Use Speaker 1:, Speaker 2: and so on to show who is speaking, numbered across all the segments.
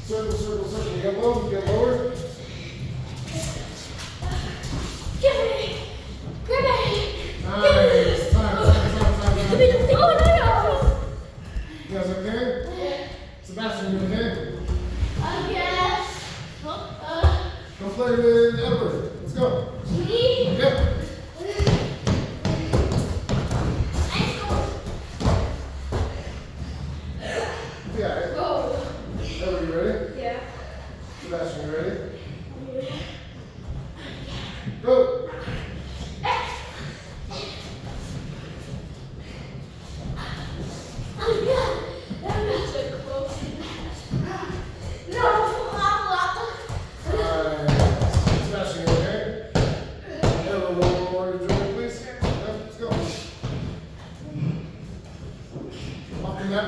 Speaker 1: Circle, circle, circle. Get low, get lower. Nice. Time. You guys okay?
Speaker 2: Yeah.
Speaker 1: Sebastian, you okay?
Speaker 2: Yes.
Speaker 1: Go play with Edward. Let's go.
Speaker 2: Me?
Speaker 1: Yep. Yeah.
Speaker 2: Go.
Speaker 1: Edward, you ready?
Speaker 2: Yeah.
Speaker 1: Sebastian, you ready? Go.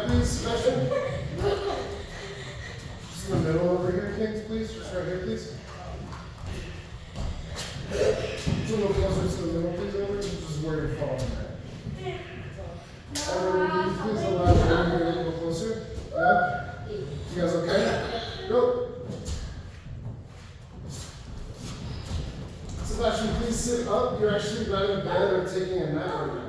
Speaker 1: Please, Sebastian. Just in the middle over here, Kings, please. Just right here, please. Just a little closer to the middle, please, over. This is where you're falling at. Everyone, please allow everyone to get a little closer. Yeah. You guys okay? Go. Sebastian, please sit up. You're actually not in bed or taking a nap right now.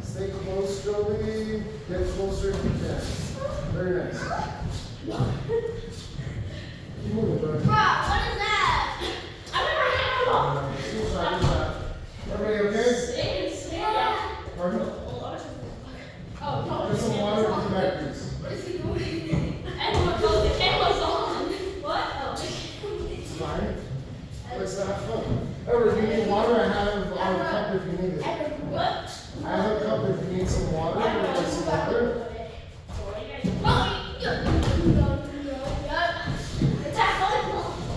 Speaker 1: Stay close, Joey. Get closer if you can. Very nice. Keep moving, bro.
Speaker 2: Bro, what is that?
Speaker 1: Good shot. Everybody okay?
Speaker 2: Yeah.
Speaker 1: Pardon?
Speaker 2: Oh, no.
Speaker 1: Get some water and come back, please.
Speaker 2: What is he doing? Everyone goes, the camera's on. What? Oh.
Speaker 1: It's fine. Let's have fun. Edward, if you need water, I have a cup if you need it.
Speaker 2: What?
Speaker 1: I have a cup if you need some water. Would you like some water?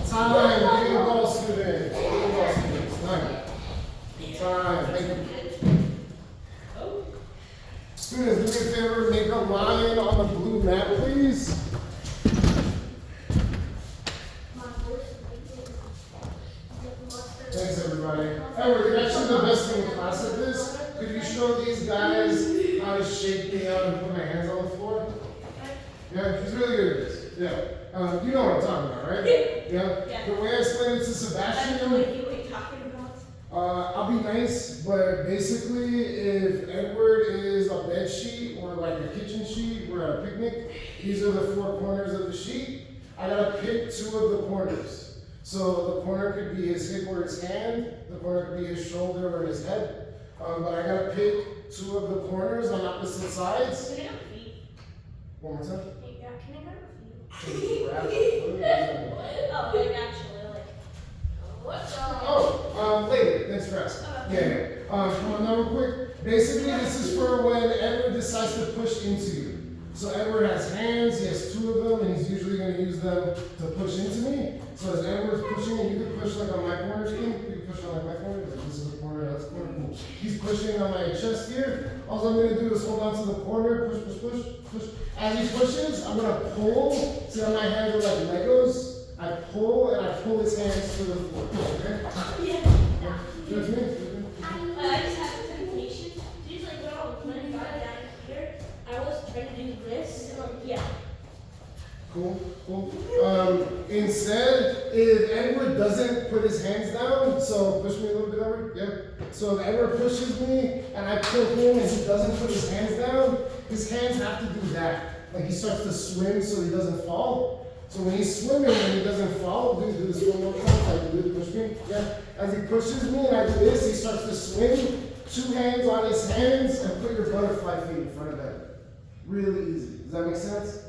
Speaker 1: Time. Give me the ball, students. Give me the ball, students. Time. Thank you. Students, do me a favor. Make a line on the blue mat, please. Thanks, everybody. Edward, you're actually the best in the class at this. Could you show these guys how to shake me out and put my hands on the floor? Yeah, he's really good at this. Yeah. You know what I'm talking about, right? Yeah? The way I explained it to Sebastian, I'll be nice, but basically, if Edward is a bed sheet or like a kitchen sheet, we're at a picnic, these are the four corners of the sheet. I gotta pick two of the corners. So the corner could be his hip or his hand, the corner could be his shoulder or his head. But I gotta pick two of the corners on opposite sides.
Speaker 2: Can I have a feet?
Speaker 1: One more time.
Speaker 2: Yeah, can I have a feet?
Speaker 1: Grab it.
Speaker 2: Oh, like actually, like, what's
Speaker 1: Later. Thanks for asking. Yeah. Come on now real quick. Basically, this is for when Edward decides to push into you. So Edward has hands, he has two of them, and he's usually going to use them to push into me. So as Edward's pushing, and you can push like on my corner, King. You can push on like my corner. Like this is the corner, that's the corner. Cool. He's pushing on my chest here. All I'm going to do is hold on to the corner, push. As he pushes, I'm going to pull. See how my hands are like Legos? I pull, and I pull his hands to the floor. Okay?
Speaker 2: Yeah.
Speaker 1: You with me?
Speaker 2: I just have a temptation. Usually when I got down here, I was trying to do this, and yeah.
Speaker 1: Cool. Instead, if Edward doesn't put his hands down, so push me a little bit, Edward. Yep. So if Edward pushes me and I pull him and he doesn't put his hands down, his hands have to do that. Like he starts to swim so he doesn't fall. So when he's swimming and he doesn't fall, do this one more time. Like push me. Yeah. As he pushes me and I do this, he starts to swim. Two hands on his hands and put your butterfly feet in front of him. Really easy. Does that make sense?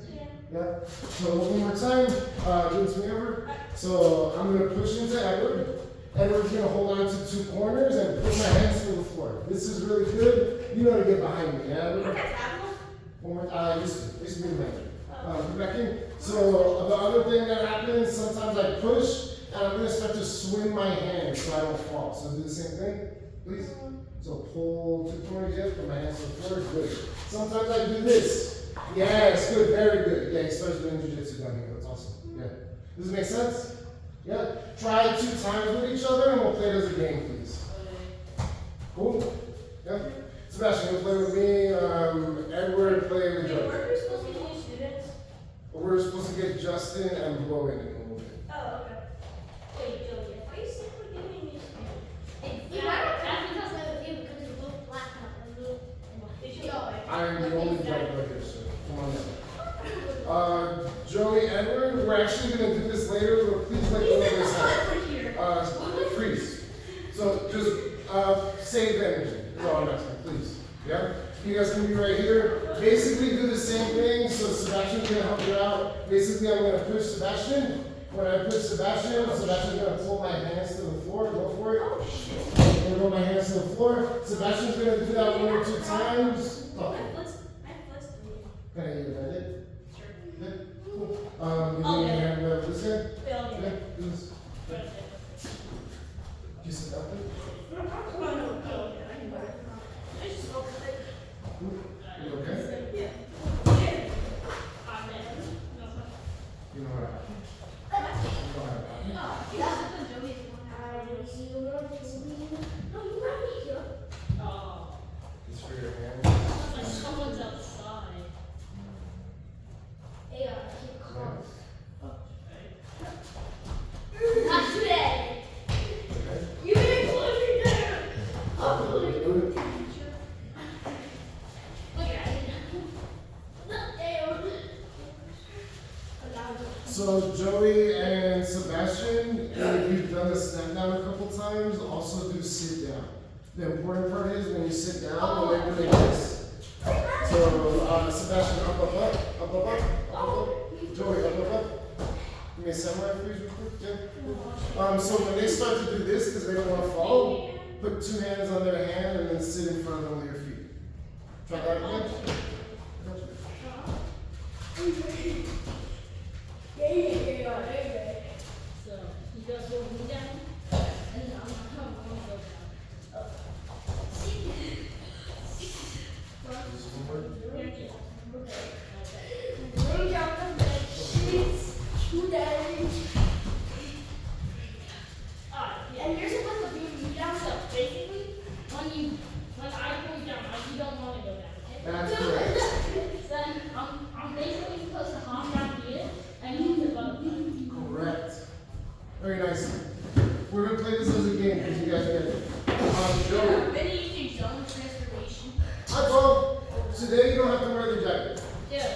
Speaker 1: Yeah. So one more time, do it to me, Edward. So I'm going to push into Edward. Edward's going to hold on to two corners and put my hands to the floor. This is really good. You know to get behind me, yeah, Edward? One more time. Just be the man. Come back in. So the other thing that happens, sometimes I push and I'm going to start to swing my hands so I don't fall. So do the same thing, please. So pull two corners, yes, put my hands to the floor. Good. Sometimes I do this. Yes, good, very good. Yeah, he starts doing jiu-jitsu down here. That's awesome. Yeah. Does it make sense? Yeah. Try 2 times with each other and we'll play it as a game, please. Cool. Yeah? Sebastian, you play with me. Edward, play with
Speaker 2: Wait,
Speaker 1: Joey.
Speaker 2: weren't we supposed to get new students?
Speaker 1: We're supposed to get Justin and Blow in a little bit.
Speaker 2: Oh, okay. Wait, Joey, if I said we're getting new students.
Speaker 3: That's because of you, because it's blue, black, and blue, and white.
Speaker 2: Did you know?
Speaker 1: I'm the only black right here, so come on down. Joey, Edward, we're actually going to do this later, but please let go of this hand. Freeze. So just save energy. That's all I'm asking, please. Yeah? You guys can be right here. Basically do the same thing. So Sebastian's going to help you out. Basically, I'm going to push Sebastian. When I push Sebastian's going to pull my hands to the floor. Go for it. I'm going to roll my hands to the floor. Sebastian's going to do that 1 or 2 times. Oh. Can I get it? Sure. Yeah. Cool. You need to have this hand? Yeah, do this. You sit down there? You okay?
Speaker 2: Yeah.
Speaker 1: You know what happened? You know what happened? It's for your hand.
Speaker 2: Someone's outside.
Speaker 1: Yeah.
Speaker 3: Not today.
Speaker 1: Okay.
Speaker 3: You didn't close me down.
Speaker 1: Do it.
Speaker 3: Look at it.
Speaker 1: So Joey and Sebastian, if you've done the step down a couple times, also do sit down. The important part is when you sit down, when you're doing this. So Sebastian, up, up, up, up, up, up, up. Joey, up, up, up. Give me a samurai freeze real quick. Yeah. So when they start to do this, because they don't want to fall, put 2 hands on their hand and then sit in front of them with your feet. Try that again.
Speaker 2: So, you guys will move down? And I'm gonna go down.
Speaker 3: Bring down the bed sheets today. And you're supposed to be down.
Speaker 2: So, basically, when I pull you down, you don't want to go down, okay?
Speaker 1: That's correct.
Speaker 2: Then, I'm basically supposed to hop down here and move the butterfly.
Speaker 1: Correct. Very nice. We're going to play this as a game because you guys get it. Joey.
Speaker 2: Maybe you can zone transformation.
Speaker 1: Hi, Bo. Today you don't have to wear the jacket.
Speaker 2: Yeah.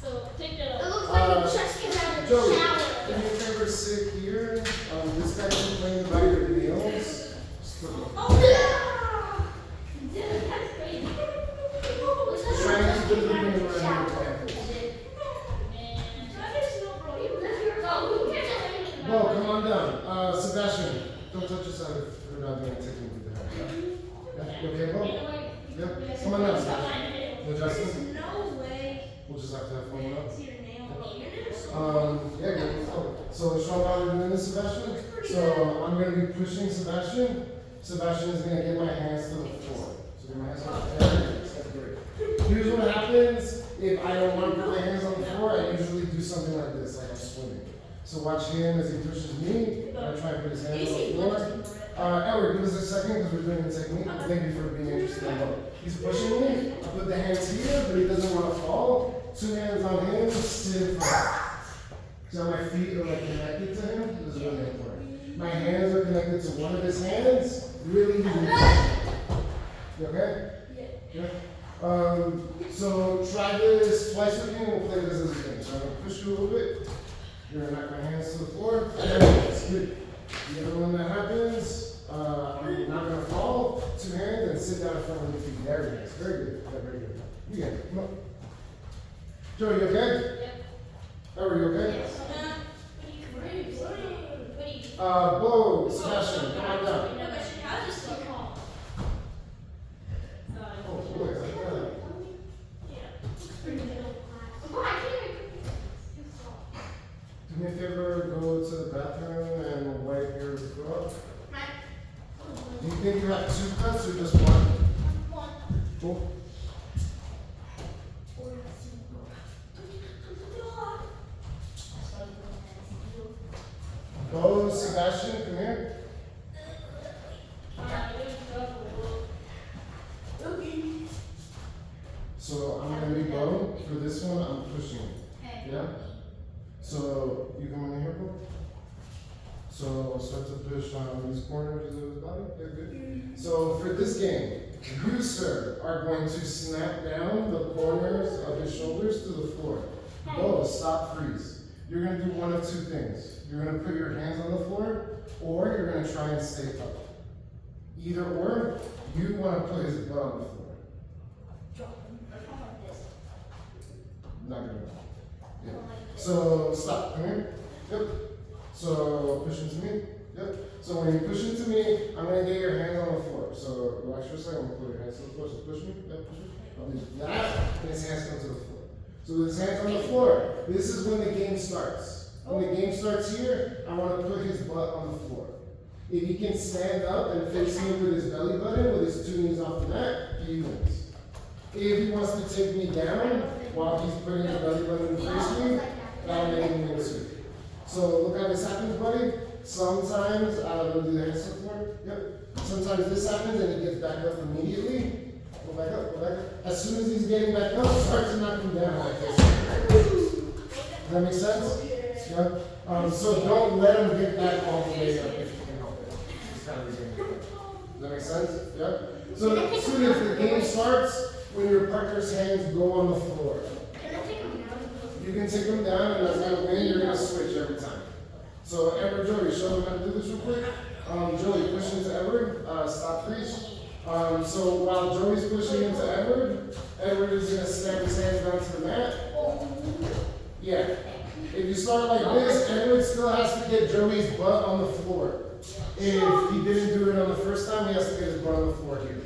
Speaker 2: So, take that
Speaker 3: It
Speaker 2: off.
Speaker 3: looks like you just came out of the
Speaker 1: Joey,
Speaker 3: shower.
Speaker 1: do me a favor, sit here. This guy can play by your nails. Just put it.
Speaker 2: Oh, yeah! Dude, that's crazy.
Speaker 1: Trying to do the thing around your ankles. Bo, come on down. Sebastian, don't touch your side if we're not doing a technique with the hair. Yeah? You okay, Bo? Yeah? Come on down, Sebastian. No adjustments?
Speaker 2: No way.
Speaker 1: We'll just have to have fun with that.
Speaker 2: See your nail.
Speaker 1: Yeah, good. So show how we're doing this, Sebastian. So I'm going to be pushing Sebastian. Sebastian is going to get my hands to the floor. So get my hands on the floor. That's great. Here's what happens if I don't want to put my hands on the floor. I usually do something like this, like I'm swimming. So watch him as he pushes me. I try to put his hands on the floor. Edward, give us a second because we're doing a technique. Thank you for being interested in that. He's pushing me. I put the hands here, but he doesn't want to fall. 2 hands on him, sit in front. So my feet are like connected to him. This is really important. My hands are connected to one of his hands. Really easy. You okay? Yeah. So try this twice with me and we'll play this as a game. So I'm gonna push you a little bit. You're gonna knock my hands to the floor. That's good. The other one that happens, I'm not gonna fall. 2 hands and sit down in front of your feet. There it is. Very good. Yeah, very good. You get it. Come on. Joey, you okay?
Speaker 2: Yep.
Speaker 1: Are you okay?
Speaker 2: Yes.
Speaker 1: Bo, Sebastian, come on down.
Speaker 2: No, but how does so calm?
Speaker 1: Oh, boy, I like that. Do me a favor, go to the bathroom and wipe your throat. Do you think you have 2 cuts or just 1? Cool. Bo, Sebastian, come here. start to push on these corners of his body. Yeah, good. So for this game, you, sir, are going to snap down the corners of his shoulders to the floor. Go, stop, freeze. You're going to do one of two things. You're going to put your hands on the floor, or you're going to try and stay up. Either or, you want to put his butt on the floor. Not good enough. Yeah. So stop. Come here. Yep. So push into me. Yep. So when you push into me, I'm gonna get your hands on the floor. So relax for a second. I'm gonna put your hands on the floor. So push me. Yep. Push me. I'll do that. And his hands come to the floor. So with his hands on the floor, this is when the game starts. When the game starts here, I want to put his butt on the floor. If he can stand up and face me with his belly button, with his 2 knees off the mat, he wins. If he wants to take me down while he's putting his belly button to face me, that'll make him win too. So look how this happens, buddy. Sometimes, we'll do the hands to the floor. Yep. Sometimes this happens and he gets back up immediately. Go back up, go back up. As soon as he's getting back up, start to knock him down like this. Does that make sense? Yeah. So don't let him get back all the way up if you can help it. It's kind of the game. Does that make sense? Yeah. So as soon as the game starts, when your partner's hands go on the floor, you can take them down, and as I win, you're gonna switch every time. So Edward, Joey, show them how to do this real quick. Joey, push into Edward. Stop, freeze. So while Joey's pushing into Edward, Edward is gonna snap his hands down to the mat. Yeah. If you start like this, Edward still has to get Joey's butt on the floor. If he didn't do it on the first time, he has to get his butt on the floor here.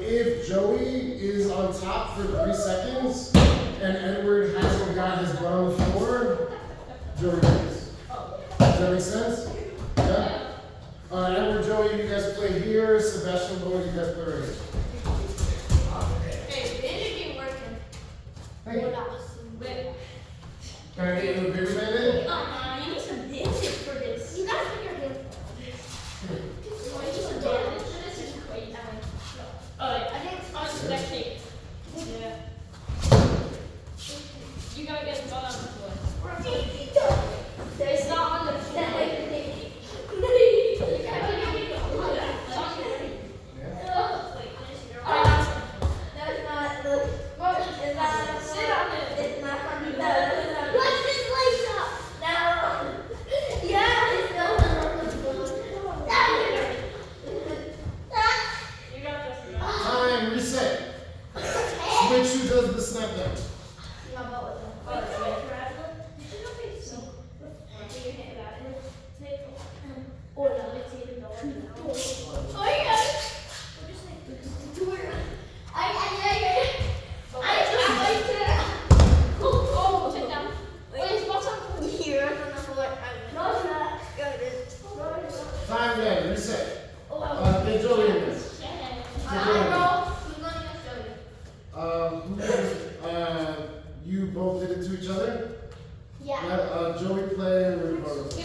Speaker 1: If Joey is on top for 3 seconds and Edward hasn't got his butt on the floor, Joey wins. Does that make sense? Yeah? Edward, Joey, you guys play here. Sebastian, Boy, you guys play right here.
Speaker 3: Hey, it ain't working.
Speaker 1: Thank you. Can I get you a bigger bandit?
Speaker 2: You need some bandits for this.
Speaker 3: You gotta put your hand.
Speaker 2: Oh, you need some bandits for this? This is crazy. Alright, I think it's on that shape. Yeah. You gotta get the butt on the floor. It's not on the floor.
Speaker 1: Time again, reset. Get Joey in this. You both did it to each other?
Speaker 3: Yeah.
Speaker 1: Joey play with both.
Speaker 3: You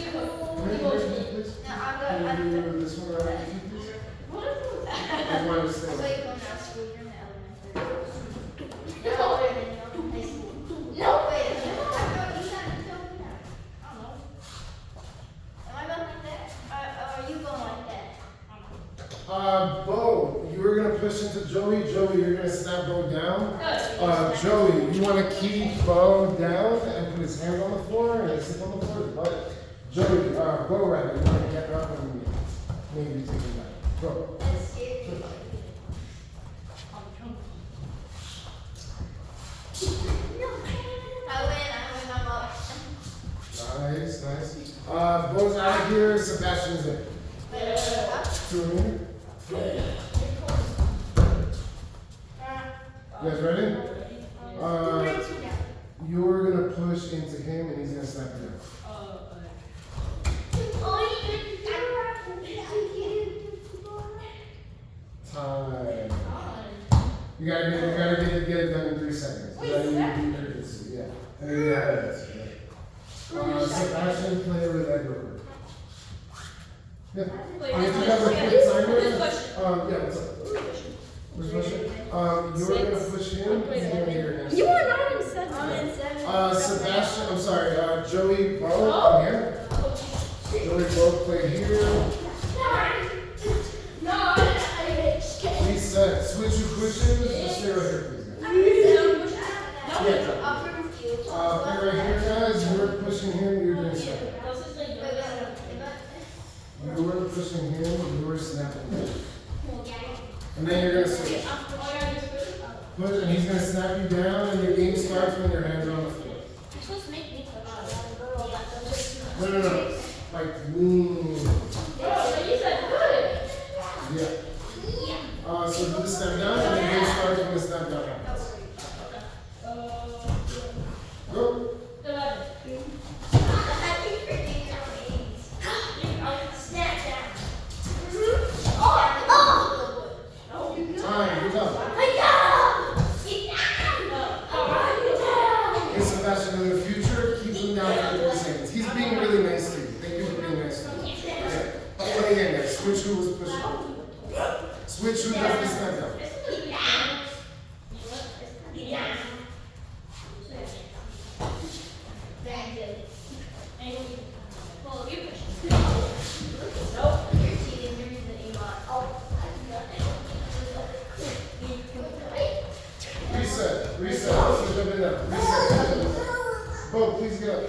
Speaker 1: Please. Can you do this one right here, please? I want to stay.
Speaker 3: No, wait. I thought you said it. I don't know. Am I going like that? Or are you going like that?
Speaker 1: Bo, you were gonna push into Joey. Joey, you're gonna snap Bo down. Joey, you wanna keep Bo down and put his hands on the floor and sit on the floor. But Joey, Bo, rather, you wanna get up and maybe take him down. Go.
Speaker 3: That's scary. I win, I'm up.
Speaker 1: Nice, nice. Bo's out of here. Sebastian's in. 2 minutes. You guys ready? You're gonna push into him and he's gonna snap you down. Time. You gotta get it done in 3 seconds. Yeah. Sebastian, play with Edward. Yeah. If you have a quick timer. Yeah, what's up? Which question? You're gonna push him. He's gonna get your hands.
Speaker 2: You are not in 7.
Speaker 1: Sebastian, I'm sorry, Joey, Bo, come here. Joey both play here.
Speaker 2: No, I just can't.
Speaker 1: Reset. Switch your pushes. Just stay right here, please. Guys. Yeah. Play right here, guys. You're pushing him. You're doing second. You were pushing him. You were snapping him. And then you're gonna switch. Push, and he's gonna snap you down, and your game starts when your hands are on the floor.
Speaker 2: You're supposed to make me touch a girl that does
Speaker 1: No, no, no. Like lean.
Speaker 2: Bro, but you said good.
Speaker 1: Yeah. So do the step down, and the game starts when the step down happens. Go.
Speaker 2: 11. Snap down.
Speaker 1: Time. Good job. Hey, Sebastian, in the future, keep him down for 3 seconds. He's being really nice to you. Thank you for being nice to you. Yeah. Play again, guys. Switch who was pushing. Switch who does the step down. Reset. Reset. Switch up and down. Reset. Bo, please get up.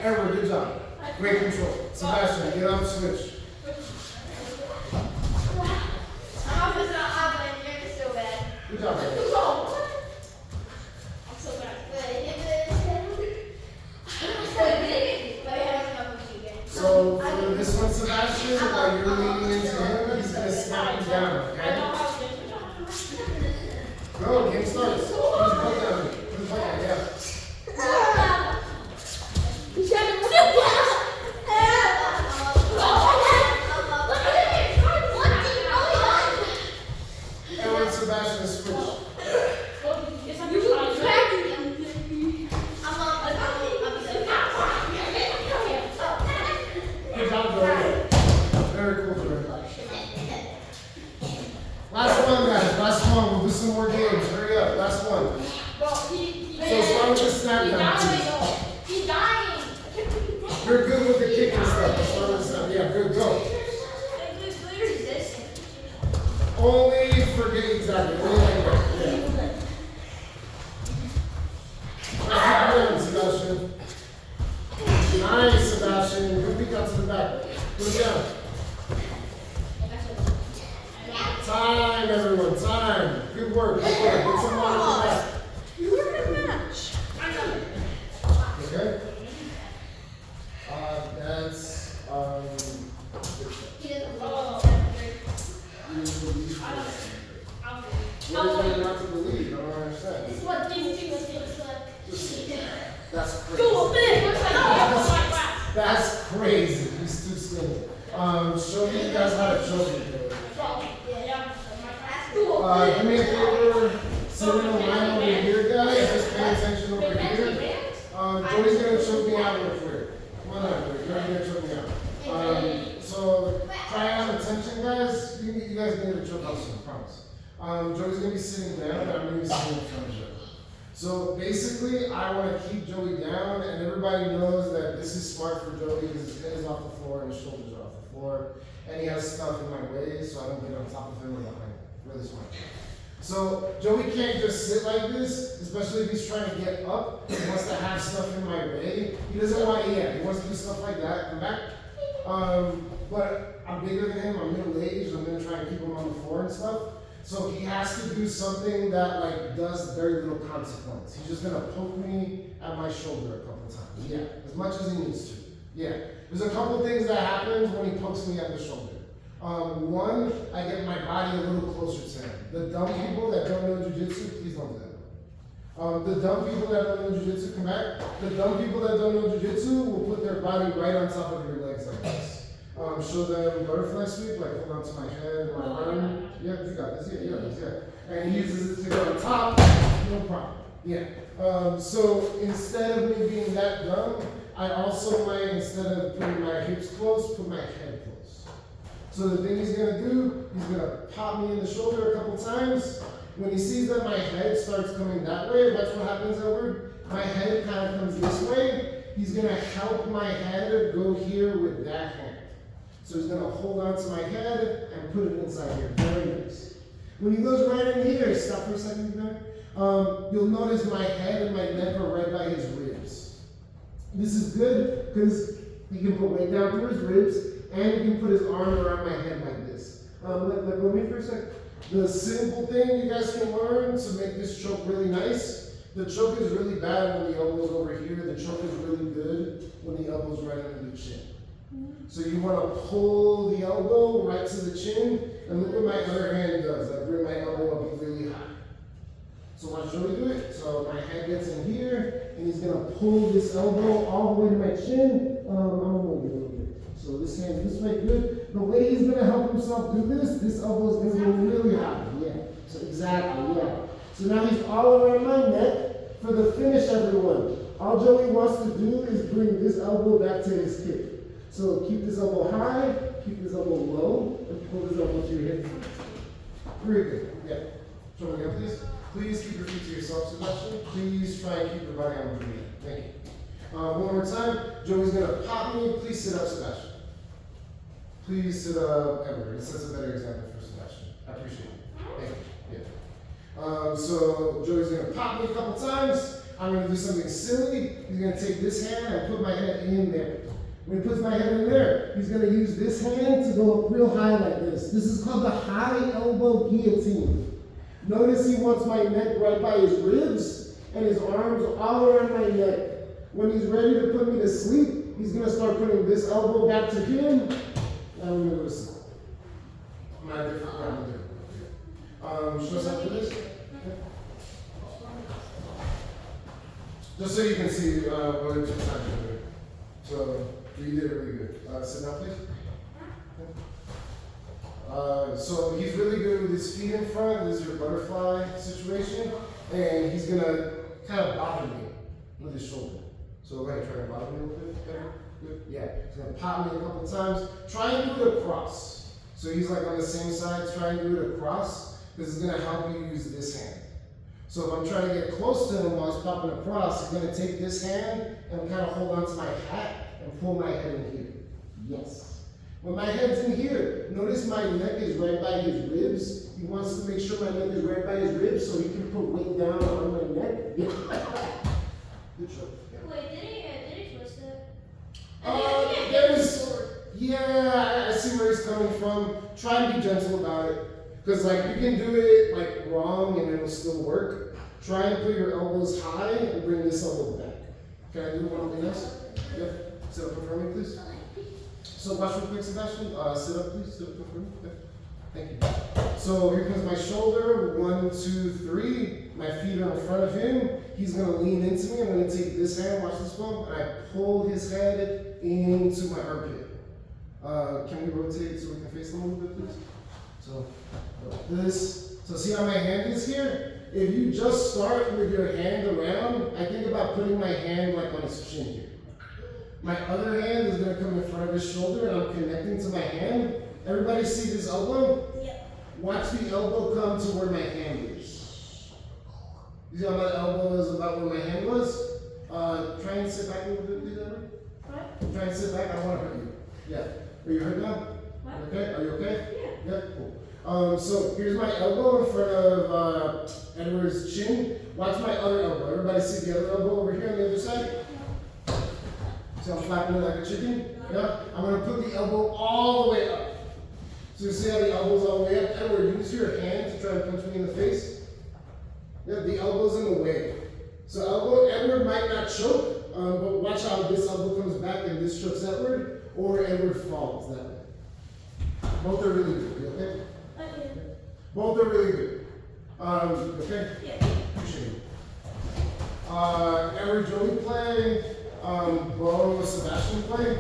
Speaker 1: Edward, good job. Great control. Sebastian, get up, switch. Good job, guys. So for this one, Sebastian, while you're leaning into him, he's gonna snap you down, okay? Go, game starts. Put his butt down. Put his butt down, yeah. Edward, Sebastian, switch. Good job, Joey. Very cool, Joey. Last one, guys. Last one. We'll do some more games. Hurry up. Last one. So start with the snap down, please.
Speaker 2: He's dying.
Speaker 1: You're good with the kick and stuff. Start with the snap. Yeah, good. Go. Only forget exactly. Only like that. Yeah. Nice, Sebastian. Nice, Sebastian. Good peek out to the back. Put it down. Time, everyone. Time. Good work. Good work. Get some water for that. Okay? That's, what is there not to believe? I don't understand.
Speaker 2: This is what these
Speaker 1: That's crazy.
Speaker 2: Go big.
Speaker 1: That's crazy. He's too skinny. Show me you guys how to choke it. Do me a favor. Sit in a line over here, guys. Just pay attention over here. Joey's gonna choke me out real quick. Come on out, Joey. You're gonna choke me out. So try out attention, guys. You guys need to choke out soon, I promise. Joey's gonna be sitting down, and I'm gonna be sitting in front of Joey. So basically, I want to keep Joey down, and everybody knows that this is smart for Joey because his head is off the floor and his shoulders are off the floor, and he has stuff in my way, so I don't get on top of him or behind him. Really smart. So Joey can't just sit like this, especially if he's trying to get up. He wants to have stuff in my way. He doesn't want, he wants to do stuff like that. Come back. But I'm bigger than him. I'm middle-aged. I'm gonna try and keep him on the floor and stuff. So he has to do something that like does very little consequence. He's just gonna poke me at my shoulder a couple times. Yeah, as much as he needs to. Yeah, there's a couple things that happen when he pokes me at the shoulder. One, I get my body a little closer to him. The dumb people that don't know Jiu-Jitsu, please don't do that. The dumb people that don't know Jiu-Jitsu, come back. The dumb people that don't know Jiu-Jitsu will put their body right on top of your legs like this. Show them butterfly sweep, like hold on to my head, my arm. Yeah, you got this. Yeah, you got this. Yeah. And he uses it to go on top. No problem. Yeah. So instead of me being that dumb, I also might, instead of putting my hips close, put my head close. So the thing he's gonna do, he's gonna pop me in the shoulder a couple times. When he sees that my head starts coming that way, that's what happens, Edward. My head kind of comes this way, he's gonna help my head go here with that hand. So he's gonna hold on to my head and put it inside here. Very nice. When he goes right in here, stop for a second there. You'll notice my head and my neck are right by his ribs. This is good because he can put weight down through his ribs and he can put his arm around my head like this. Let go me for a second. The simple thing you guys can learn to make this choke really nice. The choke is really bad when the elbow's over here. The choke is really good when the elbow's right under the chin. So you want to pull the elbow right to the chin, and look what my other hand does. I bring my elbow up really high. So watch Joey do it. So my head gets in here, and he's going to pull this elbow all the way to my chin. I'm going to move it a little bit. So this hand this way, good. The way he's going to help himself do this elbow is going to be really high. Yeah. So exactly, yeah. So now he's all around my neck. For the finish, everyone, all Joey wants to do is bring this elbow back to his kick. So keep this elbow high, keep this elbow low, and pull this elbow to your hip. Very good. Yeah. Show me again, please. Please keep your feet to yourself, Sebastian. Please try and keep your body on the feet. Thank you. One more time. Joey's going to pop me. Please sit up, Sebastian. Please sit up, Edward. This is a better example for Sebastian. I appreciate it. Thank you. Yeah. So Joey's going to pop me a couple times. I'm going to do something silly. He's going to take this hand and put my head in there. When he puts my head in there, he's going to use this hand to go up real high like this. This is called the high elbow guillotine. Notice he wants my neck right by his ribs and his arms all around my neck. When he's ready to put me to sleep, he's going to start putting this elbow back to him. Now we're going to go to sleep. I'm not different. I'm different. Show us how to do this. Just so you can see what it's trying to do. So you did it really good. Sit down, please. So he's really good with his feet in front. This is your butterfly situation. And he's going to kind of bother me with his shoulder. So go ahead, try to bother me a little bit. Good. Yeah. He's going to pop me a couple times. Try and do it across. So he's like on the same side. Try and do it across. This is going to help you use this hand. So if I'm trying to get close to him while he's popping across, I'm going to take this hand and kind of hold on to my hat and pull my head in here. Yes. When my head's in here, notice my neck is right by his ribs. He wants to make sure my neck is right by his ribs so he can put weight down on my neck. Yeah. Good job. Yeah.
Speaker 2: Wait, did he twist it?
Speaker 1: Yeah, I see where he's coming from. Try and be gentle about it. Because like you can do it like wrong and it'll still work. Try and put your elbows high and bring this elbow back. Can I do one thing else? Yeah. Sit up for me, please. So watch real quick, Sebastian. Sit up, please. Sit up for me. Okay. Thank you. So here comes my shoulder. 1, 2, 3. My feet are in front of him. He's going to lean into me. I'm going to take this hand. Watch this one. And I pull his head into my armpit. Can we rotate so we can face him a little bit, please? So like this. So see how my hand is here? If you just start with your hand around, I think about putting my hand like on his chin here. My other hand is going to come in front of his shoulder and I'm connecting to my hand. Everybody see this elbow?
Speaker 3: Yep.
Speaker 1: Watch the elbow come to where my hand is. You see how my elbow is about where my hand was? Try and sit back a little bit, please, Evan.
Speaker 2: What?
Speaker 1: Try and sit back. I don't want to hurt you. Yeah. Are you hurt now?
Speaker 2: What?
Speaker 1: Okay. Are you okay?
Speaker 2: Yeah.
Speaker 1: Yeah, cool. So here's my elbow in front of Edward's chin. Watch my other elbow. Everybody see the other elbow over here on the other side? See I'm flapping it like a chicken? Yeah? I'm going to put the elbow all the way up. So you see how the elbow's all the way up? Edward, use your hand to try and punch me in the face. Yeah, the elbow's in the way. So Edward might not choke, but watch how this elbow comes back and this chokes Edward, or Edward falls that way. Both are really good. You okay?
Speaker 2: Okay.
Speaker 1: Both are really good. Okay?
Speaker 2: Yeah.
Speaker 1: Appreciate it. Edward, Joey play. Bo, Sebastian play.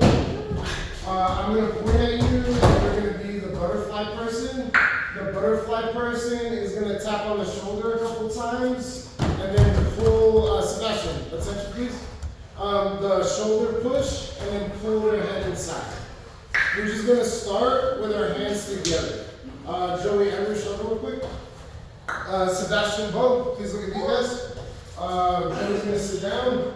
Speaker 1: I'm going to point at you and you're going to be the butterfly person. The butterfly person is going to tap on the shoulder a couple times and then pull, Sebastian, attention please. The shoulder push and then pull your head inside. We're just going to start with our hands together. Joey, Edward, shoulder real quick. Sebastian, Bo, please look at these guys. Joey's going to sit down.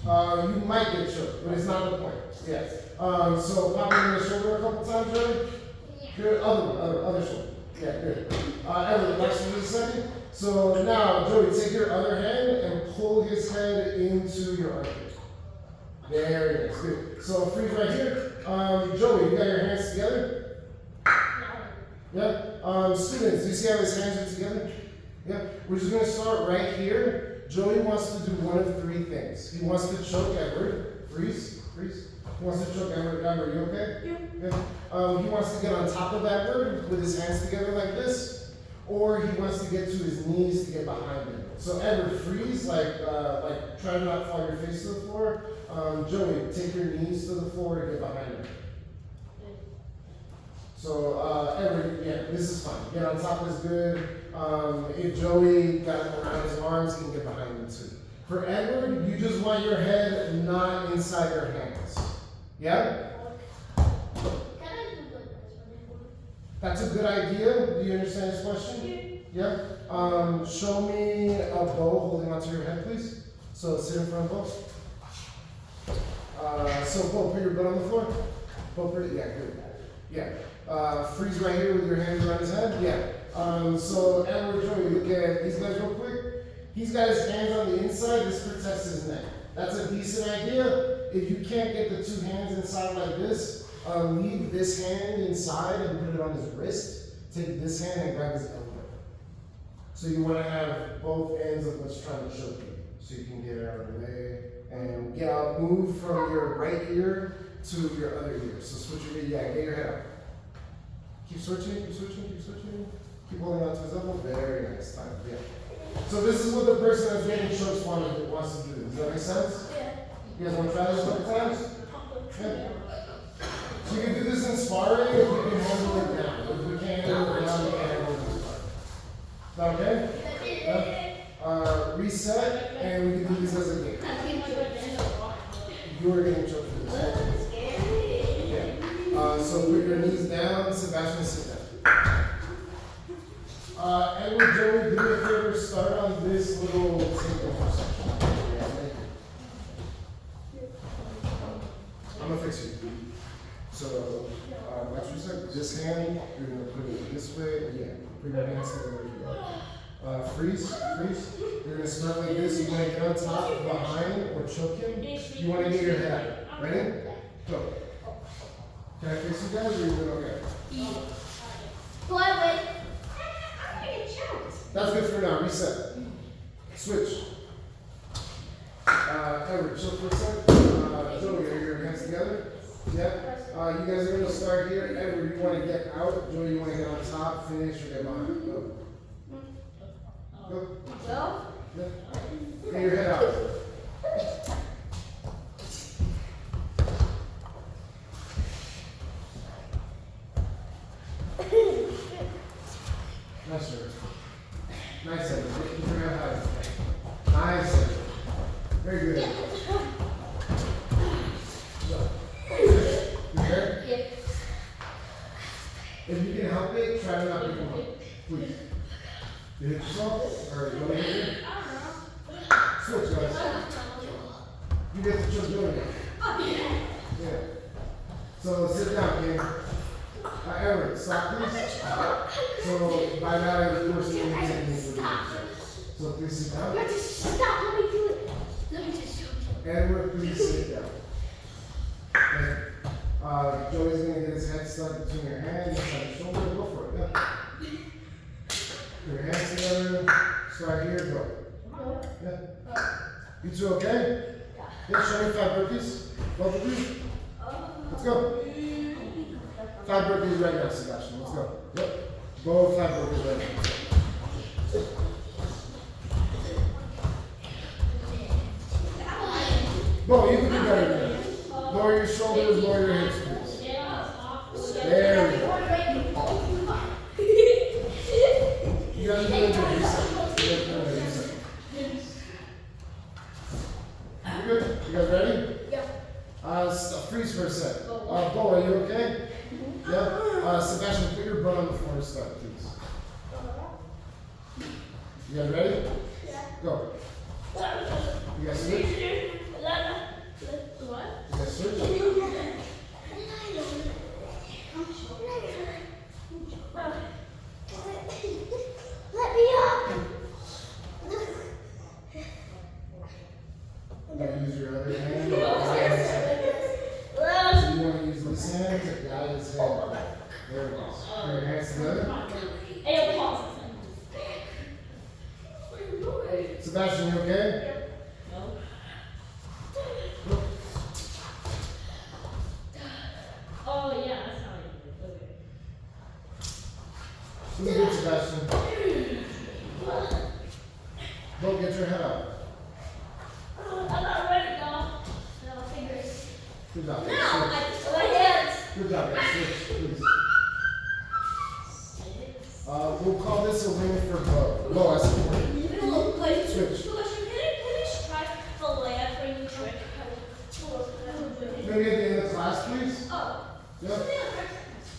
Speaker 1: You might get choked, but it's not the point. Yes. So pop in the shoulder a couple times, Joey. Good. Other shoulder. Yeah, good. Everett, relax for just a second. So now, Joey, take your other hand and pull his head into your armpit. There it is. Good. So freeze right here. Joey, you got your hands together? Yeah. Students, do you see how his hands are together? Yeah. We're just gonna start right here. Joey wants to do one of three things. He wants to choke Edward. Freeze. He wants to choke Edward. Edward, you okay? Yeah. He wants to get on top of Edward with his hands together like this, or he wants to get to his knees to get behind him. So Edward, freeze, like try to not fall your face to the floor. Joey, take your knees to the floor and get behind him. So Edward, yeah, this is fine. Get on top is good. If Joey got around his arms, he can get behind him too. For Edward, you just want your head not inside your hands. Yeah? That's a good idea. Do you understand this question? Yeah? Show me a bow holding onto your head, please. So sit in front of Bo. So Bo, put your butt on the floor. Bo, put it, yeah, good. Yeah. Freeze right here with your hands around his head. Yeah. So Edward, Joey, look at these guys real quick. He's got his hands on the inside. This protects his neck. That's a decent idea. If you can't get the two hands inside like this, leave this hand inside and put it on his wrist. Take this hand and grab his elbow. So you want to have both ends of what's trying to choke you. So you can get it out of the way and get out, move from your right ear to your other ear. So switch your ear, yeah, get your head out. Keep switching. Keep holding on to his elbow. Very nice. Time. Yeah. So this is what the person that's getting choked wants to do. Does that make sense?
Speaker 2: Yeah.
Speaker 1: You guys want to try this a couple times? Yeah. So you can do this in sparring if we can handle it down. If we can't handle it down, we can handle it in sparring. Is that okay? Yeah. Reset, and we can do this as a game. You are getting choked for this. Yeah. So put your knees down. Sebastian, sit down. Edward, Joey, do me a favor, start on this little single section. I'm gonna fix you. So, let's reset this hand. You're gonna put it this way. Yeah, put your hands together. Freeze. You're gonna start like this. You wanna get on top, behind, or choke him. You wanna get your head out. Ready? Go. Can I fix you guys, or are you doing okay? That's good for now. Reset. Switch. Edward, choke for a second. Joey, are your hands together? Yeah. You guys are gonna start here. Edward, you want to get out. Joey, you want to get on top, finish, or get behind. Go. Yeah. Get your head out. Nice, sir. Nice, Edward. Keep your head high. Nice, Edward. Very good. You good?
Speaker 2: Yeah.
Speaker 1: If you can help it, try to not pick them up. Please. You hit yourself? Or you want to hit you? Switch, guys. You get the choke doing it. Yeah. So sit down, King. Eric, stop please. So by now you're forcing me to take me for the So please sit down.
Speaker 2: Stop, let me do it. Let me just show you.
Speaker 1: Edward, please sit down. Okay. Joey's gonna get his head stuck between your hands and your shoulder. Go for it. Yeah. Your hands together. Start here. Go. Yeah. You two okay? Yeah. Show me 5 burpees. Both of you. Let's go. 5 burpees right now, Sebastian. Let's go. Yep. Go 5 burpees right now. Go, you can do better than that. Lower your shoulders, lower your hips, please. There we go. You guys are doing good. Reset. You good? You guys ready?
Speaker 2: Yeah.
Speaker 1: Freeze for a sec. Bo, are you okay? Yeah. Sebastian, put your butt on the floor and start, please. You guys ready?
Speaker 2: Yeah.
Speaker 1: Go. You guys switch? Now use your other hand. So
Speaker 2: Well,
Speaker 1: you want to use this hand to guide his head. There it is. Put your hands together.
Speaker 2: hey, pause.
Speaker 1: Sebastian, you okay?
Speaker 2: No. Oh yeah, that's how you do it. Okay.
Speaker 1: You good, Sebastian. Go get your head out.
Speaker 2: I'm not ready, y'all. No fingers.
Speaker 1: Good job.
Speaker 2: No,
Speaker 1: Switch.
Speaker 2: I just my hands.
Speaker 1: Good job, guys. Switch, please. We'll call this a win for Bo. Bo, I support you.
Speaker 2: Even a little play.
Speaker 1: Switch.
Speaker 2: Can I try the layup for you trick?
Speaker 1: Maybe at the end of class, please.
Speaker 2: Oh.
Speaker 1: Yep.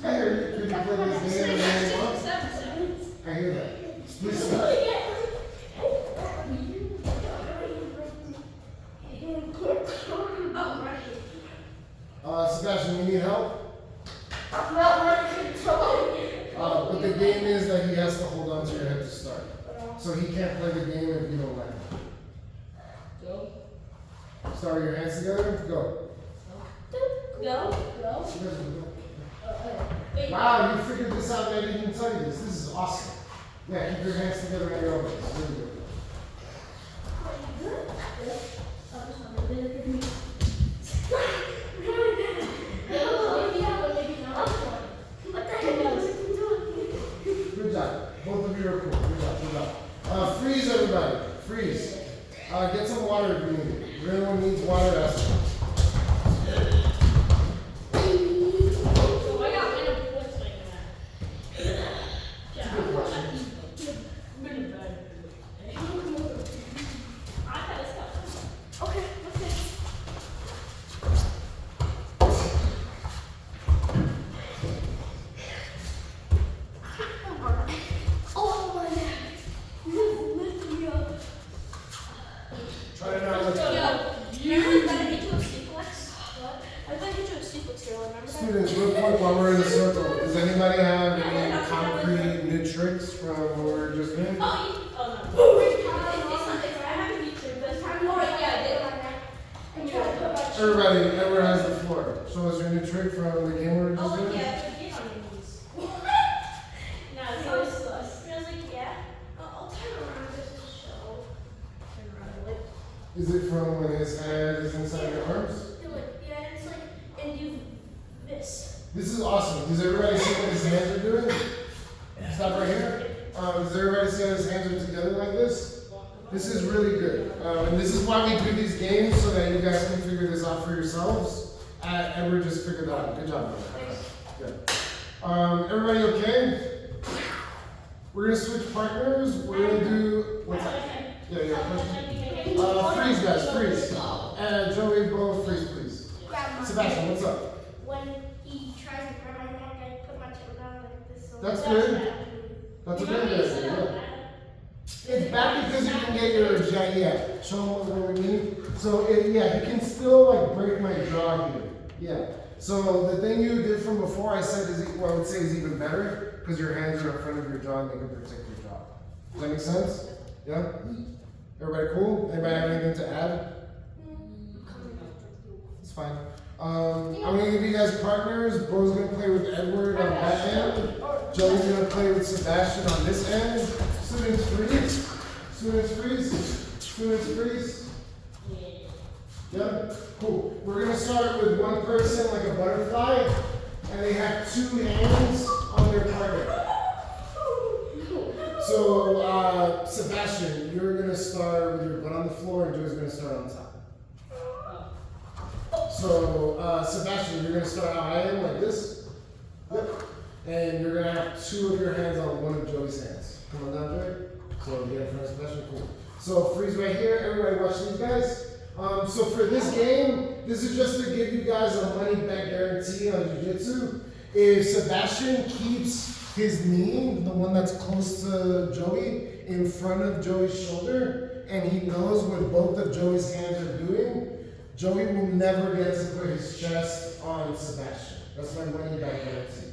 Speaker 1: I hear you. Could you play this game and then you want? I hear that. Please stop. Sebastian, you need help? But the game is that he has to hold on to your head to start. So he can't play the game if you don't let him.
Speaker 2: Go.
Speaker 1: Start with your hands together. Go.
Speaker 2: Go. Wait.
Speaker 1: Wow, you figured this out and I didn't even tell you this. This is awesome. Yeah, keep your hands together on your elbows. Really good. Good job. Both of you are cool. Good job. Good job. Freeze, everybody. Freeze. Get some water if you need it. If anyone needs water, ask them. Students, real quick while we're in the circle, does anybody have any concrete new tricks from what we were just doing? Everybody, everyone has the floor. Show us your new trick from the game we were just doing. Is it from when his head is inside your arms? This is awesome. Does everybody see what his hands are doing? Stop right here. Does everybody see how his hands are together like this? This is really good. And this is why we do these games, so that you guys can figure this out for yourselves. And we're just figured that out. Good job. Good. Everybody okay? We're going to switch partners. We're going to do, what's that? Yeah. Freeze, guys, freeze. Joey, Bo, freeze, please. Sebastian, what's up?
Speaker 3: When he tries to grab my neck, I put my toe down like this. So
Speaker 1: That's good. That's a good idea. It's back because you can get your yeah. Show them what we mean. So yeah, you can still like break my jaw here. Yeah. So the thing you did from before, I said is what I would say is even better because your hands are in front of your jaw and they can protect your jaw. Does that make sense? Yeah. Everybody cool? Anybody have anything to add? It's fine. I'm gonna give you guys partners. Bro's gonna play with Edward on that end. Joey's gonna play with Sebastian on this end. Students freeze. Students freeze. Students freeze. Yeah? Cool. We're gonna start with one person like a butterfly, and they have two hands on their partner. So, Sebastian, you're gonna start with your butt on the floor, and Joey's gonna start on top. So, Sebastian, you're gonna start how I am, like this. Yep. And you're gonna have two of your hands on one of Joey's hands. Come on down, Joey. So get in front of Sebastian, cool. So freeze right here. Everybody watch these guys. So for this game, this is just to give you guys a money back guarantee on Jiu-Jitsu. If Sebastian keeps his knee, the one that's close to Joey, in front of Joey's shoulder, and he knows what both of Joey's hands are doing, Joey will never get to put his chest on Sebastian. That's my money back guarantee.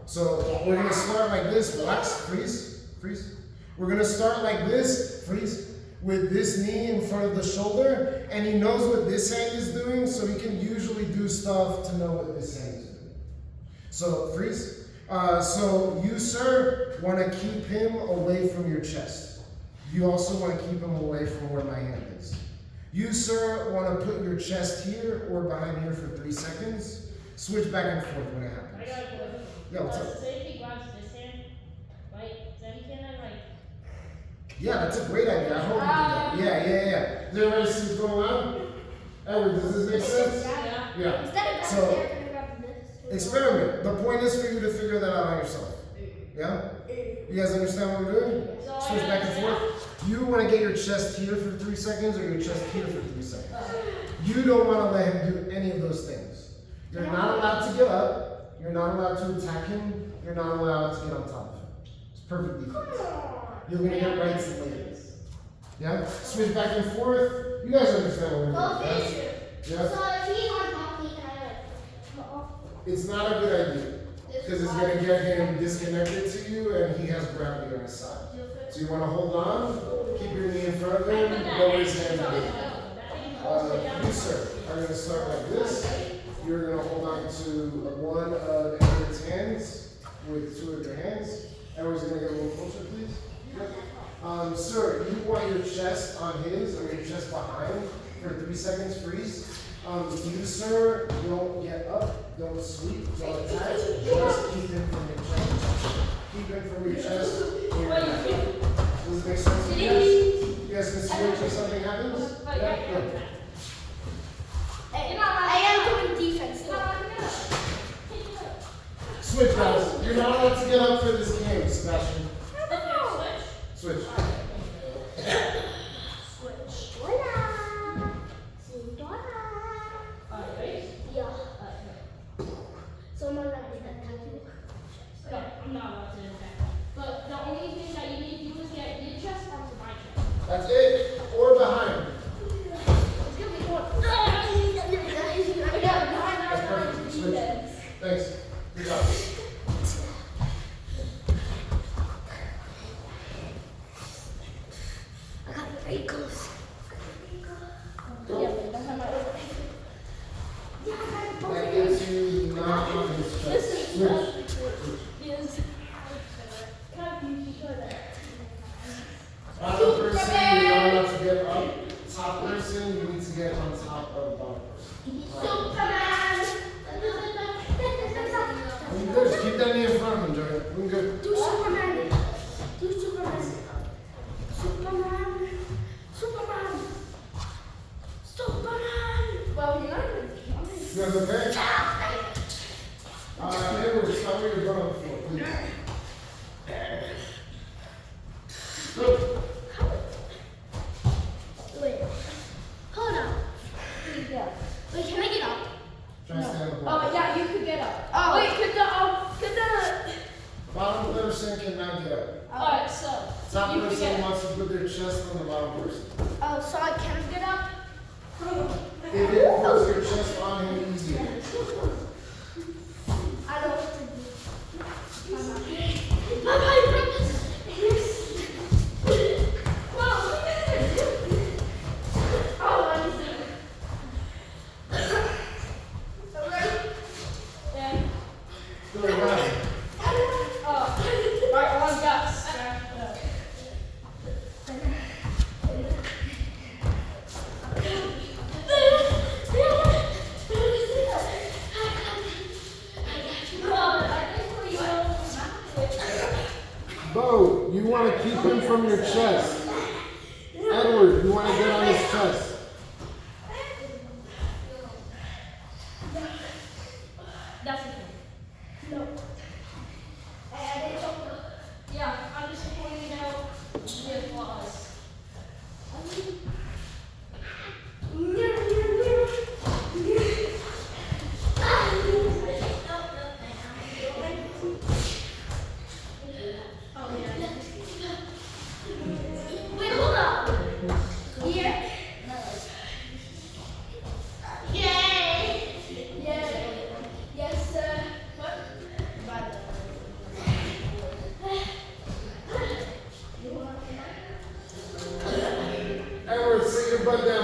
Speaker 1: So we're gonna start like this. Relax, freeze, freeze. We're gonna start like this, freeze. with this knee in front of the shoulder, and he knows what this hand is doing, so he can usually do stuff to know what this hand is doing. So, freeze. So you, sir, want to keep him away from your chest. You also want to keep him away from where my hand is. You, sir, want to put your chest here or behind here for 3 seconds. Switch back and forth when it happens.
Speaker 2: I got a question.
Speaker 1: Yeah, what's up?
Speaker 2: So if he grabs this hand, right, then can I like...
Speaker 1: Yeah, that's a great idea. I hope you do that. Yeah. Does everybody see what's going on? Edward, does this make sense? Yeah.
Speaker 3: Instead of
Speaker 1: So,
Speaker 3: you're gonna grab this.
Speaker 1: experiment. The point is for you to figure that out on yourself. Yeah? You guys understand what we're doing? Switch back and forth. You want to get your chest here for 3 seconds or your chest here for 3 seconds. You don't want to let him do any of those things. You're not allowed to get up. You're not allowed to attack him. You're not allowed to get on top of him. It's perfect defense. You're going to get rights and ladies. Yeah? Switch back and forth. You guys understand what we're doing, right? Yeah?
Speaker 3: So if he's on top, he can like.
Speaker 1: It's not a good idea. Because it's going to get him disconnected to you and he has gravity on his side. So you want to hold on, keep your knee in front of him, lower his hands down. You, sir, are going to start like this. You're going to hold on to one of Edward's hands with 2 of your hands. Edward's going to get a little closer, please. Sir, you want your chest on his or your chest behind for 3 seconds, freeze. You, sir, don't get up, don't sweep, don't attack, just keep him from your chest. Keep him from your chest or your back. Does it make sense to you guys? You guys can switch if something happens? Yeah? Good.
Speaker 3: I am doing defense.
Speaker 1: Switch, guys. You're not allowed to get up for this game, Sebastian. Switch.
Speaker 2: No, I'm not allowed to attack. But the only thing that you need to do is get your chest onto my chest.
Speaker 1: That's it. Or behind.
Speaker 2: It's gonna be more.
Speaker 1: That's perfect. Switch. Thanks. Good job.
Speaker 3: I got very close.
Speaker 1: That gets you not on his chest. Switch. Bottom person, you're not allowed to get up. Top person, you need to get on top of bottom person. You're good. Just keep that knee in front of him, Jordan. We're good.
Speaker 3: Do Superman. Well, you're not even.
Speaker 1: You guys okay? Edward, stop where you're going on the floor, please. Good.
Speaker 3: Wait. Hold on. Yeah. Wait, can I get up?
Speaker 1: Try to stay on the
Speaker 2: Oh
Speaker 1: block.
Speaker 2: yeah, you could get up.
Speaker 3: Oh.
Speaker 2: Wait, could the
Speaker 1: Bottom person cannot get up.
Speaker 2: Alright, so
Speaker 1: Top
Speaker 2: you could
Speaker 1: person
Speaker 2: get
Speaker 1: wants to put their chest on the bottom person.
Speaker 3: Oh, so I can get up?
Speaker 1: If it puts your chest on him easier.
Speaker 3: I don't want to do.
Speaker 2: yeah.
Speaker 1: Good, right.
Speaker 2: Alright, one guts.
Speaker 1: Bo, you want to keep him from your chest. Edward, you want to get on his chest.
Speaker 2: That's okay.
Speaker 3: No.
Speaker 2: Yeah, I'm just pointing out the flaws. Oh yeah.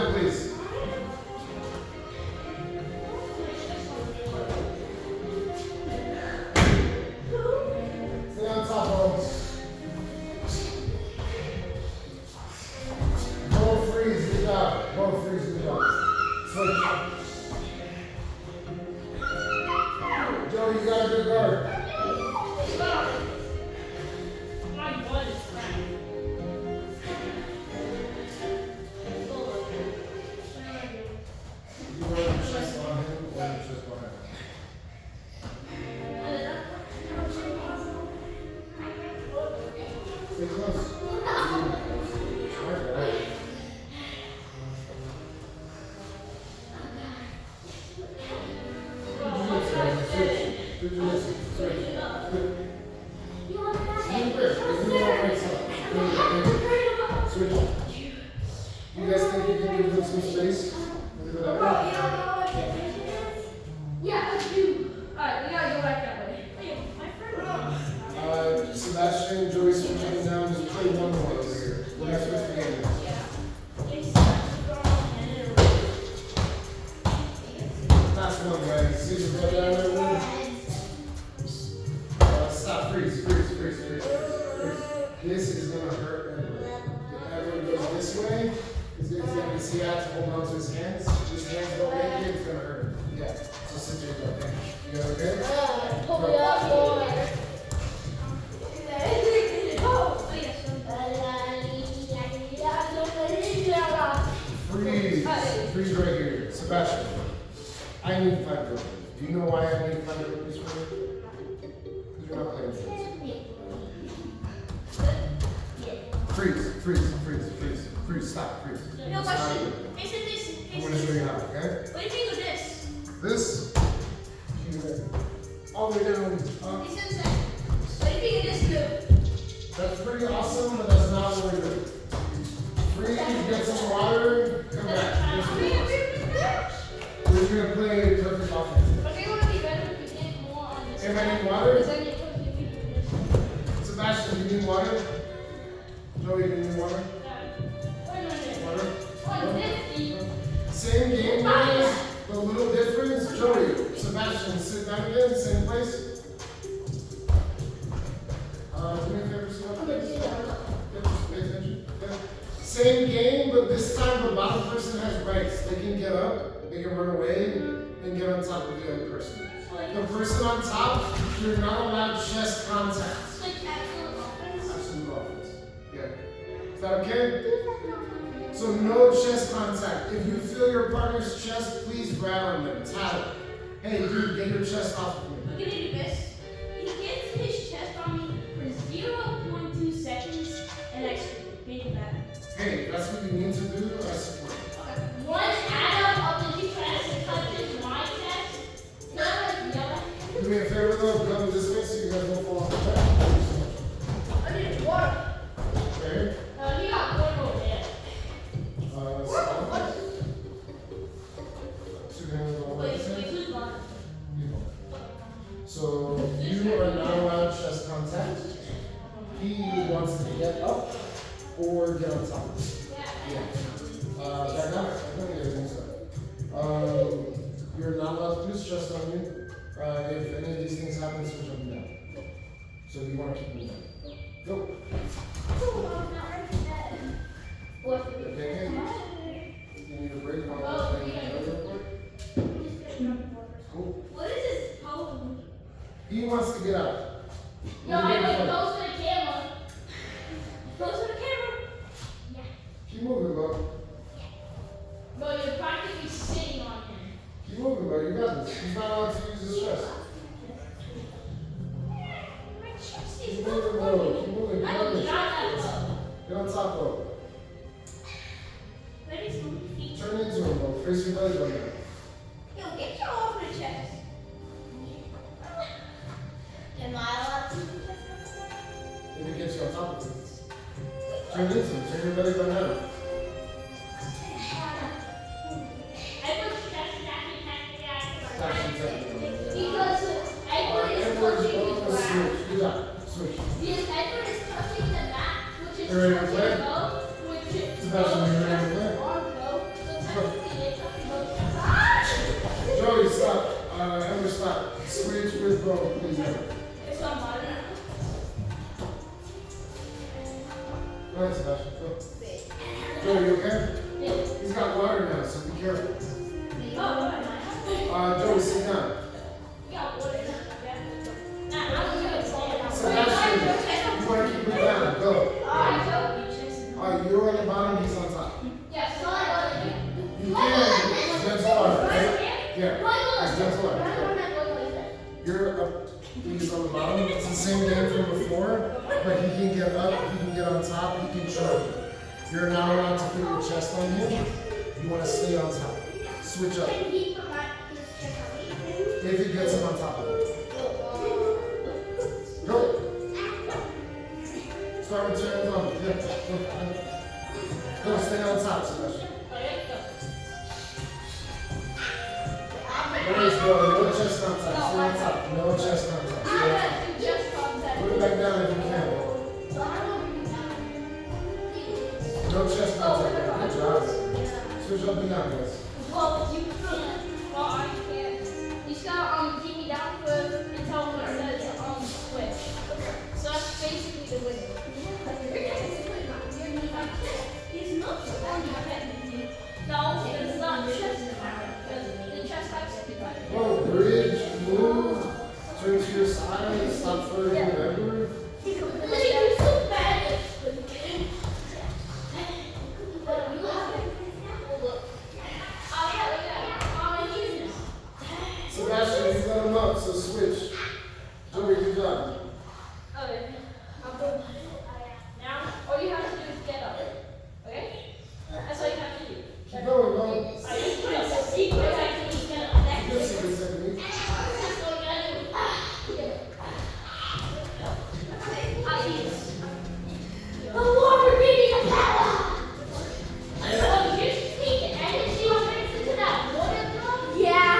Speaker 1: down, please. Stay on top, bro. Bro, freeze, good job. Bro, freeze, good job. Switch. Joe, you got a good guard.
Speaker 2: My blood is cracked.
Speaker 1: You want the chest on him or the chest on him? Stay close. Smart guy. Switch. You guys think you can give them some space? Leave it that way?
Speaker 2: Yeah, let's do. Alright, we gotta go back that way.
Speaker 1: Sebastian, Joey switching down. Just play one more over here. We're gonna switch the game. Last one, guys. See the ball down there, Will? Stop. Freeze. This is gonna hurt everyone. If everyone goes this way, he's gonna see how to hold on to his hands. If his hands don't make it, it's gonna hurt him. Yeah. So sit there, go. You guys okay?
Speaker 2: Pull me up, boy.
Speaker 1: Freeze right here. Sebastian, I need 5 rupees. Do you know why I need 5 rupees for you? Because you're not playing sports. Freeze, stop, freeze.
Speaker 2: No
Speaker 1: It's not
Speaker 2: question.
Speaker 1: good.
Speaker 2: This.
Speaker 1: I'm going to show you how, okay?
Speaker 2: What do you think of this?
Speaker 1: This, all the way down.
Speaker 2: What do you think of this move?
Speaker 1: That's pretty awesome, but that's not what we're doing. Freeze, get some water, come back. We're going to play perfect offense.
Speaker 2: Okay, it would be better if we get more on this.
Speaker 1: If I need water?
Speaker 2: Because then it would be this.
Speaker 1: Sebastian, you need water? Joey, you need water? Water? Same game, guys, but a little difference. Joey, Sebastian, sit down again, same place. Do me a favor, Sebastian. Yeah, just pay attention. Yeah. Same game, but this time the bottom person has rights. They can get up, they can run away, and get on top of the other person. The person on top, you're not allowed chest contact.
Speaker 2: Like absolute offense?
Speaker 1: Absolute offense. Yeah. Is that okay? So no chest contact. If you feel your partner's chest, please grab on them. Tap it. Hey, dude, get your chest off of me.
Speaker 2: Look at me do this. He gets his chest on me for 0.2 seconds, and I made it back.
Speaker 1: Hey, that's what you need to do. I support it.
Speaker 2: Okay. One add-up of the two chest touches my chest. Can I like yell at him?
Speaker 1: Do me a favor though, come this way so you guys don't fall off the track.
Speaker 2: I need water.
Speaker 1: Okay?
Speaker 2: He got one over there.
Speaker 1: Stop. 2 hands on one
Speaker 2: Wait,
Speaker 1: side.
Speaker 2: who's gone?
Speaker 1: So you are not allowed chest contact. He wants to get up or get on top. Yeah. Back up. I don't get anything so. You're not allowed to use chest on you. If any of these things happen, switch up and down. So you want to keep them down. Go. Okay. You need a break. Want to play another real quick? Cool.
Speaker 2: What is this pose?
Speaker 1: He wants to get out.
Speaker 2: No, I went close to the camera. Close to the camera. Yeah.
Speaker 1: Keep moving, bro.
Speaker 2: Bro, you're practically sitting on him.
Speaker 1: Keep moving, bro. You got this. He's not allowed to use his chest.
Speaker 2: My chest
Speaker 1: Keep
Speaker 2: is
Speaker 1: moving,
Speaker 2: not
Speaker 1: bro. Keep moving.
Speaker 2: I don't got that low.
Speaker 1: Get on top, bro.
Speaker 2: Let me see my feet.
Speaker 1: Turn into him, bro. Face your belly button.
Speaker 3: Yo, get your off the chest. Am I allowed to do this?
Speaker 1: If it gets you on top of him. Turn into him. Turn your belly button out. Action technique.
Speaker 2: Because Edward is
Speaker 1: Edward's
Speaker 2: touching
Speaker 1: going
Speaker 2: the
Speaker 1: to
Speaker 2: ground.
Speaker 1: switch. Do that. Switch.
Speaker 2: Because Edward is touching the mat, which is
Speaker 1: You ready to
Speaker 2: touching
Speaker 1: play?
Speaker 2: the boat, which is
Speaker 1: Sebastian, you ready to play?
Speaker 2: on the boat. So
Speaker 1: bro, please.
Speaker 2: It's on my
Speaker 1: Go ahead, Sebastian. Go. Joe, you okay?
Speaker 2: Yeah.
Speaker 1: He's got water now, so be careful.
Speaker 2: Oh,
Speaker 1: Joey, sit down.
Speaker 2: yeah, what is it? Nah, I'm gonna fall down.
Speaker 1: Sebastian, you want to keep it down. Go. You're on the bottom, he's on top.
Speaker 2: Yeah, so
Speaker 1: You can gentle art, right? Yeah, it's gentle art. You're up, he's on the bottom. It's the same game from before, but he can get up, he can get on top, he can choke. You're not allowed to put your chest on him. You want to stay on top. Switch up. If he gets him on top of it. Go. Start with your hands on. Yeah. Go, stay on top, Sebastian. Nice, bro. No chest contact. Stay on top. No chest contact. Stay on top. Put it back down if you can. No chest contact. Good job. Switch up and down, guys.
Speaker 2: Well, you can't. Well, I can't. You just gotta keep me down for until it says switch. So that's basically the winner. No, it's not chest. The chest has to be right.
Speaker 1: Oh, bridge, move, turn to your side, stop flirting with Edward. Sebastian, you got him up, so switch. Joey, good job.
Speaker 2: Okay. Now, all you have to do is get up. Okay? That's all you have to do.
Speaker 1: Keep going, bro.
Speaker 2: I just put a secret technique. Get up. Next.
Speaker 1: Good secret technique.
Speaker 2: That's all you gotta do. We're reading a power. Oh, you just take the energy into that water drum? Yeah.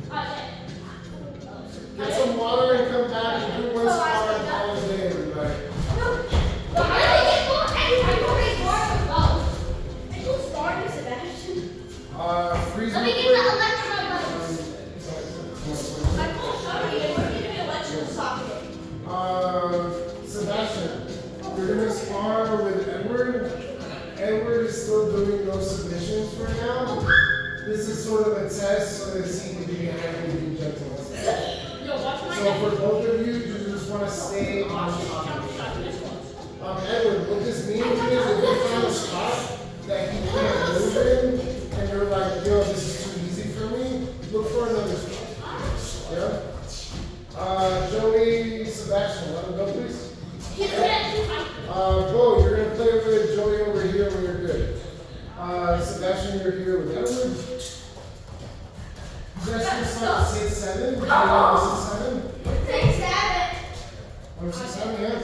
Speaker 2: Okay.
Speaker 1: Get some water and come back and do one spot and call it a day, everybody. Freeze
Speaker 3: Let me
Speaker 1: real
Speaker 3: get the
Speaker 1: quick.
Speaker 3: electrical buttons.
Speaker 1: Sorry.
Speaker 3: I'm full sorry, we're gonna be electrical socket.
Speaker 1: Sebastian, you're gonna spar with Edward. Edward is still doing no submissions for now. This is sort of a test so that he can be happy and be gentle.
Speaker 2: Yo, watch my
Speaker 1: So for both of you, you just want to stay on top of it. Edward, what this means is if you find a spot that he can't move in, and you're like, yo, this is too easy for me, look for another spot. Yeah? Joey, Sebastian, let him go, please. Bo, you're going to play with Joey over here when you're good. Sebastian, you're here with Edward. You guys can start 6-7. 6-7.
Speaker 3: 6-7.
Speaker 1: Number 6-7, yeah.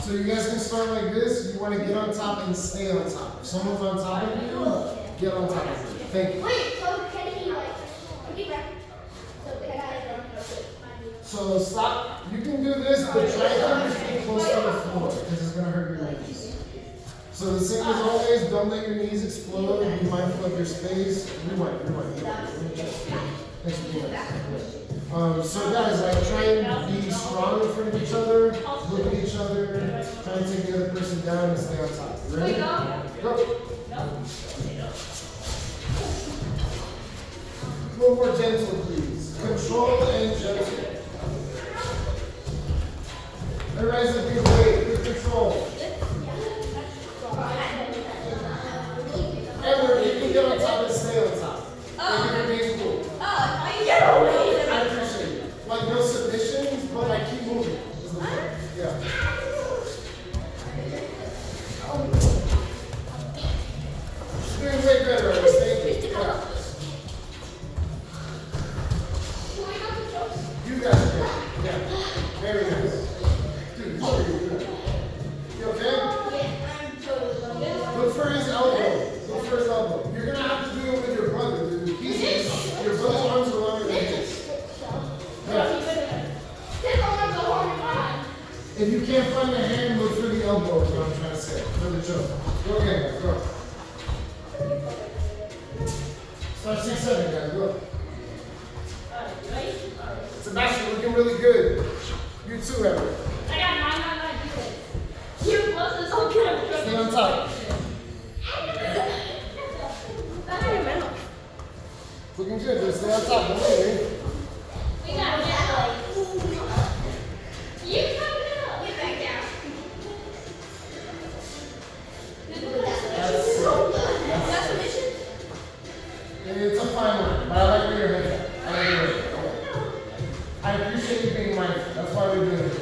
Speaker 1: So you guys can start like this. You want to get on top and stay on top. If someone's on top of you, get on top of them. Thank you.
Speaker 3: Wait, so can he so can I
Speaker 1: So stop. You can do this, but try to keep your feet close to the floor because it's going to hurt your knees. So the same as always, don't let your knees explode. Be mindful of your space. Rewind. Thanks for doing that. So guys, like try and be strong in front of each other, look at each other, try and take the other person down and stay on top. You ready? Go. A little more gentle, please. Control and gentle. Everybody's a good weight, good control. Edward, you can get on top and stay on top. Make it being cool. I appreciate it. Like no submissions, but like keep moving. Yeah. Doing way better, I was thinking. Yeah. You guys are good. Yeah. Very nice. Dude, how are you? You okay? Look for his elbow. Look for his elbow. You're gonna have to do it with your brother, dude. Your brother's arms are longer than his. Yeah. If you can't find the hand, look for the elbow is what I'm trying to say. For the choke. Go again, guys. Go. Start 6-7, guys. Go. doing really good. You too, Edward.
Speaker 2: I got 999 defense. You plus this whole kind of
Speaker 1: Stay on top. Looking good. Just stay on top. Don't worry.
Speaker 2: We got Headlock. You come it up.
Speaker 3: Get back down.
Speaker 1: That's
Speaker 3: submission?
Speaker 1: It's a fine one, but I like where your head's at. I like your head. I appreciate you being mindful. That's why we're doing this.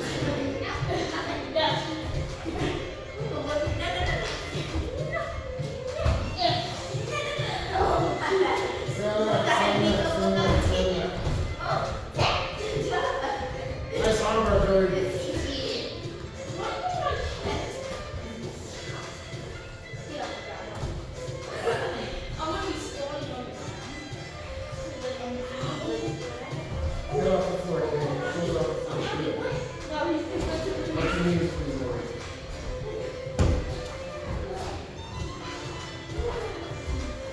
Speaker 2: Yes.
Speaker 1: Stay on that. Stay on that. Stay on that. Stay on that. Nice arm work, Joey.
Speaker 2: I'm gonna be scoring on
Speaker 1: Get off the floor, Joey. Get off the floor. Let your knees please, Joey.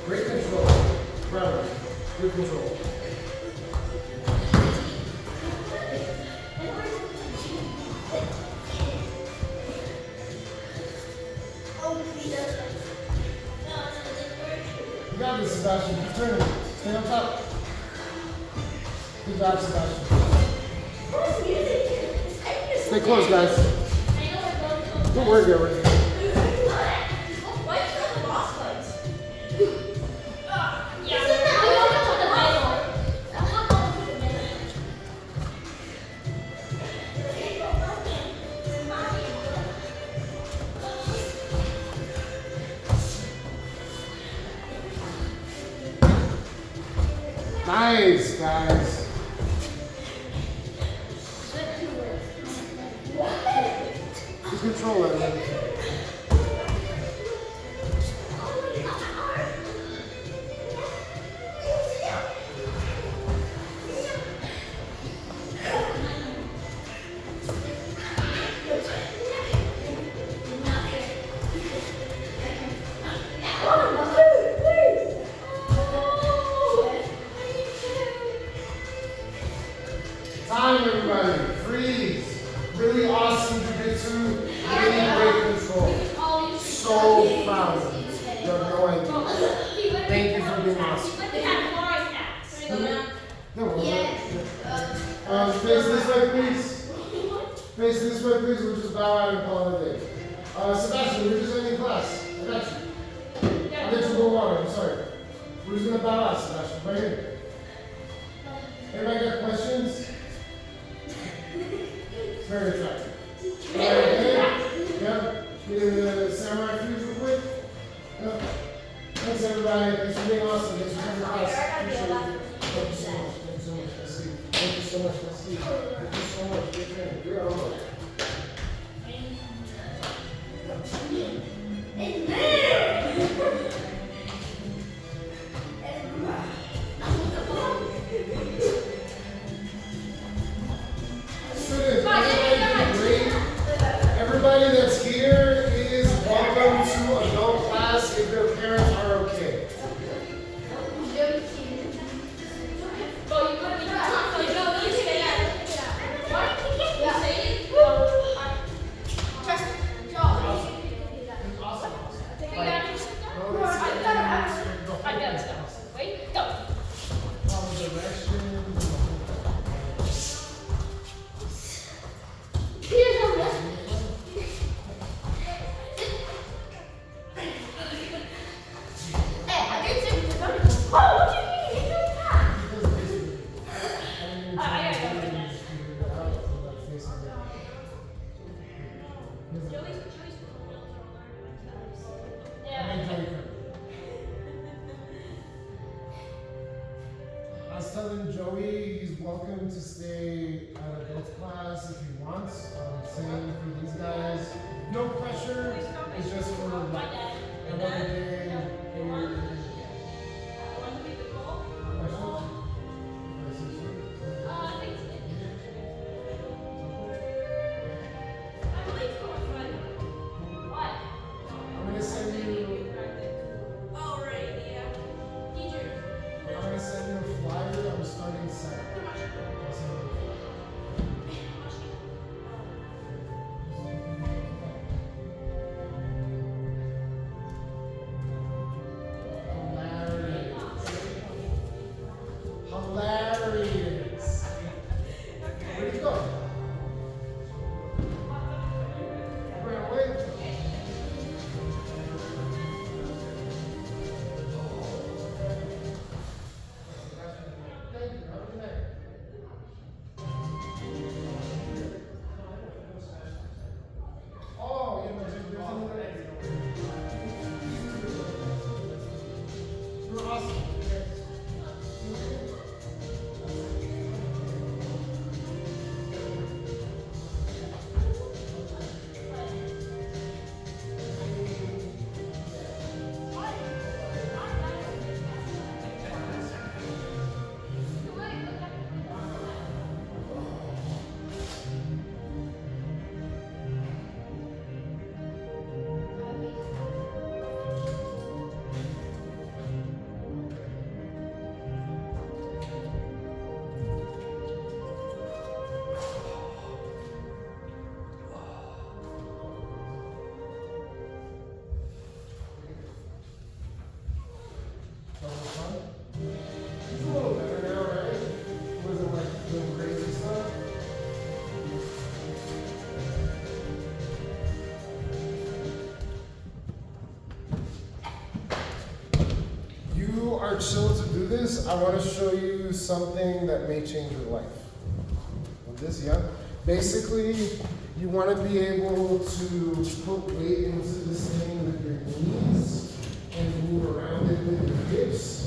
Speaker 1: Great control. Brother. Good control. You got this, Sebastian. Keep turning. Stay on top. Good job, Sebastian. Stay close, guys. Don't worry, Gilbert. Nice, guys. Just control it, man. Time, everybody. Freeze. Really awesome jiu-jitsu. Really great control. So proud of you. You have no idea. Thank you for being awesome. No, face this way, please. Face this way, please. We'll just bow out and call it a day. Sebastian, we're just ending class. I got you. I'll get you a little water. I'm sorry. We're just gonna bow out, Sebastian. Right here. Everybody got questions? It's very attractive. Yep. The samurai fuse real quick. Yep. Thanks everybody. Thanks for being awesome. Thanks for coming to class. Appreciate it. Thank you so much. Thank you so much. Let's see. Thank you so much. Let's see. Thank you so much. Good training. You're all right. Everybody that's here is welcome to adult class if their parents are okay. I was telling Joey he's welcome to stay at adult class if he wants. Same for these guys. No pressure. It's just for another day. I'm gonna send you a flyer. I'm starting Saturday. Awesome. It's a little better now, right? It wasn't like doing crazy stuff. You are chill to do this. I want to show you something that may change your life. With this, yeah? Basically, you want to be able to put weight into this thing with your knees and move around it with your hips.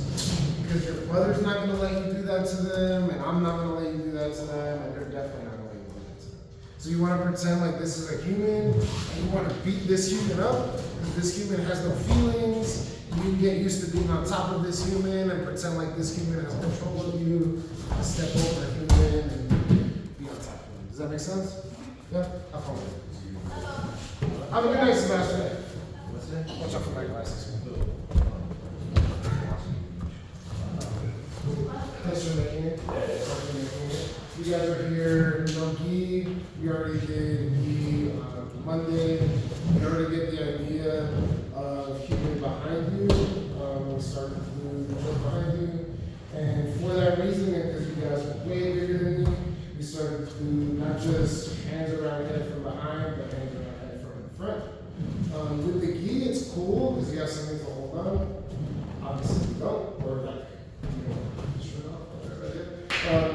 Speaker 1: Because your brother's not going to let you do that to them, and I'm not going to let you do that to them, and they're definitely not going to let you do that to them. So you want to pretend like this is a human, and you want to beat this human up, because this human has no feelings. You get used to being on top of this human and pretend like this human has control of you, step over the human and be on top of him. Does that make sense? Yeah? Have fun with it. Have a good night, Sebastian. Watch out for my glasses. Thanks for making it. You guys are here, no gi. We already did gi Monday. We already get the idea of human behind you. We started to do the jump behind you. And for that reason, and because you guys are way bigger than me, we started to do not just hands around head from behind, but hands around head from in front. With the gi, it's cool because you have something to hold on. Obviously, you don't, or like,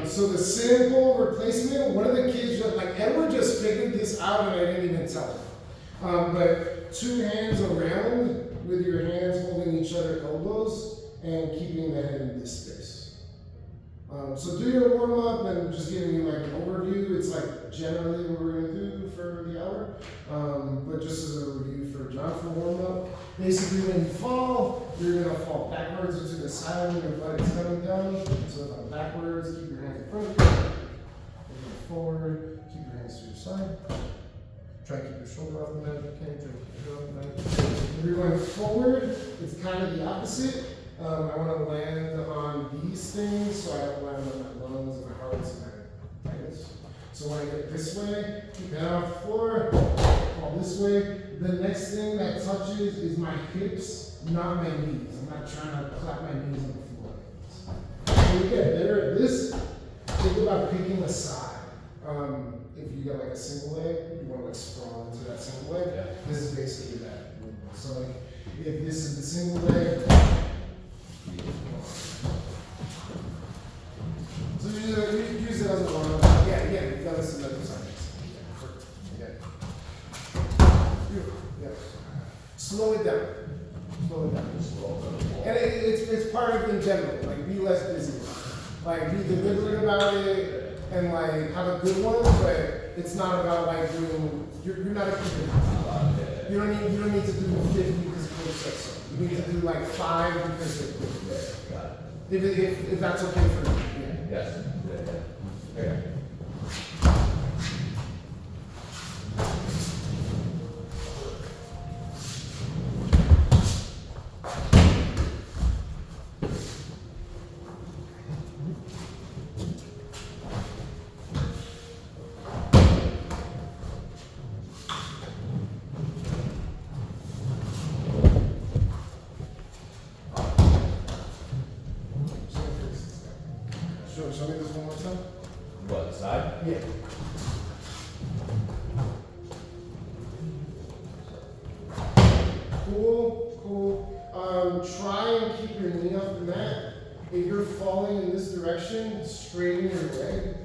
Speaker 1: so the simple replacement, one of the kids, like Edward just figured this out and I didn't even tell him. But 2 hands around with your hands holding each other elbows and keeping the head in this space. So do your warm up and just giving you like an overview. It's like generally what we're gonna do for the hour. But just as a review for John for warm up. Basically when you fall, you're gonna fall backwards or to the side when your butt is coming down. So if I'm backwards, keep your hands in front of you. Moving forward, keep your hands to your side. Try to keep your shoulder off the mat if you can. Try to keep your shoulder off the mat. If you're going forward, it's kind of the opposite. I want to land on these things, so I don't land on my lungs, my heart, and my vitals. So when I get this way, keep your head off the floor, fall this way. The next thing that touches is my hips, not my knees. I'm not trying to clap my knees on the floor. When you get better at this, think about picking a side. If you got like a single leg, you want to like sprawl into that single leg. Yeah. This is basically that movement. So like, if this is the single leg, so you use it as a warm up. Yeah, you've done this in other assignments. Yeah. Slow it down. And it's part of in general. Like be less busy. Like be deliberate about it. And like have a good one, but it's not about like doing. You're not a kid. You don't need to do 50 because coach said so. You need to do like 5 because it. If that's okay for you. Yeah.
Speaker 4: Yes. Okay.
Speaker 1: Show me this one more time.
Speaker 4: What, side?
Speaker 1: Yeah. Cool. Try and keep your knee off the mat. If you're falling in this direction, straighten your leg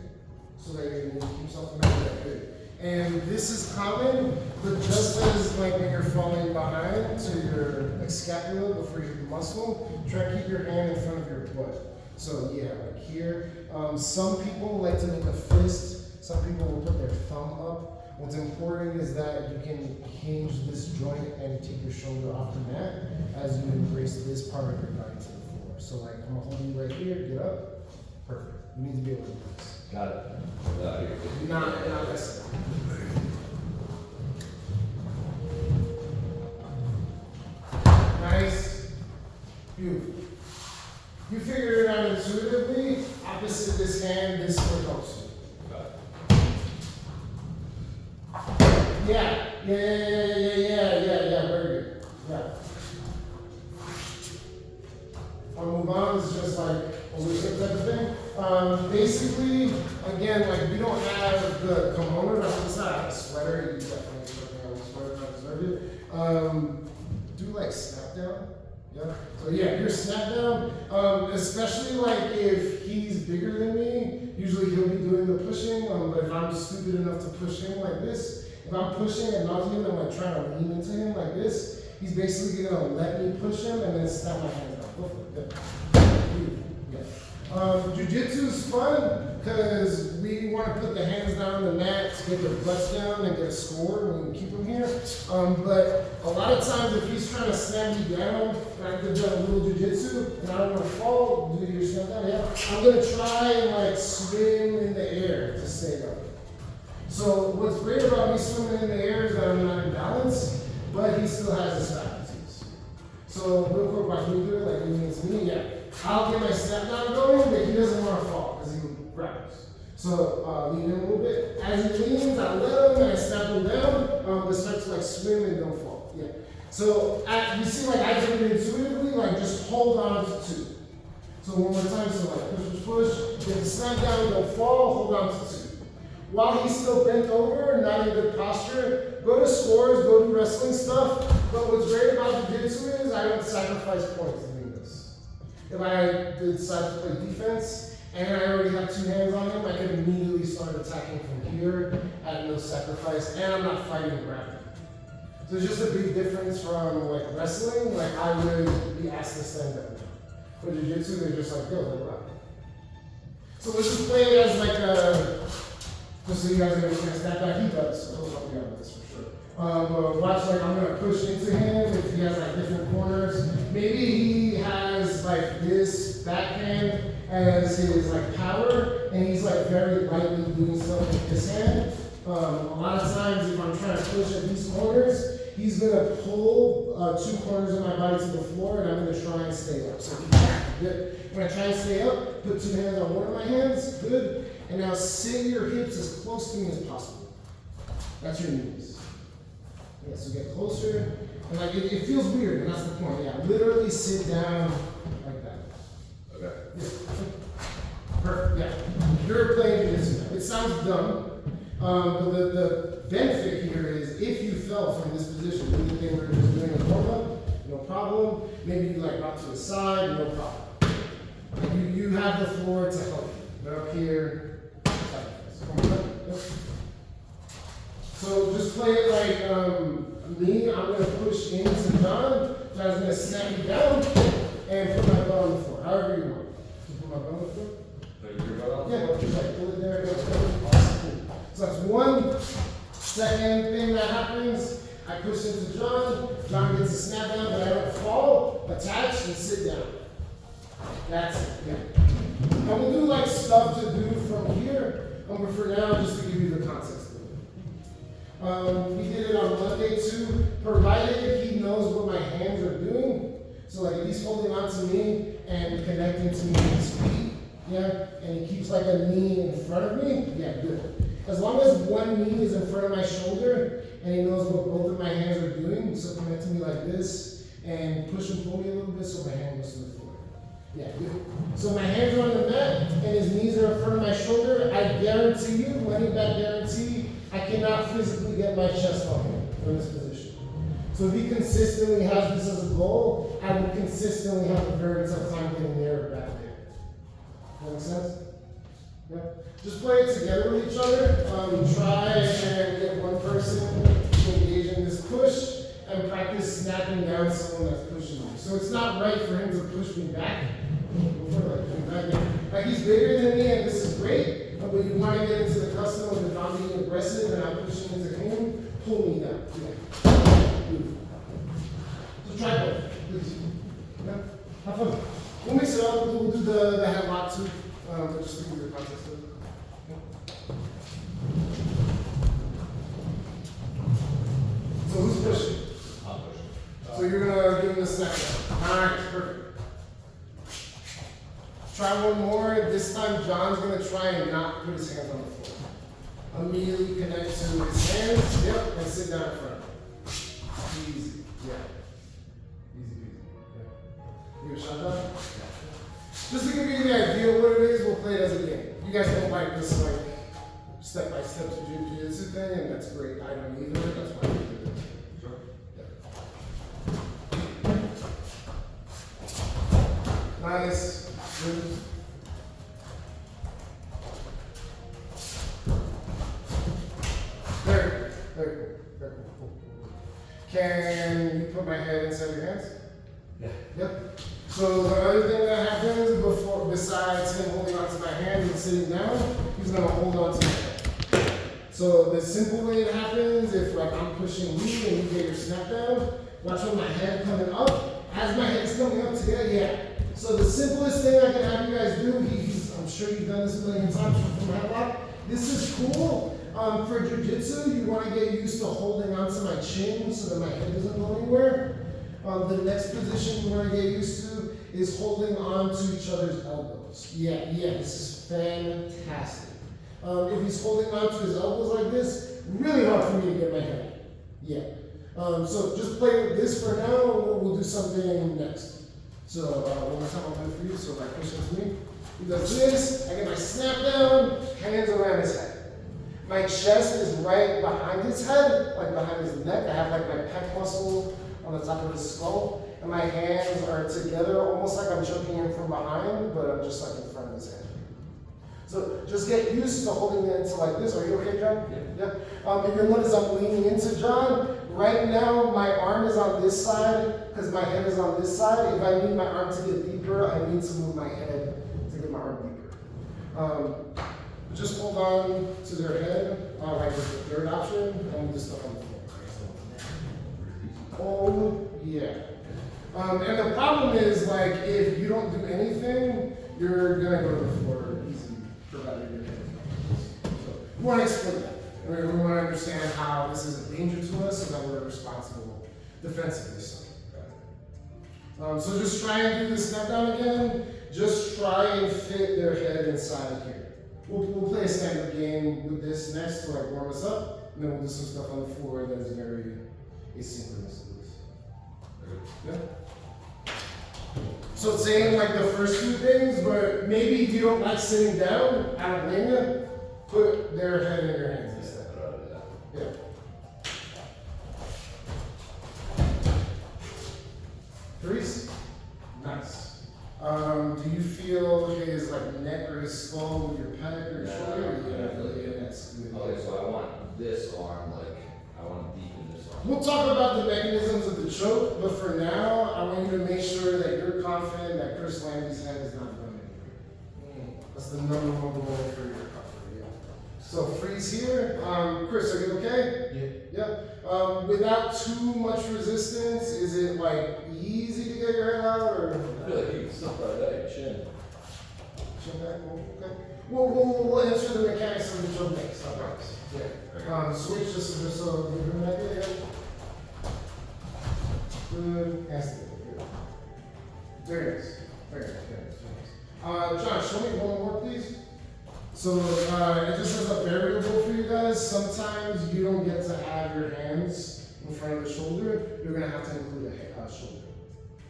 Speaker 1: so that your knee keeps off the mat. Good. And this is common, but just as like when you're falling behind to your like, scapula before you hit the muscle, try to keep your hand in front of your butt. So yeah, like here. Some people like to make a fist. Some people will put their thumb up. What's important is that you can hinge this joint and take your shoulder off the mat as you embrace this part of your body to the floor. So like I'm gonna hold you right here, get up. Perfect. You need to be able to do this.
Speaker 4: Got it.
Speaker 1: Not this. Nice. Beautiful. You figure it out intuitively. Opposite this hand, this foot helps you. Yeah. Very good. Yeah. Our move on is just like a looser type of thing. Basically, again, like we don't have the kimono that's inside a sweater. You definitely have a sweater, not deserve it. Do like snap down. Yeah. So yeah, your snap down, especially like if he's bigger than me, usually he'll be doing the pushing. But if I'm stupid enough to push him like this, if I'm pushing and nudging him and like trying to lean into him like this, he's basically gonna let me push him and then snap my hands down. Go for it. Yeah. Jiu-Jitsu is fun because we want to put the hands down on the mat to get their butts down and get a score and keep them here. But a lot of times if he's trying to snap me down, and I've done a little jiu-jitsu and I don't want to fall, do your snap down, yeah. I'm going to try and like swim in the air to stay up. So what's great about me swimming in the air is that I'm not in balance, but he still has his faculties. So real quick, watch me do it, like leaning into me, yeah. I'll get my snap down going, but he doesn't want to fall because he grapples. So lean in a little bit. As he leans, I let him and I snap him down, but start to like swim and don't fall. Yeah. So you see, like I do it intuitively, like just hold on to two. So one more time, so like push, get the snap down, don't fall, hold on to two. While he's still bent over, not in good posture, go to scores, go do wrestling stuff. But what's great about jiu-jitsu is I don't sacrifice points doing this. If I decide to play defense and I already have two hands on him, I can immediately start attacking from here at no sacrifice, and I'm not fighting gravity. So it's just a big difference from like wrestling. Like I would be asked to stand up. For jiu-jitsu, they're just like, yo, let it rock. So let's just play it as like a. Just so you guys understand, snap back, he does, so he'll help you out with this for sure. But watch, like, I'm gonna push into him if he has like different corners. Maybe he has like this backhand as his like power, and he's like very lightly doing stuff with his hand. A lot of times, if I'm trying to push at these corners, he's gonna pull two corners of my body to the floor, and I'm gonna try and stay up. So good. When I try and stay up, put two hands on one of my hands, good. And now sit your hips as close to me as possible. That's your knees. Yeah, so get closer. And like it feels weird, and that's the point. Yeah, literally sit down like that.
Speaker 4: Okay.
Speaker 1: Yeah. Perfect. Yeah. You're playing jiu-jitsu. It sounds dumb, but the benefit here is if you fell from this position, do the thing we're just doing a warm-up, no problem. Maybe you like rock to the side, no problem. You have the floor to help you. But up here. So just play it like me. I'm going to push into John. John's going to snap me down and put my belt on the floor. However you want. Just put my belt on the floor.
Speaker 4: Put your belt on the
Speaker 1: Yeah,
Speaker 4: floor?
Speaker 1: just like pull it there. Awesome. So that's one second thing that happens. I push into John. John gets a snap down, but I don't fall. Attach and sit down. That's it. Yeah. And we'll do like stuff to do from here. But for now, just to give you the context of it. We did it on Monday too, provided he knows what my hands are doing. So like if he's holding on to me and connecting to me with his feet, yeah, and he keeps like a knee in front of me, yeah, good. As long as one knee is in front of my shoulder and he knows what both of my hands are doing, so connect to me like this and push and pull me a little bit so my hand goes to the floor. Yeah, good. So my hands are on the mat and his knees are in front of my shoulder. I guarantee you, money back guarantee, I cannot physically get my chest on him from this position. So if he consistently has this as a goal, I would consistently have a very tough time getting there or back there. That make sense? Yeah. Just play it together with each other. Try and get one person to engage in this push and practice snapping down someone that's pushing you. So it's not right for him to push me back. Like he's bigger than me and this is great, but you want to get into the custom of if I'm being aggressive and I'm pushing into him, pull me down. Yeah. Beautiful. So try both, please. Yeah. Have fun. We'll mix it up. We'll do the headlock too. Just to give you the context of it. So who's pushing?
Speaker 4: I'll push.
Speaker 1: So you're gonna give him the snap down. Alright, perfect. Try one more. This time John's gonna try and not put his hands on the floor. Immediately connect to his hands. Yep, and sit down in front. Easy. Yeah. Easy peasy. Yeah. Give it a shot, John? Just to give you the idea of what it is, we'll play it as a game. You guys don't like this like step-by-step jiu-jitsu thing, and that's great. I don't either. That's why we do it.
Speaker 4: Sure.
Speaker 1: Yeah. Nice. Good. Very cool. Very cool. Very cool. Can you put my head inside your hands?
Speaker 4: Yeah.
Speaker 1: Yep. So the other thing that happens before, besides him holding onto my hand and sitting down, he's gonna hold on to my head. So the simple way it happens, if like I'm pushing you and you get your snap down, watch when my head coming up. As my head's coming up together, yeah. So the simplest thing I can have you guys do, I'm sure you've done this a million times from Headlock. This is cool. For jiu-jitsu, you want to get used to holding onto my chin so that my head doesn't go anywhere. The next position you want to get used to is holding on to each other's elbows. Yeah, this is fantastic. If he's holding on to his elbows like this, really hard for me to get my head out. Yeah. So just play with this for now, we'll do something next. So one more time I'll do it for you, so like push into me. He does this, I get my snap down, hands around his head. My chest is right behind his head, like behind his neck. I have like my pec muscle on the top of his skull, and my hands are together, almost like I'm choking him from behind, but I'm just like in front of his head. So just get used to holding it into like this. Are you okay, John? Yeah. If you'll notice I'm leaning into John. Right now, my arm is on this side because my head is on this side. If I need my arm to get deeper, I need to move my head to get my arm deeper. Just hold on to their head, like the third option, and we'll just stuff on the floor. Oh, yeah. And the problem is, like, if you don't do anything, you're gonna go to the floor easy, provided your head is not. So we want to explain that. We want to understand how this is a danger to us so that we're responsible defensively. So just try and do the step down again. Just try and fit their head inside here. We'll play a standard game with this next to like warm us up, and then we'll do some stuff on the floor that is very asynchronous to this. Yeah? So it's saying like the first two things, but maybe if you don't like sitting down, I don't blame you, put their head in your hands instead. Yeah. Freeze? Nice. Do you feel his like neck or his skull with your pec or your shoulder? Yeah, that's good.
Speaker 4: Okay, so I want this arm, like, I want to deepen this arm.
Speaker 1: We'll talk about the mechanisms of the choke, but for now, I want you to make sure that you're confident that Chris Landy's head is not going anywhere. That's the number one goal for your comfort, yeah. So freeze here. Chris, are you okay? Yeah. Without too much resistance, is it like easy to get your head out, or?
Speaker 4: I feel like you can still probably that chin.
Speaker 1: Chin back, okay. We'll answer the mechanics of the choke next. Yeah. Switch just so you can make it. Good. Good. Very nice. Very nice. John, show me one more, please. So it just has a variable for you guys. Sometimes you don't get to have your hands in front of the shoulder. You're gonna have to include a shoulder.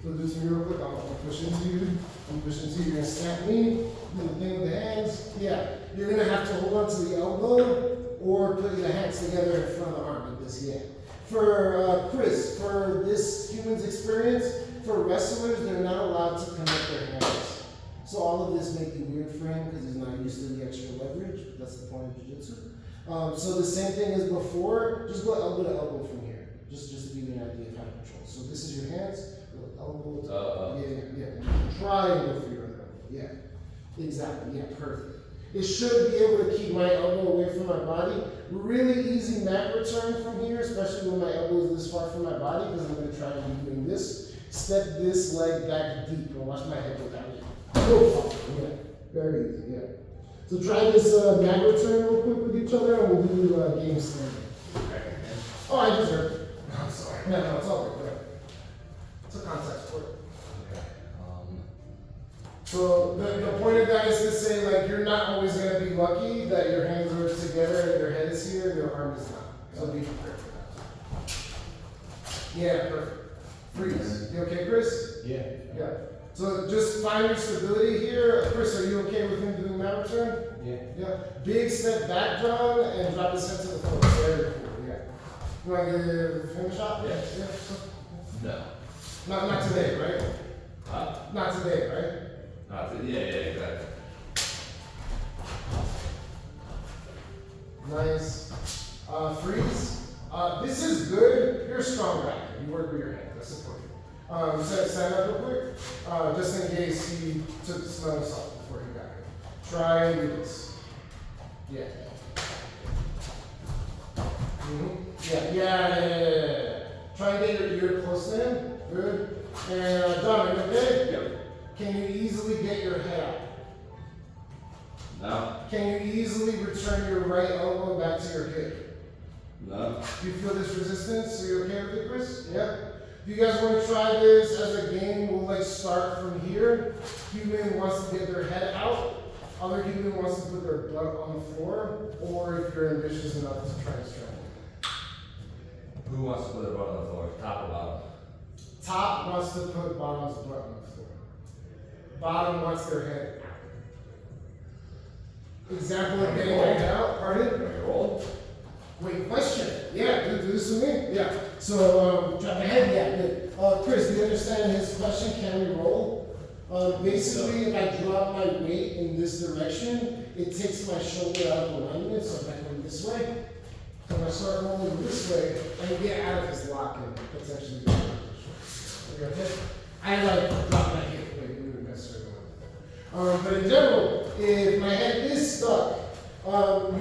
Speaker 1: So do some real quick. I'll push into you. I'm pushing into you. You're gonna snap me. Do the thing with the hands. Yeah. You're gonna have to hold on to the elbow or put the hands together in front of the arm like this. Yeah. For Chris, for this human's experience, for wrestlers, they're not allowed to connect their hands. So all of this may be weird for him because he's not used to the extra leverage. That's the point of jiu-jitsu. So the same thing as before, just go elbow to elbow from here. Just to give you an idea of how to control. So this is your hands, elbow to yeah. Triangle for your elbow. Yeah, exactly. Yeah, perfect. It should be able to keep my elbow away from my body. Really easy mat return from here, especially when my elbow is this far from my body, because I'm going to try and be doing this. Step this leg back deep and watch my head go down. Yeah, very easy. Yeah. So try this mat return real quick with each other, and we'll do game standing. Oh, I just hurt. I'm sorry. No, it's all good. It's a contact sport.
Speaker 4: Okay.
Speaker 1: So the point of that is to say, like, you're not always going to be lucky that your hands are together and your head is here and your arm is not. So be prepared for that. Yeah, perfect. Freeze. You okay, Chris?
Speaker 4: Yeah.
Speaker 1: Yeah. So just find your stability here. Chris, are you okay with him doing that return?
Speaker 4: Yeah.
Speaker 1: Yeah. Big step back, John, and drop his head to the floor. Very cool. Yeah. You want to give him a shot?
Speaker 4: Yeah.
Speaker 1: Yeah.
Speaker 4: No.
Speaker 1: Not today, right?
Speaker 4: Huh?
Speaker 1: Not today, right?
Speaker 4: Yeah, exactly.
Speaker 1: Nice. Freeze. This is good. You're a strong guy. You work with your hands. That's important. Stand up real quick. Just in case he took the smelling salt before he got here. Try and do this. Yeah. Yeah. Try and get your ear close to him. Good. And Don, are you okay?
Speaker 4: Yep.
Speaker 1: Can you easily get your head out?
Speaker 4: No.
Speaker 1: Can you easily return your right elbow back to your hip?
Speaker 4: No.
Speaker 1: Do you feel this resistance? Are you okay with it, Chris? Yeah? Do you guys want to try this as a game? We'll like start from here. Human wants to get their head out. Other human wants to put their butt on the floor. Or if you're ambitious enough to try and strangle.
Speaker 4: Who wants to put their butt on the floor? Top or bottom?
Speaker 1: Top wants to put bottom's butt on the floor. Bottom wants their head out. Example of getting their head out. Pardon?
Speaker 4: Can we roll?
Speaker 1: Great question. Yeah, do this with me. Yeah. So, drop my head. Yeah, good. Chris, do you understand his question? Can we roll? Basically, if I drop my weight in this direction, it takes my shoulder out of alignment. So if I go this way, so if I start rolling this way, I can get out of his lock and potentially get out of the shoulder. Okay? I like drop my hip weight. We wouldn't necessarily want to. But in general, if my head is stuck, you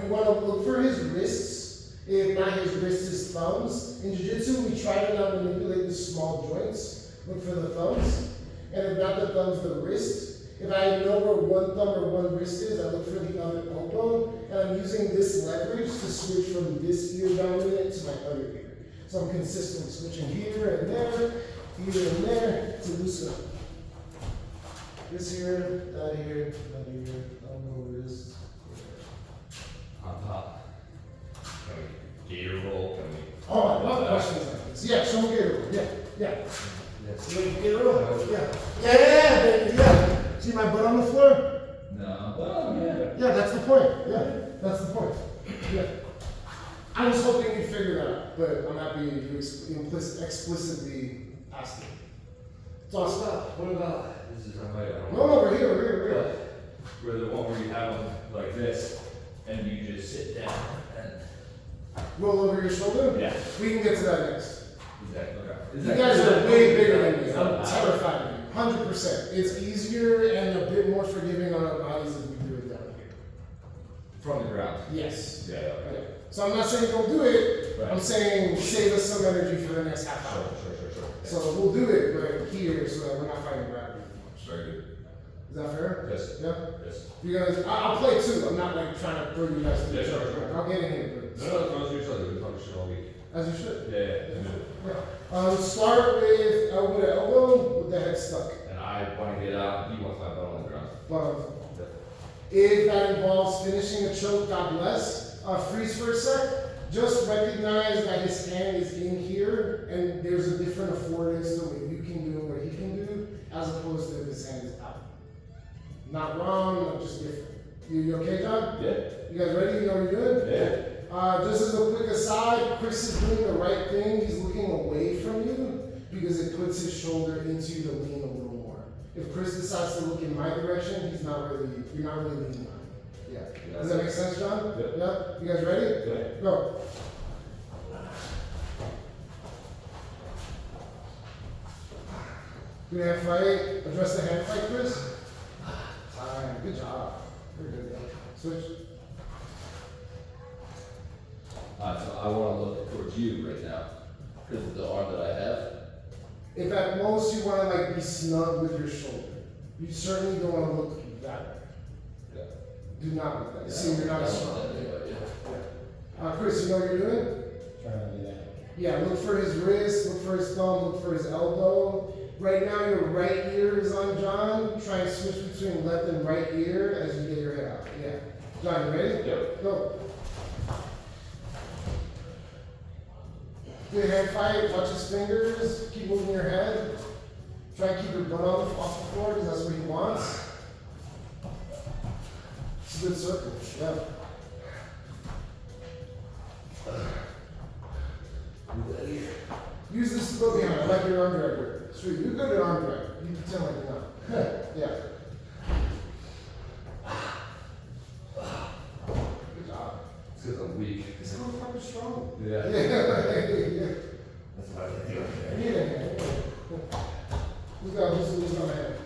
Speaker 1: want to look for his wrists. If not his wrists, his thumbs. In jiu-jitsu, we try to not manipulate the small joints. Look for the thumbs. And if not the thumbs, the wrist. If I know where one thumb or one wrist is, I look for the other elbow. And I'm using this leverage to switch from this ear dominant to my other ear. So I'm consistently switching here and there to loosen up. This here, that here, elbow, wrist.
Speaker 4: On top. Can we gator roll? Can we?
Speaker 1: Oh, I love questions like this. Yeah, show me gator roll. Yeah.
Speaker 4: Yes.
Speaker 1: You like gator roll? Yeah. See my butt on the floor?
Speaker 4: No. Well, yeah.
Speaker 1: Yeah, that's the point. Yeah, that's the point. Yeah. I was hoping you'd figure that out, but I'm happy you explicitly asked it. It's awesome.
Speaker 4: What about this? Is I don't
Speaker 1: No, we're here.
Speaker 4: Where the one where you have them like this, and you just sit down and.
Speaker 1: Roll over your shoulder?
Speaker 4: Yeah.
Speaker 1: We can get to that next.
Speaker 4: Exactly. Okay.
Speaker 1: You guys are way bigger than me. I'm terrified of you. 100%. It's easier and a bit more forgiving on our bodies if we do it down here.
Speaker 4: From the ground.
Speaker 1: Yes.
Speaker 4: Yeah. Okay.
Speaker 1: So I'm not saying don't do it.
Speaker 4: Right.
Speaker 1: I'm saying save us some energy for the next half hour.
Speaker 4: Sure.
Speaker 1: So we'll do it right here so that we're not fighting gravity as much.
Speaker 4: Very good.
Speaker 1: Is that fair?
Speaker 4: Yes.
Speaker 1: Yeah?
Speaker 4: Yes.
Speaker 1: You guys, I'll play too. I'm not like trying to throw you guys to
Speaker 4: Yeah,
Speaker 1: each other.
Speaker 4: sure.
Speaker 1: I'll get in here. But
Speaker 4: No, throw to each other. We've been talking shit all week.
Speaker 1: as you should.
Speaker 4: Yeah.
Speaker 1: Start with elbow to elbow with the head stuck.
Speaker 4: And I want to get out. He wants my butt on the ground.
Speaker 1: Bottom.
Speaker 4: Yeah.
Speaker 1: If that involves finishing a choke, God bless. Freeze for a sec. Just recognize that his hand is in here, and there's a different affordance to what you can do and what he can do, as opposed to if his hand is out. Not wrong, not just different. You okay, John?
Speaker 4: Yeah.
Speaker 1: You guys ready? You know what you're doing?
Speaker 4: Yeah.
Speaker 1: Just as a quick aside, Chris is doing the right thing. He's looking away from you because it puts his shoulder into you to lean a little more. If Chris decides to look in my direction, you're not really leaning on him. Yeah. Does that make sense, John? Yeah. You guys ready?
Speaker 4: Yeah.
Speaker 1: Go. Good hand fight. Address the hand fight, Chris. Time. Good job. Very good. Switch.
Speaker 4: Alright, so I want to look towards you right now because of the arm that I have.
Speaker 1: If at most you want to like be snug with your shoulder, you certainly don't want to look that way.
Speaker 4: Yeah.
Speaker 1: Do not look that way.
Speaker 4: Yeah,
Speaker 1: See, you're not
Speaker 4: I don't
Speaker 1: strong.
Speaker 4: want that anyway, yeah.
Speaker 1: Chris, you know what you're doing?
Speaker 5: Trying to do that.
Speaker 1: Yeah, look for his wrist, look for his thumb, look for his elbow. Right now your right ear is on John. Try and switch between left and right ear as you get your head out. Yeah. John, you ready?
Speaker 4: Yep.
Speaker 1: Go. Good hand fight, watch his fingers, keep moving your head. Try and keep your butt off the floor because that's what he wants. It's a good circle, yeah. Use this to go behind. I like your arm drag. Sweet, you're good at arm drag. You pretend like you're not. Yeah. Good job.
Speaker 4: It's because I'm weak.
Speaker 1: It's so fucking strong.
Speaker 4: Yeah.
Speaker 1: Yeah.
Speaker 4: That's what I think.
Speaker 1: Yeah. Who's got my head?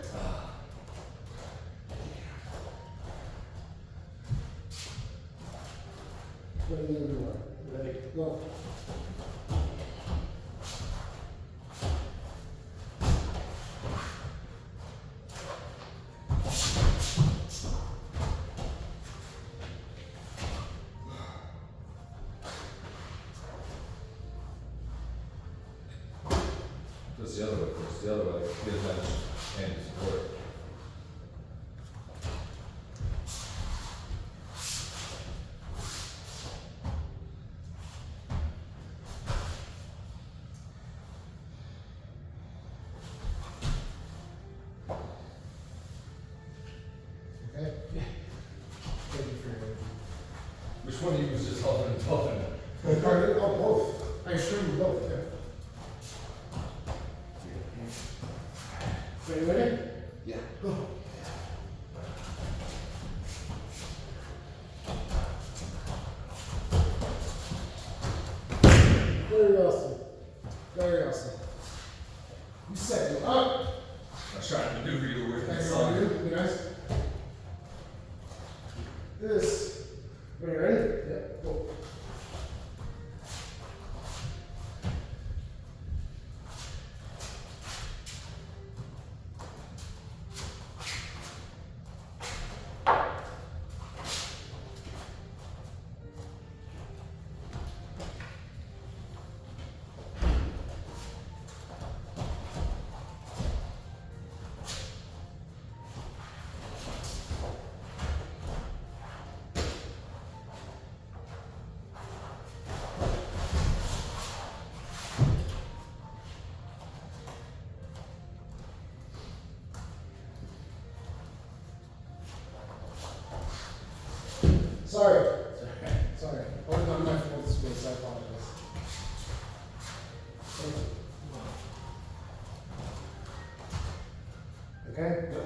Speaker 1: What are you doing? Ready? Go.
Speaker 4: Just the other way, Chris. The other way. Get as much hand to support.
Speaker 1: Okay? Yeah. Thank you for your energy.
Speaker 4: Which one of you was just huffing and puffing?
Speaker 1: Oh, both. I assure you both, yeah. Ready?
Speaker 4: Yeah.
Speaker 1: Go. Very awesome. Very awesome. You set you up.
Speaker 4: I was trying to maneuver you away from the
Speaker 1: Thanks,
Speaker 4: sun.
Speaker 1: you guys. This. Are you ready? Yeah. Go. Sorry. Sorry. I was not mindful of the space. I apologize. Thank you. Okay? Go.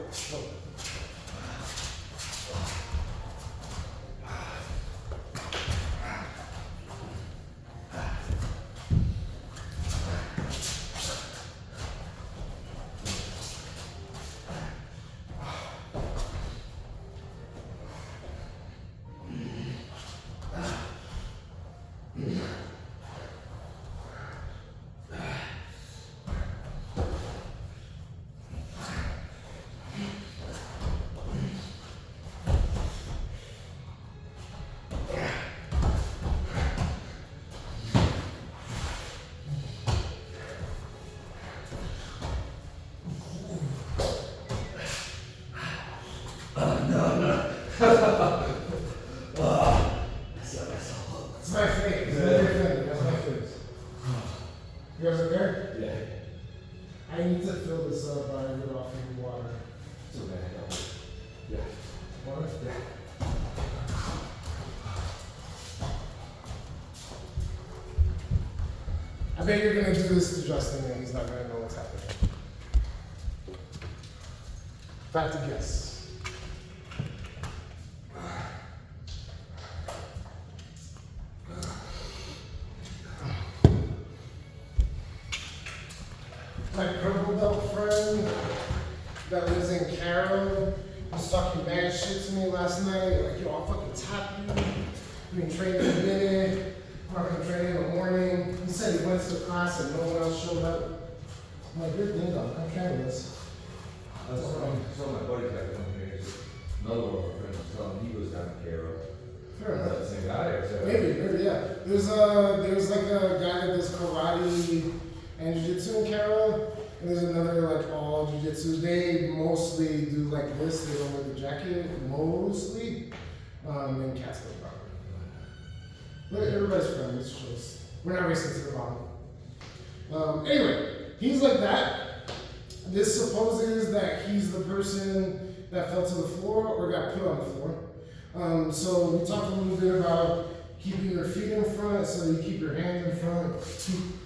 Speaker 1: It's my face. It's not your thing. That's my face. You guys okay?
Speaker 4: Yeah.
Speaker 1: I need to fill this up by rid off any water.
Speaker 4: It's okay. I got it. Yeah.
Speaker 1: Water?
Speaker 4: Yeah.
Speaker 1: I bet you're gonna do this to Justin and he's not gonna know what's happening. If I had to guess. My purple belt friend that lives in Caro was talking bad shit to me last night. Like, yo, I'll fucking tap you. You've been training in a minute. I'm not gonna train in the morning. He said he went to class and no one else showed up. I'm like, good thing, dog. Come train with us.
Speaker 5: So my buddy got come here. Another one of my friends was telling me he was down in Cairo.
Speaker 1: Fair
Speaker 5: Is
Speaker 1: enough.
Speaker 5: that the same guy or is that?
Speaker 1: Maybe, yeah. There's like a guy that does karate and jiu-jitsu in Caro. And there's another like all jiu-jitsu. They mostly do like this. They don't wear the jacket mostly. And cats go proper. But everybody's friendly. It's just we're not racing to the bottom. Anyway, he's like that. This supposes that he's the person that fell to the floor or got put on the floor. So we talked a little bit about keeping your feet in front, so you keep your hands in front,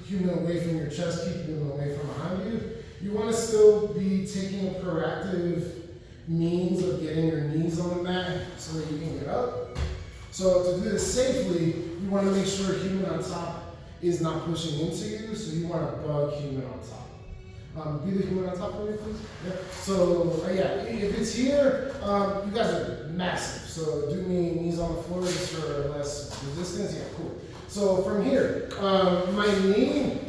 Speaker 1: keep them away from your chest, keep them away from behind you. You want to still be taking a proactive means of getting your knees on the mat so that you can get up. So to do this safely, you want to make sure human on top is not pushing into you, so you want to bug human on top. Be the human on top for me, please. Yeah. So yeah, if it's here, you guys are massive. So do me knees on the floor just for less resistance. Yeah, cool. So from here, my knee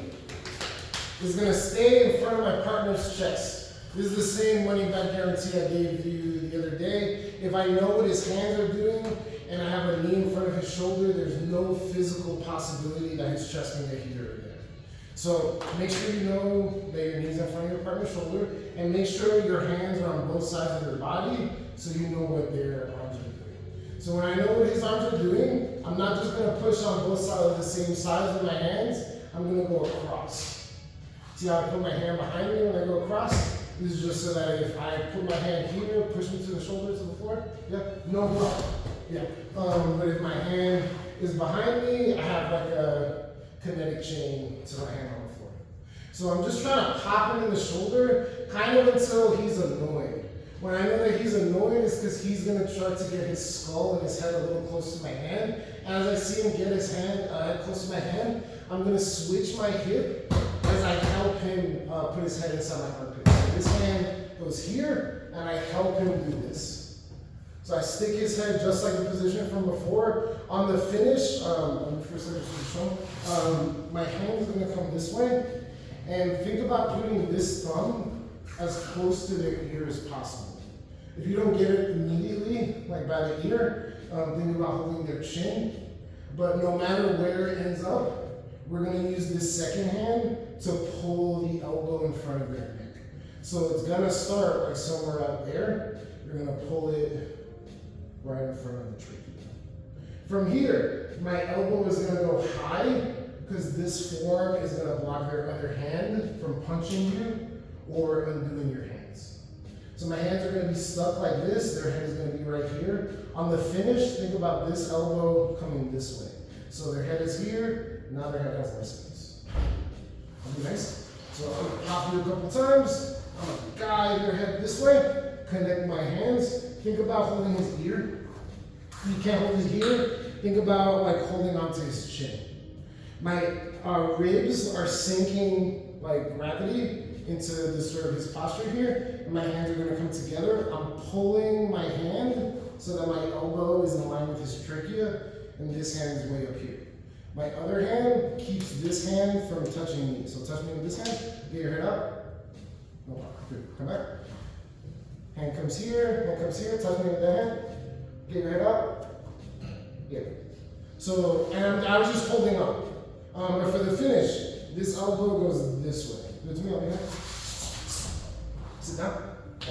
Speaker 1: is gonna stay in front of my partner's chest. This is the same money back guarantee I gave you the other day. If I know what his hands are doing and I have a knee in front of his shoulder, there's no physical possibility that his chest can get here or there. So make sure you know that your knees are in front of your partner's shoulder, and make sure your hands are on both sides of their body so you know what their arms are doing. So when I know what his arms are doing, I'm not just gonna push on both sides of the same size with my hands, I'm gonna go across. See how I put my hand behind me when I go across? This is just so that if I put my hand here, push me to the shoulder, to the floor, yeah, no problem. Yeah, but if my hand is behind me, I have like a kinetic chain to my hand on the floor. So I'm just trying to pop him in the shoulder, kind of until he's annoyed. When I know that he's annoyed, it's because he's gonna try to get his skull and his head a little close to my hand. As I see him get his head close to my hand, I'm gonna switch my hip as I help him put his head inside my armpit. So this hand goes here, and I help him do this. So I stick his head just like the position from before. On the finish, my hand is gonna come this way, and think about putting this thumb as close to their ear as possible. If you don't get it immediately, like by the ear, think about holding their chin. But no matter where it ends up, we're gonna use this second hand to pull the elbow in front of their neck. So it's gonna start like somewhere out there. You're gonna pull it right in front of the trachea. From here, my elbow is gonna go high because this form is gonna block their other hand from punching you or undoing your hands. So my hands are gonna be stuck like this, their head is gonna be right here. On the finish, think about this elbow coming this way. So their head is here, now their head has my space. That'll be nice. So I'm gonna pop you a couple times, I'm gonna guide their head this way, connect my hands. Think about holding his ear. If you can't hold his ear, think about like holding onto his chin. My ribs are sinking like gravity into disturb his posture here, and my hands are gonna come together. I'm pulling my hand so that my elbow is in line with his trachea, and this hand is way up here. My other hand keeps this hand from touching me. So touch me with this hand, get your head up. No problem, good, come back. Hand comes here, touch me with that hand, get your head up, yeah. So, and I was just holding up. But for the finish, this elbow goes this way. Good to me over here. Sit down.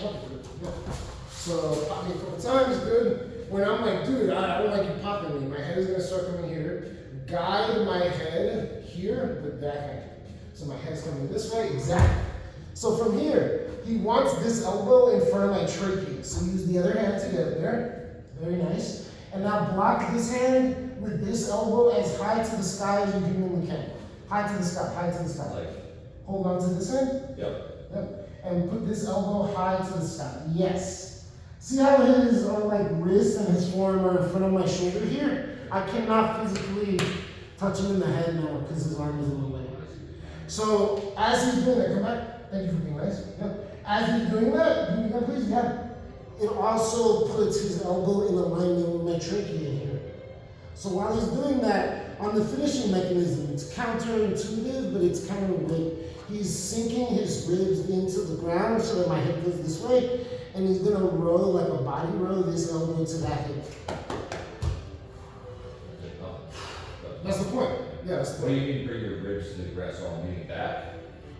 Speaker 1: Oh, good. Yeah. So pop me a couple times, good. When I'm like, dude, I don't like you popping me. My head is gonna start coming here. Guide my head here with that hand. So my head's coming this way, exactly. So from here, he wants this elbow in front of my trachea. So use the other hand to get there. Very nice. And now block this hand with this elbow as high to the sky as you humanly can. High to the sky, high to the sky.
Speaker 4: Like,
Speaker 1: Hold on to this hand.
Speaker 4: yep.
Speaker 1: Yep. and put this elbow high to the sky. Yes. See how his like wrist and his forearm are in front of my shoulder here? I cannot physically touch him in the head now because his arm is in the way. So as he's doing that, come back. Thank you for being nice. Yeah. As he's doing that, do you guys please? Yeah. It also puts his elbow in alignment with my trachea here. So while he's doing that, on the finishing mechanism, it's counterintuitive, but it's kind of like he's sinking his ribs into the ground so that my head goes this way, and he's gonna roll like a body roll this elbow to that hip. That's the point. Yeah, that's the
Speaker 5: What do
Speaker 1: point.
Speaker 5: you mean bring your ribs to the grass while I'm leaning back?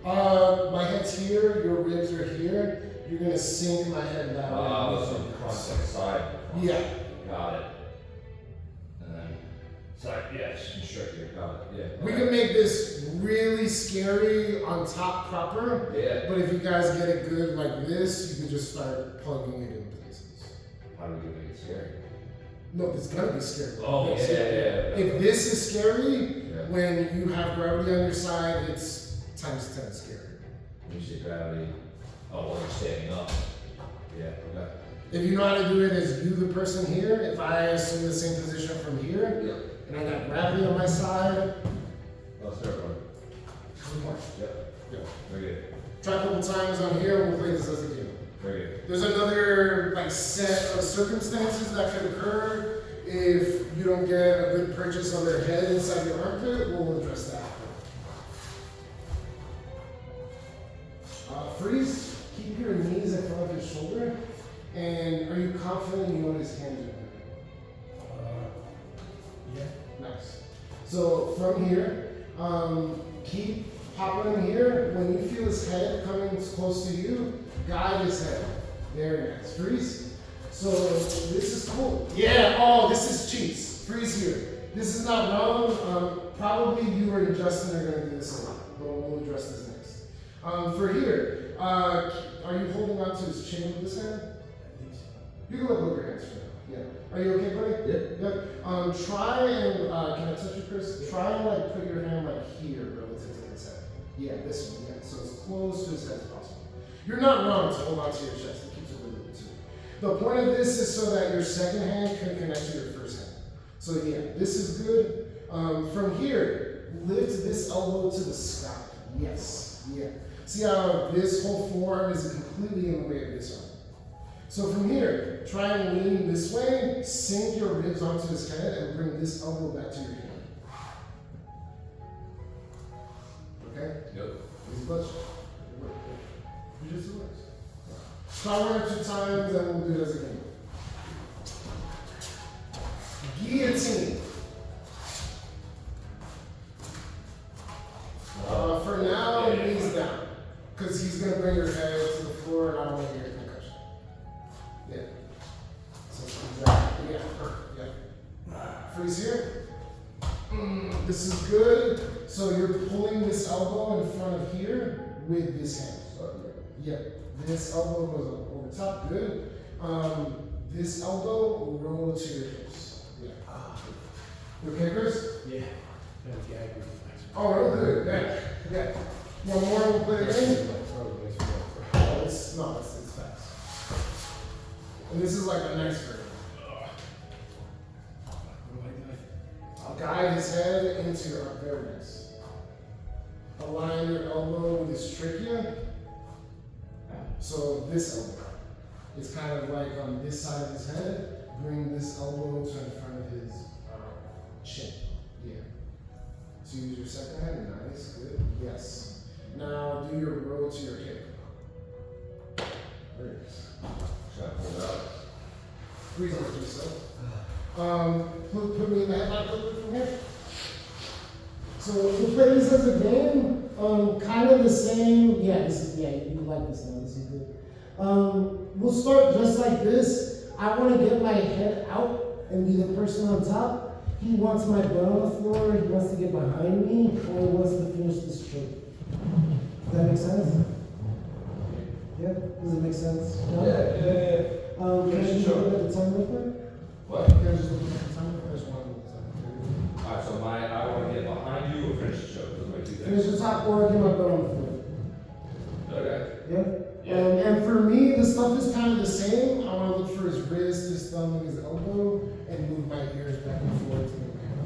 Speaker 1: My head's here, your ribs are here. You're gonna sink my head that way.
Speaker 5: So cross like side.
Speaker 1: Yeah.
Speaker 5: Got it. And then side, yeah, constrict here, got it, yeah.
Speaker 1: We can make this really scary on top proper,
Speaker 5: Yeah.
Speaker 1: but if you guys get it good like this, you can just start plugging it in places.
Speaker 5: How do we make it scary?
Speaker 1: No, it's gonna be scary.
Speaker 5: Oh, yeah.
Speaker 1: If this is scary,
Speaker 5: Yeah.
Speaker 1: when you have gravity on your side, it's times 10 scary.
Speaker 5: When you say gravity, oh, while you're standing up. Yeah, okay.
Speaker 1: If you know how to do it as you, the person here, if I assume the same position from here,
Speaker 5: Yep.
Speaker 1: and I got gravity on my side,
Speaker 5: Let's start one.
Speaker 1: good point.
Speaker 5: Yep,
Speaker 1: Yeah.
Speaker 5: very good,
Speaker 1: Try a couple times on here, we'll play this as a game.
Speaker 5: very good.
Speaker 1: There's another like set of circumstances that could occur if you don't get a good purchase on their head inside your armpit. We'll address that. Freeze. Keep your knees in front of his shoulder. And are you confident you know what his hands are doing?
Speaker 6: Yeah.
Speaker 1: Nice. So from here, keep popping him here. When you feel his head coming close to you, guide his head. Very nice. Freeze. So this is cool. Yeah. Oh, this is cheats. Freeze here. This is not wrong. Probably you or Justin are gonna do this a lot, but we'll address this next. For here, are you holding on to his chin with this hand? You can let go of your hands for now. Yeah. Are you okay, buddy?
Speaker 5: Yep.
Speaker 1: Yep. Try and can I touch you, Chris? Try and like put your hand like here relative to his head. Yeah, this one. Yeah. So as close to his head as possible. You're not wrong to hold on to your chest. It keeps it really too. The point of this is so that your second hand can connect to your first hand. So yeah, this is good. From here, lift this elbow to the sky. Yes. Yeah. See how this whole forearm is completely in the way of this arm. So from here, try and lean this way, sink your ribs onto his head, and bring this elbow back to your hand. Okay?
Speaker 5: Yep.
Speaker 1: Easy clutch. You just works. Try 1 or 2 times, and we'll do this again. Guillotine. For now, knees down. Because he's going to bring your head to the floor, and I don't want to hear a concussion. Yeah. So exactly. Yeah. Perfect. Yeah. Freeze here. This is good. So you're pulling this elbow in front of here with this hand. Yeah. This elbow goes over top. Good. This elbow will roll to your hips. Yeah. You okay, Chris?
Speaker 6: Yeah. Yeah, I agree.
Speaker 1: Oh, real good. Yeah. Yeah. One more, we'll play the game. Oh, it's fast. And this is like a nice version. I'll guide his head into your arm. Very nice. Align your elbow with his trachea. So this elbow is kind of like on this side of his head. Bring this elbow to in front of his chin. Yeah. So use your second hand. Nice. Good. Yes. Now do your roll to your hip. Very nice.
Speaker 5: Should I pull it out?
Speaker 1: Breathe on yourself. Put me in the headlock a little bit from here. So we'll play this as a game. Kind of the same. Yeah, you like this now. This is good. We'll start just like this. I want to get my head out and be the person on top. He wants my butt on the floor. He wants to get behind me, or he wants to finish this trick. Does that make sense? Yeah? Does it make sense? No?
Speaker 5: Yeah.
Speaker 1: Can I just look at the time real quick?
Speaker 5: What?
Speaker 1: Can I just look at the time? I just want to look at the time.
Speaker 5: Alright, so I want to get behind you or finish the show. Those are my two
Speaker 1: Finish
Speaker 5: things.
Speaker 1: the top or get my butt on the floor.
Speaker 5: Okay.
Speaker 1: Yeah? thumb and his elbow and move my ears back and forth to make my head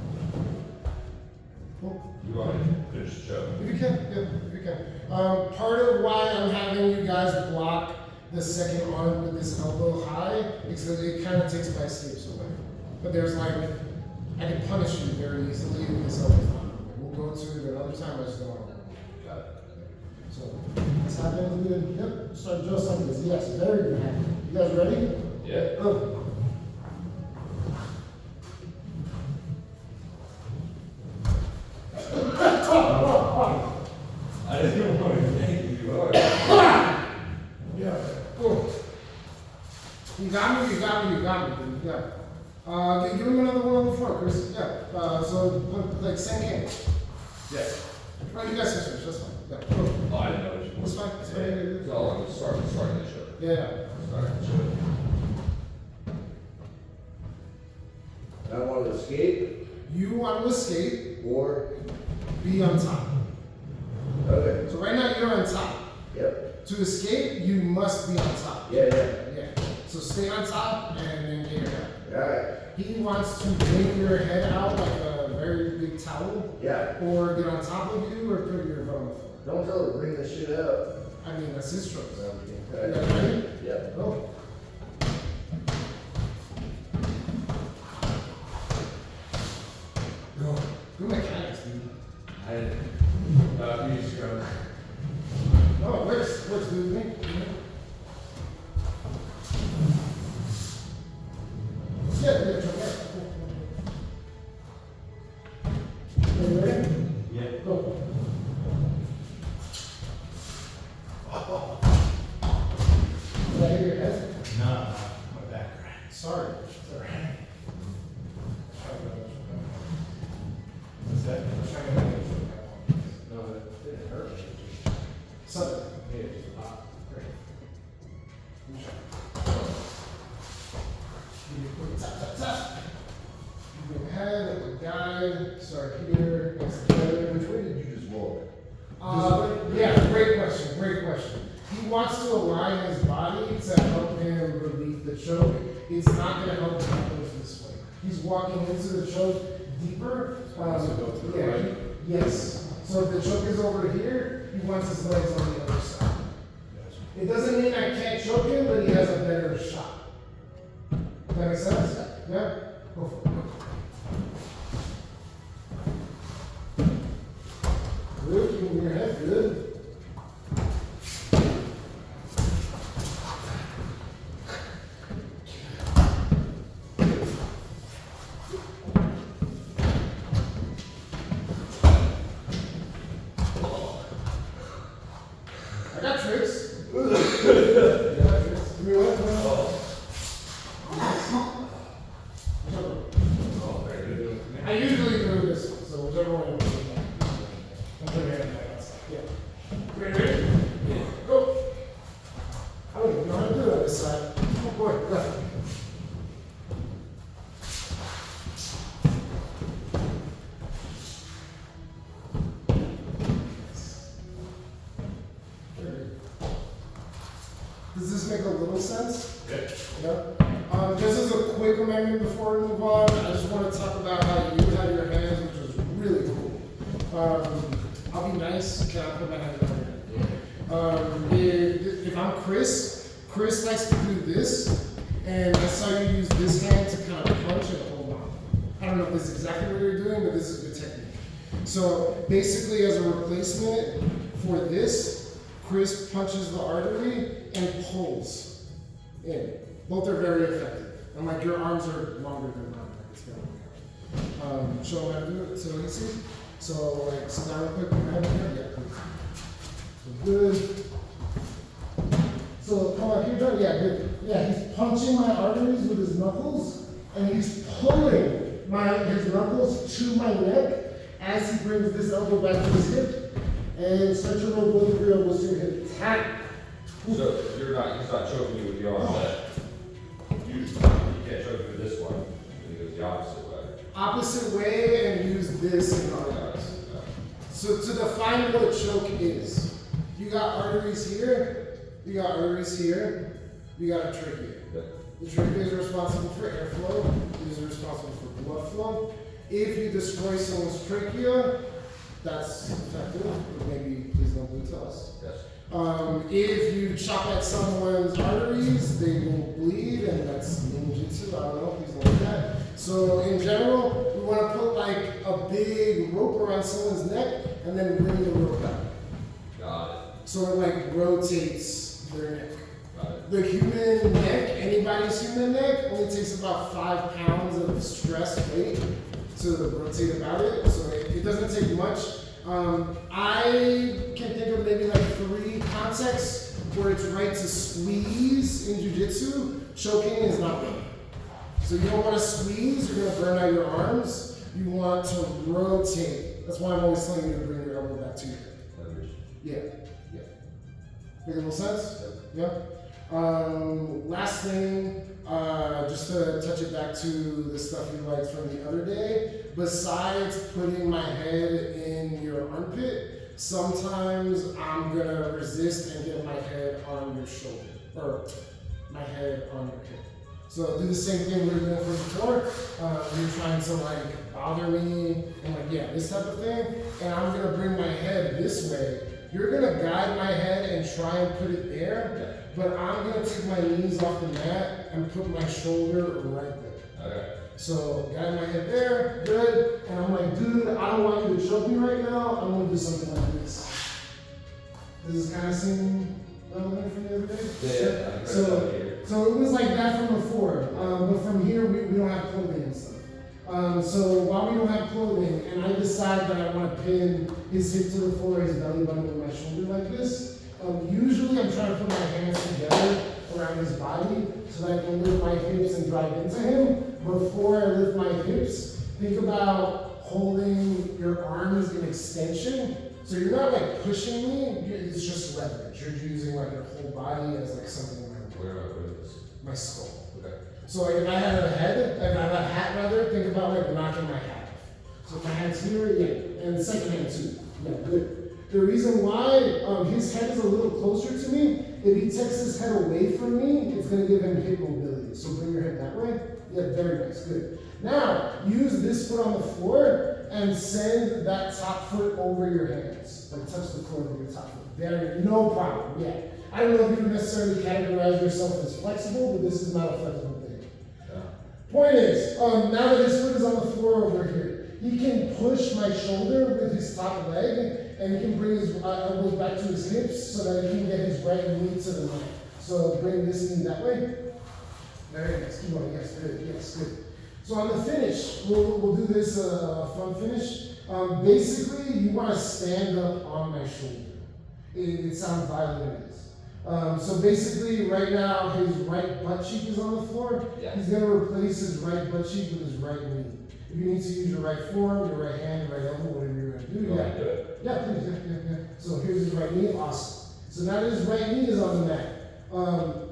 Speaker 1: up. Cool.
Speaker 5: You want to finish the show?
Speaker 1: If you can, yeah, if you can. Part of why I'm having you guys block the second arm with this elbow high is because it kind of takes my escapes away. But there's like, I can punish you very easily with this elbow high. We'll go to it another time, I just don't want to.
Speaker 5: Got it.
Speaker 1: So, this happens good. Yep, start just like this. Yes, very good. You guys ready?
Speaker 5: Yeah.
Speaker 1: Go.
Speaker 5: I didn't want to thank you.
Speaker 1: Yeah. Cool. You got me, you got me, you got me. Yeah. Give him another one on the floor, Chris. Yeah. So, like, same game.
Speaker 5: Yes.
Speaker 1: Right, you guys can switch. That's fine. Yeah. Cool.
Speaker 5: Oh, I didn't know what you
Speaker 1: It's fine. It's fine.
Speaker 4: So I'm starting the show.
Speaker 1: Yeah.
Speaker 4: Starting the show.
Speaker 7: I want to escape
Speaker 1: You want to escape,
Speaker 7: or
Speaker 1: be on top.
Speaker 7: okay.
Speaker 1: So right now you're on top.
Speaker 7: Yep.
Speaker 1: To escape, you must be on top.
Speaker 7: Yeah.
Speaker 1: Yeah. So stay on top and then get your head.
Speaker 7: All right.
Speaker 1: He wants to bring your head out like a very big towel,
Speaker 7: Yeah.
Speaker 1: or get on top of you, or put your butt on the floor.
Speaker 7: Don't tell her to bring this shit up.
Speaker 1: I mean, that's his choice. You
Speaker 7: Okay.
Speaker 1: guys ready?
Speaker 7: Yep.
Speaker 1: Go. Go. Good mechanics, dude.
Speaker 5: I didn't. You just go.
Speaker 1: No, it works. Works, dude. Me. Yeah, try that. You ready?
Speaker 5: Yeah.
Speaker 1: Go. Did I hit your head?
Speaker 6: No, my back.
Speaker 1: Sorry.
Speaker 6: What's that?
Speaker 1: No, it didn't hurt. Something.
Speaker 6: Yeah, it's hot.
Speaker 1: Great. Give me a quick tap, tap, tap. Give me a head, let the guide, start here, next together.
Speaker 7: Which way did you just walk?
Speaker 1: Yeah, great question, great question. He wants to align his body to help him relieve the choke. It's not going to help him go this way. He's walking into the choke deeper.
Speaker 5: wants to go to the right?
Speaker 1: Yes. So if the choke is over here, he wants his legs on the other side. It doesn't mean I can't choke him, but he has a better shot. Does that make sense? Yeah? Go for it. Good, you move your head, good. I got tricks. I got tricks. Give me one.
Speaker 5: Oh, very good.
Speaker 1: I usually do this one, so whichever one you want. I'll put your hand back outside. Yeah. Ready? Yeah. Go. I don't even know how to do that this side. Oh boy, left. Does this make a little sense?
Speaker 5: Good.
Speaker 1: Yeah. Just as a quick reminder before we move on, I just want to talk about how you had your hands, which was really cool. I'll be nice. Can I put my hand on your head? If I'm Chris likes to do this, and I saw you use this hand to kind of punch and hold on. I don't know if this is exactly what you're doing, but this is the technique. So basically, as a replacement for this, Chris punches the artery and pulls in. Both are very effective. And like your arms are longer than mine. It's gonna work out. Show him how to do it so easy. So like sit down real quick, put your head in there. Yeah, good. So good. So come on, keep going. Yeah, good. Yeah, he's punching my arteries with his knuckles, and he's pulling his knuckles to my neck as he brings this elbow back to his hip. And stretch your roll both of your elbows to your hip. Tap.
Speaker 5: So he's not choking you with the arm that you can't choke you with this one. It goes the opposite way.
Speaker 1: Opposite way and use this in arteries. So to define what a choke is, you got arteries here, you got arteries here, you got a trachea. The trachea is responsible for airflow. It is responsible for blood flow. If you destroy someone's trachea, that's effective. But maybe please don't do it to us.
Speaker 5: Yes.
Speaker 1: If you chop at someone's arteries, they will bleed, and that's ninjutsu. I don't know, please don't do that. So in general, we want to put like a big rope around someone's neck and then bring the rope out.
Speaker 5: Got it.
Speaker 1: So it like rotates their neck.
Speaker 5: Got it.
Speaker 1: The human neck, anybody's human neck, only takes about 5 pounds of stress weight to rotate about it. So it doesn't take much. I can think of maybe like 3 contexts where it's right to squeeze in jiu-jitsu. Choking is not right. So you don't want to squeeze, you're going to burn out your arms. You want to rotate. That's why I'm always telling you to bring your elbow back to your hip.
Speaker 5: Leverage.
Speaker 1: Yeah, yeah. Make a little sense? Yeah. Last thing, just to touch it back to the stuff you liked from the other day, besides putting my head in your armpit, sometimes I'm gonna resist and get my head on your shoulder, or my head on your hip. So do the same thing we were doing for before. You're trying to like bother me and like, yeah, this type of thing, and I'm gonna bring my head this way. You're gonna guide my head and try and put it there, but I'm gonna take my knees off the mat and put my shoulder right there.
Speaker 5: Okay.
Speaker 1: So guide my head there, good. And I'm like, dude, I don't want you to choke me right now. I'm gonna do something like this. Does this kind of seem relevant from the other day?
Speaker 5: Yeah.
Speaker 1: So it was like that from before, but from here we don't have clothing and stuff. So while we don't have clothing, and I decide that I want to pin his hip to the floor, his belly button with my shoulder like this, usually I'm trying to put my hands together around his body so that I can lift my hips and drive into him. Before I lift my hips, think about holding your arms in extension. So you're not like pushing me, it's just leverage. You're using like your whole body as like something in my
Speaker 5: Where am I putting this?
Speaker 1: my skull.
Speaker 5: Okay.
Speaker 1: So like if I had a head, if I had a hat rather, think about like knocking my hat off. So if my hand's here, yeah, and the second hand too. Yeah, good. The reason why his head is a little closer to me, if he takes his head away from me, it's gonna give him hip mobility. So bring your head that way. Yeah, very nice, good. Now, use this foot on the floor and send that top foot over your hands. Like touch the floor with your top foot. Very, no problem, yeah. I don't know if you would necessarily categorize yourself as flexible, but this is not a flexible thing.
Speaker 5: Yeah.
Speaker 1: Point is, now that his foot is on the floor over here, he can push my shoulder with his top leg, and he can bring his elbows back to his hips so that he can get his right knee to the mat. So bring this knee that way. Very nice, keep going, yes, good, yes, good. So on the finish, we'll do this fun finish. Basically, you want to stand up on my shoulder. It sounds violent, it is. So basically, right now, his right butt cheek is on the floor.
Speaker 5: Yeah.
Speaker 1: He's going to replace his right butt cheek with his right knee. If you need to use your right forearm, your right hand, your right elbow, whatever you're going to do,
Speaker 5: You want me to do it?
Speaker 1: yeah, please, yeah. So here's his right knee, awesome. So now that his right knee is on the mat,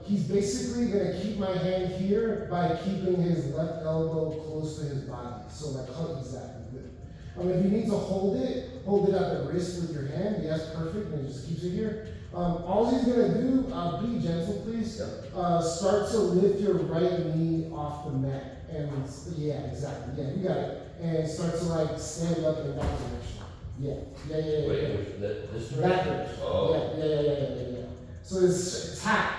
Speaker 1: he's basically going to keep my hand here by keeping his left elbow close to his body. So like, exactly, good. If you need to hold it at the wrist with your hand, yes, perfect, and it just keeps it here. All he's going to do, be gentle please, start to lift your right knee off the mat. And yeah, exactly, yeah, you got it. And start to like stand up in that direction. Yeah.
Speaker 5: Wait, this direction?
Speaker 1: That direction.
Speaker 5: Oh.
Speaker 1: Yeah. So it's tap.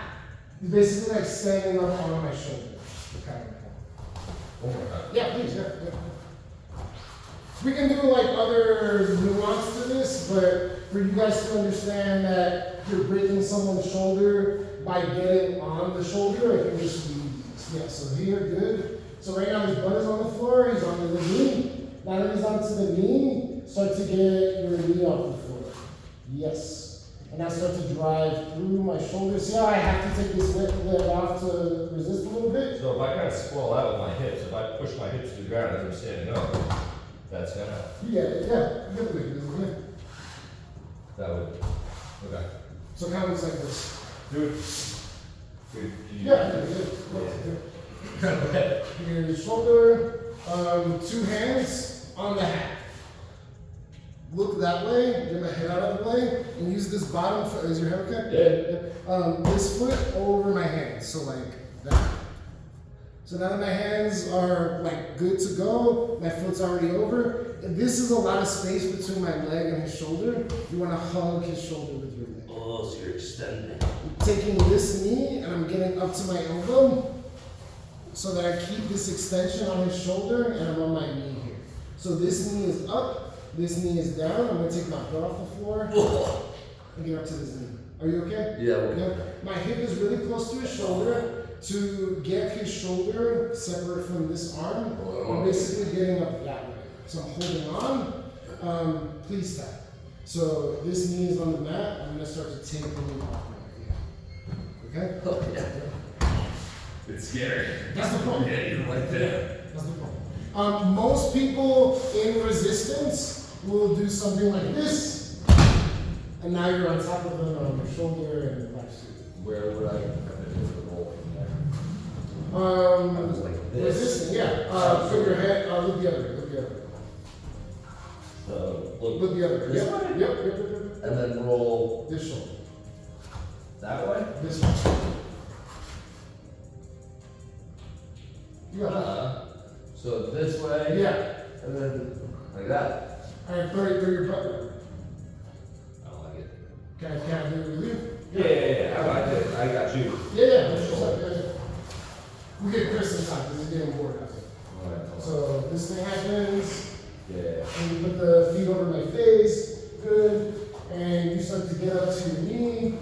Speaker 1: He's basically like standing up on my shoulder. Okay.
Speaker 5: One more time.
Speaker 1: Yeah, please, yeah. We can do like other nuance to this, but for you guys to understand that you're breaking someone's shoulder by getting on the shoulder, I can just use this. Yeah, so here, good. So right now his butt is on the floor, he's on the knee. Now that he's onto the knee, start to get your knee off the floor. Yes. And now start to drive through my shoulder. See how I have to take this leg off to resist a little bit?
Speaker 5: So if I kind of sprawl out with my hips, if I push my hips to the ground as I'm standing up, that's gonna help.
Speaker 1: Yeah. Good.
Speaker 5: That would. Okay.
Speaker 1: So kind of looks like this.
Speaker 5: Dude. Good.
Speaker 1: Yeah. Your shoulder, 2 hands on the hat. Look that way, get my head out of the way, and use this bottom foot. Is your head okay?
Speaker 5: Yeah.
Speaker 1: This foot over my hand, so like that. So now that my hands are like good to go, my foot's already over. And this is a lot of space between my leg and his shoulder. You want to hug his shoulder with your leg.
Speaker 4: Oh, so you're extending.
Speaker 1: I'm taking this knee and I'm getting up to my elbow so that I keep this extension on his shoulder and I'm on my knee here. So this knee is up, this knee is down. I'm going to take my butt off the floor and get up to this knee. Are you okay?
Speaker 4: Yeah, okay.
Speaker 1: Yeah. My hip is really close to his shoulder. To get his shoulder separate from this arm, I'm basically getting up that way. So I'm holding on. Please tap. So this knee is on the mat. I'm going to start to take the knee off now. Yeah. Okay?
Speaker 4: Oh, yeah. It's scary.
Speaker 1: That's the point.
Speaker 4: Yeah, you're right there.
Speaker 1: That's the point. Most people in resistance will do something like this. And now you're on top of them on your shoulder and back to
Speaker 5: Where would I come into the roll from there?
Speaker 4: I was like this.
Speaker 1: Resisting, yeah. Put your head, look the other way, look the other way.
Speaker 4: So, look.
Speaker 1: Look the other way.
Speaker 4: This
Speaker 1: Yep,
Speaker 4: way?
Speaker 1: yep.
Speaker 4: And then roll
Speaker 1: This shoulder.
Speaker 4: that way?
Speaker 1: This way. You got
Speaker 4: So this way.
Speaker 1: it. Yeah.
Speaker 4: And then like that.
Speaker 1: Alright, throw your butt down.
Speaker 4: I don't like it.
Speaker 1: Can I do it with you?
Speaker 5: Yeah. I got you.
Speaker 1: Yeah. That's just like that. We get Chris in time, because he's getting bored after.
Speaker 5: Alright,
Speaker 1: So this thing happens,
Speaker 5: yeah.
Speaker 1: and you put the feet over my face, good, and you start to get up to your knee,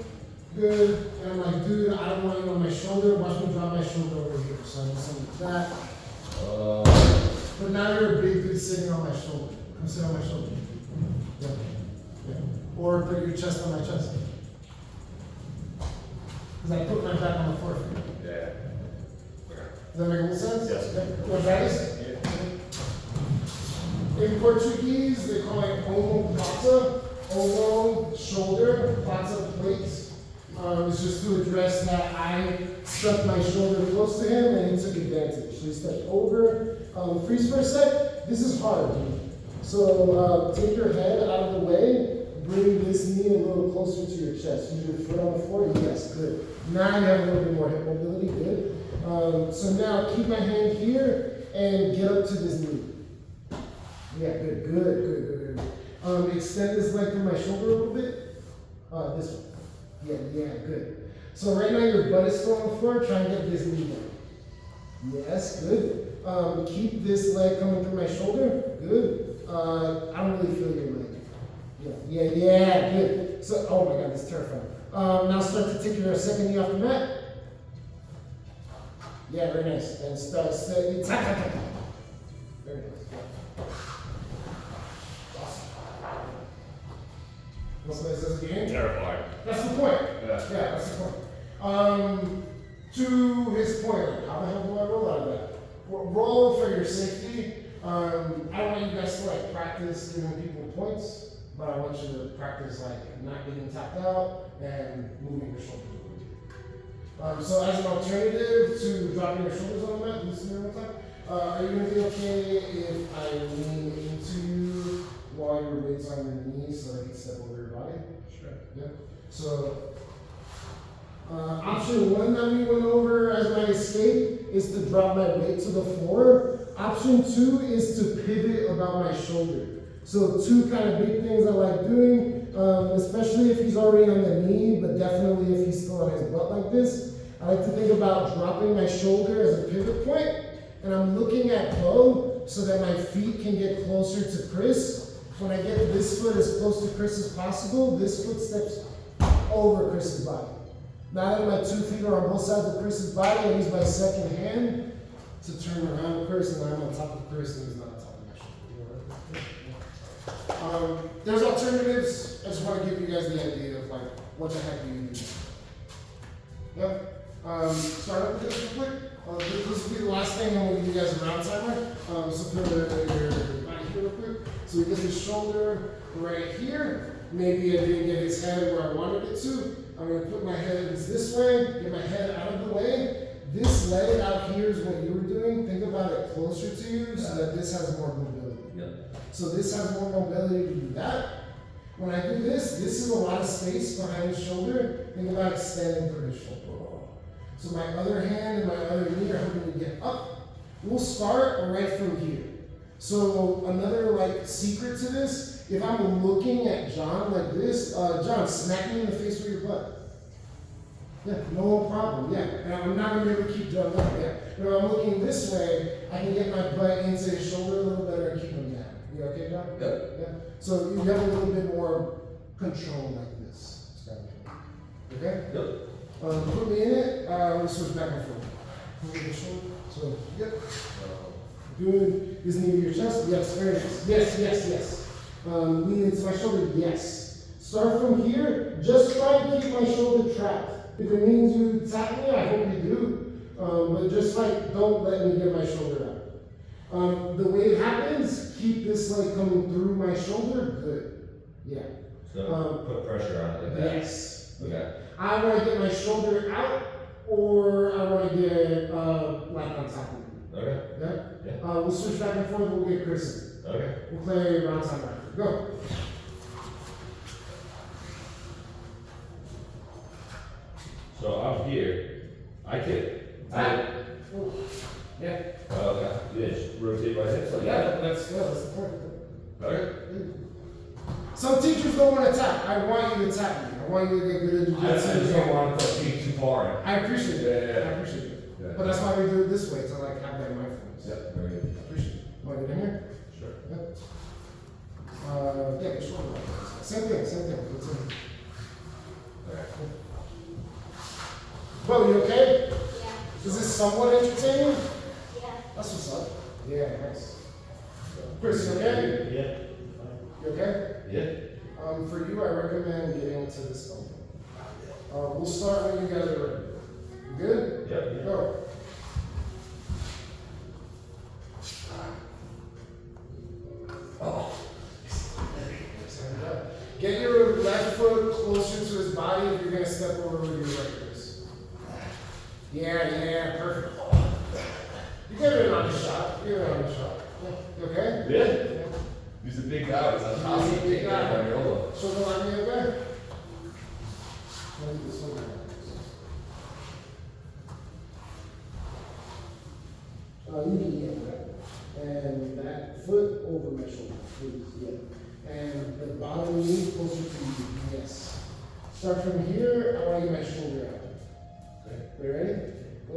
Speaker 1: good, and I'm like, dude, I don't want you on my shoulder, watch me drop my shoulder over here, so I'm just like that. But now you're a big dude sitting on my shoulder. Come sit on my shoulder. Yeah. Yeah. Or put your chest on my chest. Because I put my back on the floor.
Speaker 5: Yeah.
Speaker 1: Does that make a little sense?
Speaker 5: Yes.
Speaker 1: Yeah. What that is? In Portuguese, they call it omoplata, omo, shoulder, plata, plate. It's just to address that I stuck my shoulder close to him and he took advantage. So he stepped over. Freeze for a sec. This is hard. So take your head out of the way. Bring this knee a little closer to your chest. Use your foot on the floor. Yes, good. Now you have a little bit more hip mobility. Good. So now keep my hand here and get up to this knee. Yeah, good. Extend this leg through my shoulder a little bit. This one. Yeah, good. So right now your butt is still on the floor. Try and get this knee down. Yes, good. Keep this leg coming through my shoulder. Good. I don't really feel your leg. Yeah, good. So, oh my God, this is terrifying. Now start to take your second knee off the mat. Yeah, very nice. And start, tap. Very nice. Awesome. What's this again?
Speaker 5: Terrifying.
Speaker 1: That's the point.
Speaker 5: Yeah.
Speaker 1: That's the point. To his point, like, how the hell do I roll out of that? Roll for your safety. I don't want you guys to like practice giving people points, but I want you to practice like not getting tapped out and moving your shoulders a little bit. So as an alternative to dropping your shoulders on the mat, do this one time. Are you gonna be okay if I lean into you while your weight's on your knees so that I can step over your body?
Speaker 5: Sure.
Speaker 1: Yeah. So option one that we went over as my escape is to drop my weight to the floor. Option two is to pivot about my shoulder. So two kind of big things I like doing, especially if he's already on the knee, but definitely if he's still on his butt like this. I like to think about dropping my shoulder as a pivot point, and I'm looking at Bo so that my feet can get closer to Chris. When I get this foot as close to Chris as possible, this foot steps over Chris's body. Now that my 2 feet are on both sides of Chris's body, I use my second hand to turn around Chris, and I'm on top of Chris, and he's not on top of my shoulder. There's alternatives. I just want to give you guys the idea of like what the heck do you do. Yep. Start up with this real quick. This will be the last thing, and we'll give you guys a round timer. So put your body here real quick. So we get his shoulder right here. Maybe I didn't get his head where I wanted it to. I'm going to put my head this way, get my head out of the way. This leg out here is what you were doing. Think about it closer to you so that this has more mobility.
Speaker 4: Yep.
Speaker 1: So this has more mobility to do that. When I do this, this is a lot of space behind his shoulder. Think about extending through his shoulder. So my other hand and my other knee are helping me get up. We'll start right from here. So another like secret to this, if I'm looking at John like this, John, smack me in the face with your butt. Yeah, no problem, yeah. And I'm not gonna be able to keep John down, yeah. But if I'm looking this way, I can get my butt into his shoulder a little better and keep him down. You okay, John?
Speaker 4: Yep.
Speaker 1: Yeah. So you have a little bit more control like this. Okay?
Speaker 4: Yep.
Speaker 1: Put me in it, we'll switch back and forth. Put me in the shoulder. So, yep. Good. This knee to your chest? Yes, very nice. Yes, yes, yes. Lean into my shoulder? Yes. Start from here. Just try and keep my shoulder trapped. If it means you tap me, I hope you do. But just like, don't let me get my shoulder out. The way it happens, keep this like coming through my shoulder. Good. Yeah.
Speaker 5: So put pressure on it like that.
Speaker 1: Yes.
Speaker 4: Okay.
Speaker 1: I want to get my shoulder out, or I want to get like on top of it.
Speaker 5: Okay.
Speaker 1: Yeah?
Speaker 5: Yeah.
Speaker 1: We'll switch back and forth, we'll get Chris in.
Speaker 5: Okay.
Speaker 1: We'll play round time after. Go.
Speaker 5: So I'm here. I kick.
Speaker 1: Yeah.
Speaker 5: Okay. Yeah, just rotate my hips like
Speaker 1: Yeah,
Speaker 5: that.
Speaker 1: that's the point.
Speaker 5: Okay.
Speaker 1: Some teachers don't want to tap. I want you to tap me. I want you to get good at
Speaker 5: I just
Speaker 1: jiu-jitsu.
Speaker 5: don't want to put feet too far in.
Speaker 1: I appreciate it.
Speaker 5: Yeah.
Speaker 1: I appreciate it.
Speaker 5: Yeah.
Speaker 1: But that's why we do it this way, to like have that mindfulness.
Speaker 5: Yep, very good.
Speaker 1: I appreciate it. Want to get in here?
Speaker 5: Sure.
Speaker 1: Yeah, the shoulder. Same thing. It's in.
Speaker 5: Alright.
Speaker 1: Bo, you okay?
Speaker 3: Yeah.
Speaker 1: Is this somewhat entertaining?
Speaker 3: Yeah.
Speaker 1: That's what's up. Yeah, nice. Chris, you okay?
Speaker 6: Yeah.
Speaker 1: You okay?
Speaker 5: Yeah.
Speaker 1: For you, I recommend getting into this elbow. We'll start when you guys are ready. You good?
Speaker 5: Yep.
Speaker 1: Go. Oh. Get your left foot closer to his body if you're going to step over with your right wrist. Yeah, perfect. You give it another shot. You okay?
Speaker 5: Yeah. He's a big guy. He's a awesome big guy on your elbow.
Speaker 1: Shoulder line me okay? Let me do this one. You can get that. And that foot over my shoulder, please. Yeah. And the bottom knee closer to you. Yes. Start from here. I want to get my shoulder out. Okay. You ready? Go.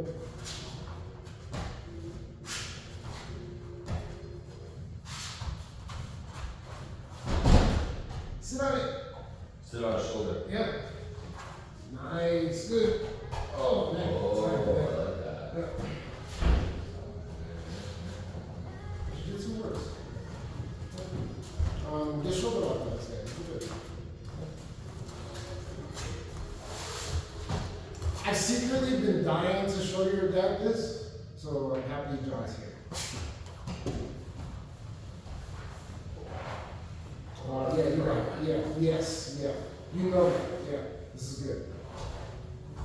Speaker 1: Sit on it.
Speaker 5: Sit on his shoulder.
Speaker 1: Yep. Nice. Good. Oh, man.
Speaker 5: Oh, I like that.
Speaker 1: Yeah. Jiu-jitsu works. Get shoulder lock on this guy. Good. I've secretly been dying to show your dad this, so I'm happy John's here. Yeah, you're right. Yeah, yes, yeah. You know that. Yeah, this is good.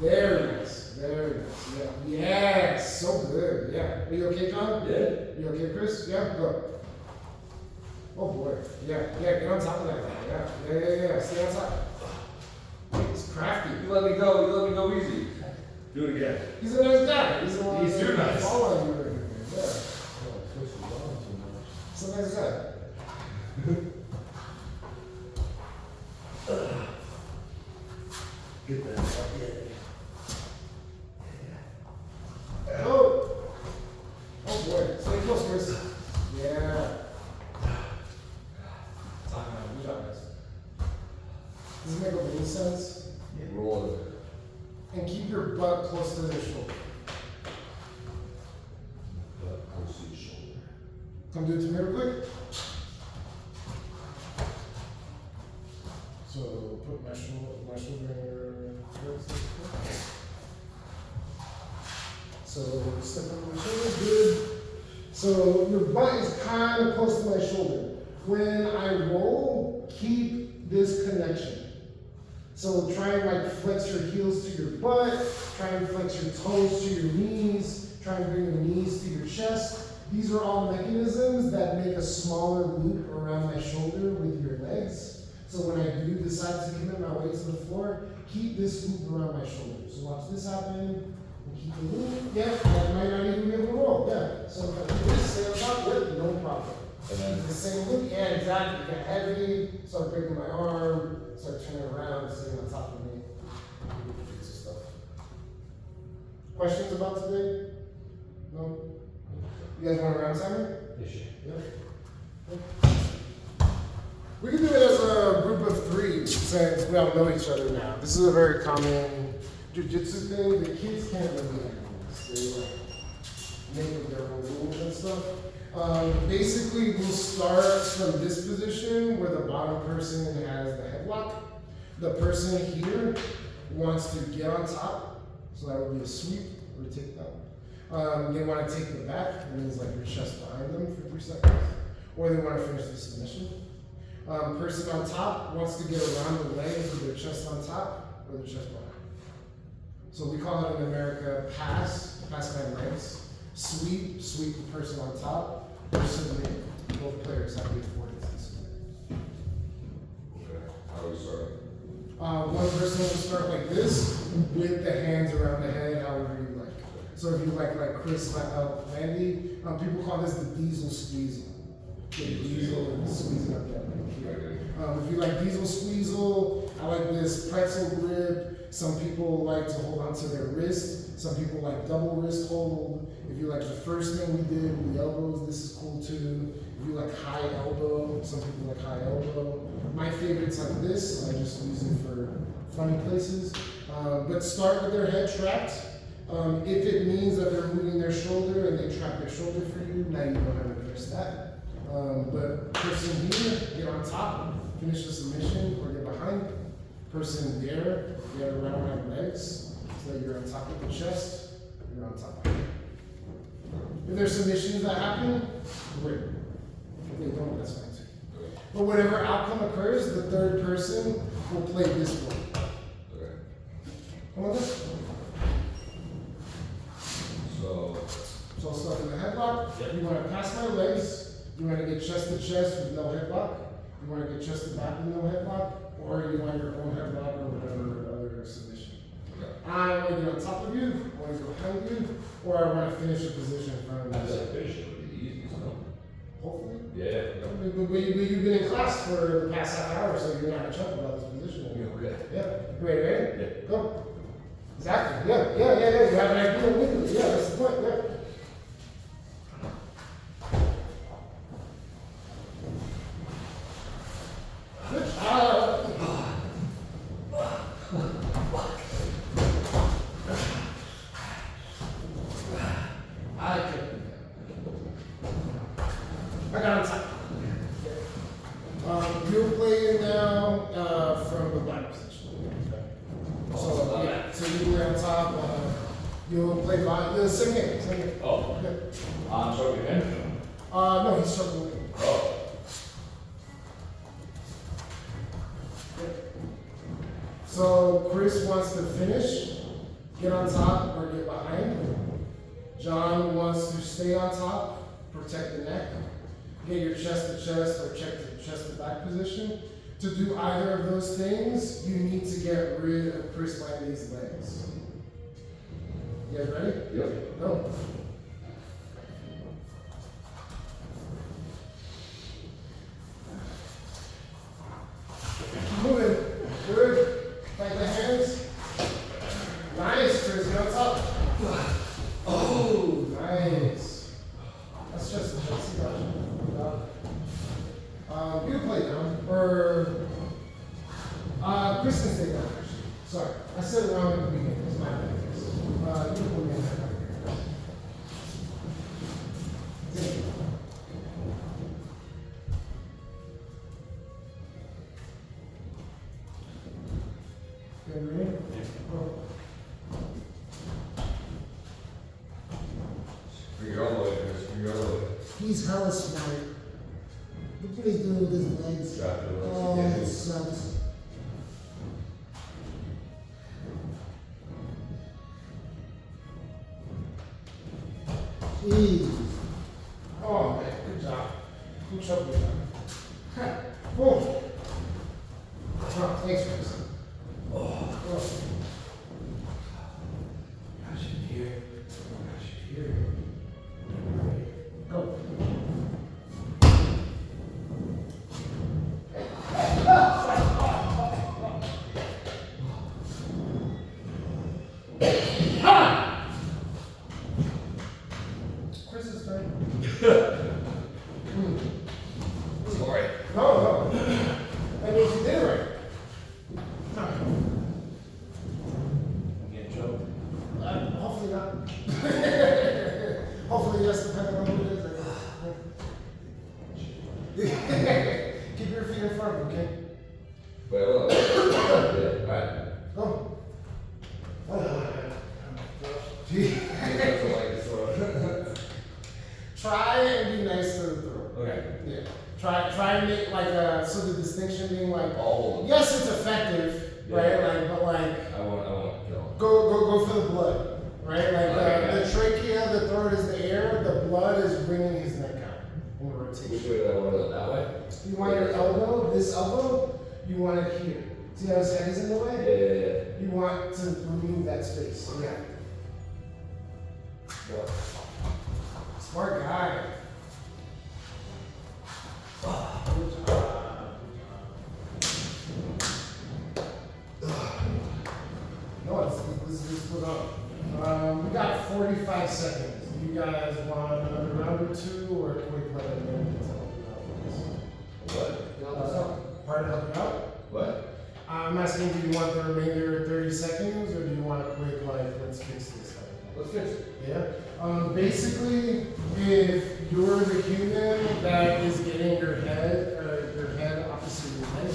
Speaker 1: Very nice. Yeah. Yes, so good. Yeah. Are you okay, John?
Speaker 5: Yeah.
Speaker 1: You okay, Chris? Yeah, go. Oh boy. Yeah, get on top of that guy. Yeah. Stay on top. He's crafty.
Speaker 5: You let me go easy. Do it again.
Speaker 1: He's a nice guy. He's too
Speaker 5: nice.
Speaker 1: Fall on you right here. Yeah. He's a nice guy.
Speaker 7: Get that up.
Speaker 1: Oh! Oh boy. Stay close, Chris. Yeah. Time out. Good job, guys. Does it make a little sense?
Speaker 5: Roll it.
Speaker 1: And keep your butt close to their shoulder.
Speaker 5: Butt close to your shoulder.
Speaker 1: Come do it to me real quick. So put my shoulder in your ribs. So step on my shoulder, good. So your butt is kind of close to my shoulder. When I roll, keep this connection. So try and like flex your heels to your butt, try and flex your toes to your knees, try and bring your knees to your chest. These are all mechanisms that make a smaller loop around my shoulder with your legs. So when I do decide to commit my weight to the floor, keep this loop around my shoulder. So watch this happen, and Yeah, that might not even be able to roll. Yeah. So if I do this, stay on top, yeah, no problem.
Speaker 4: And then,
Speaker 1: The same look, yeah, exactly. Get heavy, start breaking my arm, start turning around, sitting on top of me. Fix the stuff. Questions about today? No? You guys want a round timer? Yeah. We can do it as a group of three since we all know each other now. This is a very common jiu-jitsu thing. The kids can't really handle this. They like make up their own rules and stuff. Basically, we'll start from this position where the bottom person has the headlock. The person here wants to get on top, so that would be a sweep or a takedown. They want to take the back, that means like your chest behind them for 3 seconds, or they want to finish the submission. Person on top wants to get around the legs with their chest on top or their chest behind. So we call it in America pass my legs. Sweep the person on top, or submit. Both players have the affordance to submit.
Speaker 5: Okay, how do we start?
Speaker 1: One person will start like this, with the hands around the head, however you like. So if you like Chris Landy, people call this the diesel squeezle. The diesel and squeezing up that leg. If you like diesel squeezle, I like this pretzel grip. Some people like to hold onto their wrist. Some people like double wrist hold. If you like the first thing we did with the elbows, this is cool too. If you like high elbow, some people like high elbow. My favorite's like this. I just use it for funny places. But start with their head trapped. If it means that they're moving their shoulder and they trap their shoulder for you, now you know how to address that. But person here, get on top, finish the submission, or get behind. Person there, get around my legs, so that you're on top of the chest, you're on top. If there's submissions that happen, great. If they don't, that's fine too. But whatever outcome occurs, the third person will play this role.
Speaker 5: Okay.
Speaker 1: Come on, then.
Speaker 5: So
Speaker 1: I'll start in the headlock.
Speaker 6: Yep.
Speaker 1: You want to pass my legs. You want to get chest to chest with no headlock. You want to get chest to back with no headlock. Or you want your own headlock or whatever other submission.
Speaker 5: okay.
Speaker 1: I want to get on top of you. I want to go behind you. Or I want to finish a position in front of
Speaker 5: That's
Speaker 1: you.
Speaker 5: like finishing would be the easiest, no?
Speaker 1: Hopefully.
Speaker 5: Yeah.
Speaker 1: But you've been in class for the past half hour, so you're not chuckling about this position anymore.
Speaker 5: Okay.
Speaker 1: Yeah. Ready?
Speaker 5: Yeah.
Speaker 1: Go. Exactly. Yeah. You have an idea with it. Yeah, that's the point. Yeah. Good job. I got on top. You're playing now from the back position. So yeah, so you play on top. You'll play by the same game.
Speaker 5: Oh,
Speaker 1: Okay.
Speaker 5: I'm sorry, man.
Speaker 1: No, he's struggling.
Speaker 5: Oh.
Speaker 1: So Chris wants to finish, get on top or get behind. John wants to stay on top, protect the neck, get your chest to chest or check the chest to back position. To do either of those things, you need to get rid of Chris Landy's legs. You guys ready?
Speaker 5: Yep.
Speaker 1: Go. Moving. Good. Like the hands. Nice, Chris. Get on top. Oh, nice. That's just a chest. You can play down. Or Chris can stay down, actually. Sorry. I said it wrong at the beginning. It's my bad. You can put me in that right here. Ready? Go.
Speaker 5: Bring it all the way, Chris. Bring it all the way.
Speaker 1: He's hella smart. Look what he's doing with his legs.
Speaker 5: Drop it.
Speaker 1: Oh,
Speaker 5: Yeah.
Speaker 1: that sucks. Jeez. Oh, man, good job. Good job, good job. Boom. Oh, thanks, Chris. Oh.
Speaker 5: Gosh, in here.
Speaker 1: it's fine.
Speaker 5: Sorry.
Speaker 1: No. That means you did it right.
Speaker 6: I'm getting choked.
Speaker 1: Hopefully not. Hopefully yes, depending on who it is. Keep your feet in front, okay?
Speaker 5: Wait, hold on. Yeah, alright.
Speaker 1: Go. Try and be nice to the throat.
Speaker 5: Okay.
Speaker 1: Yeah. Try and make like so the distinction being like,
Speaker 5: All
Speaker 1: yes, it's effective,
Speaker 5: Yeah.
Speaker 1: right? Like, but like,
Speaker 5: I want to kill him.
Speaker 1: go for the blood, right? Like
Speaker 5: Okay.
Speaker 1: the trachea, the throat is the air, the blood is bringing his neck out in the
Speaker 5: Which
Speaker 1: rotation.
Speaker 5: way do I want to go? That way?
Speaker 1: You want your elbow, this elbow, you want it here. See how his head is in the way?
Speaker 5: Yeah.
Speaker 1: You want to remove that space. Yeah.
Speaker 5: Go.
Speaker 1: Smart guy. Good job. No, this is put up. We got 45 seconds. Do you guys want another round or two, or a quick let it in to help you out?
Speaker 5: What?
Speaker 1: Part to help you out?
Speaker 5: What?
Speaker 1: I'm asking, do you want the remainder 30 seconds, or do you want a quick, like, let's fix this?
Speaker 5: Let's fix it.
Speaker 1: Yeah. Basically, if you're the human that is getting your head opposite your leg.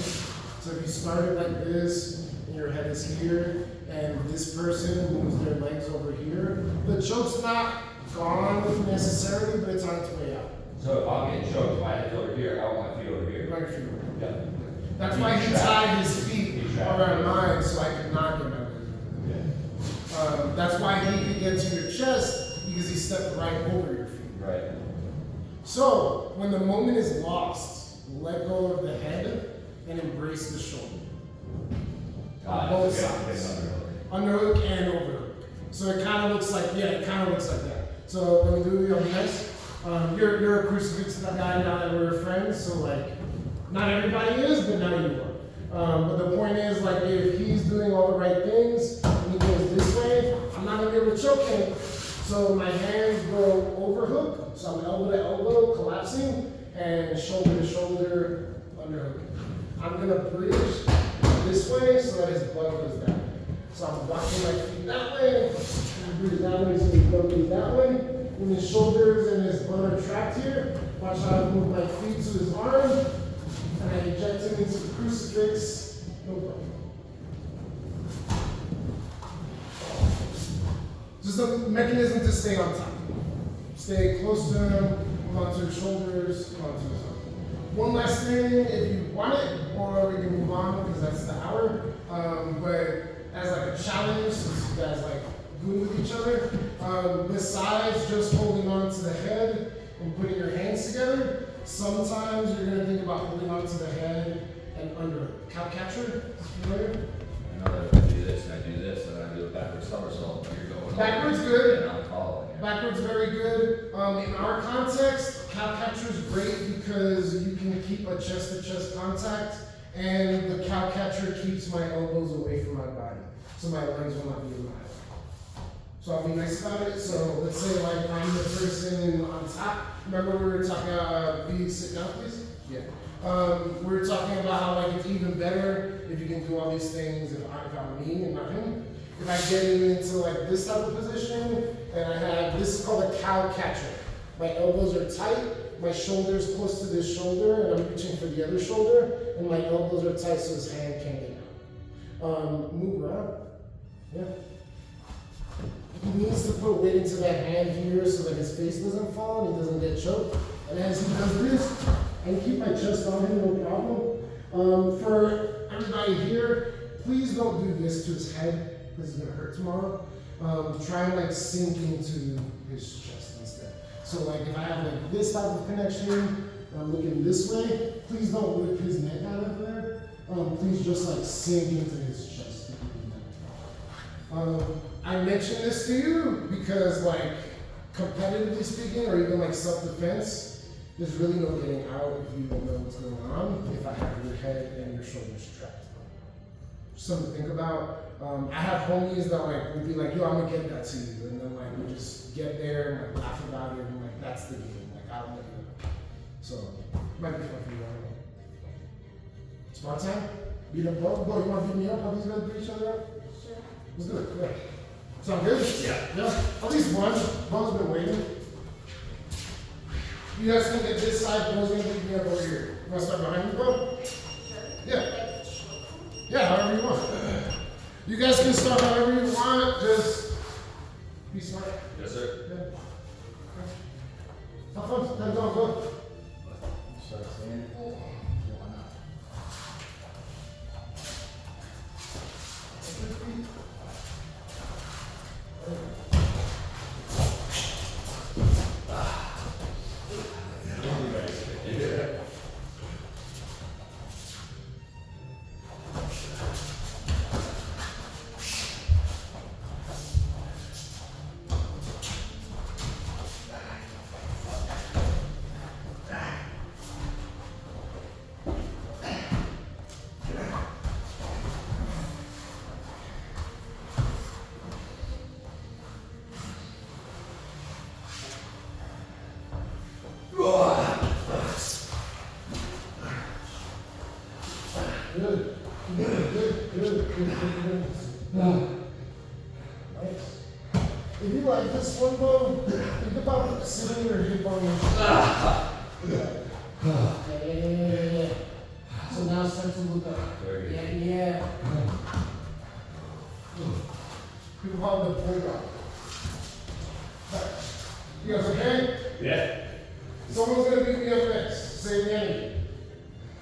Speaker 1: So if you started like this, and your head is here, and this person moves their legs over here, the choke's not gone necessarily, but it's on its way out.
Speaker 5: So if I'm getting choked, my head's over here, I want my feet over here.
Speaker 1: Right feet over.
Speaker 5: Yeah.
Speaker 1: That's why he tied his feet around mine, so I could not get my legs over there.
Speaker 5: Yeah.
Speaker 1: That's why he could get to your chest, because he stepped right over your feet.
Speaker 5: Right.
Speaker 1: So, when the moment is lost, let go of the head and embrace the shoulder. Both sides. Underhook and overhook. So it kind of looks like, it kind of looks like that. So let me do it, I'll be nice. You're a crucifix guy now that we're friends, so like, not everybody is, but now you are. But the point is, like, if he's doing all the right things, and he goes this way, I'm not gonna be able to choke him. So my hands go overhook, so I'm elbow to elbow, collapsing, and shoulder to shoulder, underhook. I'm gonna bridge this way so that his butt goes that way. So I'm walking my feet that way, and bridge that way so his butt goes that way. When his shoulders and his butt are trapped here, watch how I move my feet to his arm, and I eject him into the crucifix, no problem. Just a mechanism to stay on top. Stay close to him, hold on to his shoulders, hold on to his arm. One last thing, if you want it, or we can move on because that's the hour. But as like a challenge, since you guys like good with each other, besides just holding on to the head and putting your hands together, sometimes you're gonna think about holding on to the head and under cow catcher. Familiar?
Speaker 4: I know that if I do this and I do this and I do a backward somersault, you're going
Speaker 1: Backwards good.
Speaker 4: And I'm following.
Speaker 1: Backwards very good. In our context, cow catcher is great because you can keep a chest-to-chest contact, and the cow catcher keeps my elbows away from my body, so my legs will not be in my head. So I'll be nice about it. So let's say like I'm the person on top. Remember we were talking sit down, please? Yeah. We were talking about how like it's even better if you can do all these things if I'm me and not him. If I get him into like this type of position, and I have, this is called a cow catcher. My elbows are tight, my shoulder's close to this shoulder, and I'm reaching for the other shoulder, and my elbows are tight so his hand can't get out. Move around. Yeah. He needs to put weight into that hand here so that his face doesn't fall and he doesn't get choked. And as he does this, I can keep my chest on him, no problem. For everybody here, please don't do this to his head because it's gonna hurt tomorrow. Try and like sink into his chest instead. So like if I have like this type of connection, and I'm looking this way, please don't whip his neck out of there. Please just like sink into his chest. I mention this to you because like competitively speaking, or even like self-defense, there's really no getting out if you don't know what's going on if I have your head and your shoulders trapped. Something to think about. I have homies that like will be like, yo, I'm gonna get that to you, and then like we just get there and like laugh about it, and like that's I'll let you know. So, might be fun for you, I don't know. Smart time? Beat up Bo? Bo, you want to beat me up? Are these guys beat each other up?
Speaker 3: Sure.
Speaker 1: Let's do it, yeah. Sound good? Yeah. At least one. Bo's been waiting. You guys can get this side, Bo's gonna beat me up over here. You wanna start behind me, Bo? Yeah. Yeah, however you want. You guys can start however you want, just be smart.
Speaker 5: Yes, sir.
Speaker 1: Yeah. Have fun. Time's on, go.
Speaker 6: Start saying it. Yeah, why not?
Speaker 1: Nice. If you like this one, Bo, think about sitting your hip on your shoulder. Yeah. So now it's time to look up.
Speaker 5: Very good.
Speaker 1: Yeah. People call it the bulldog. You guys okay?
Speaker 5: Yeah.
Speaker 1: Someone's gonna beat me up next. Save the energy.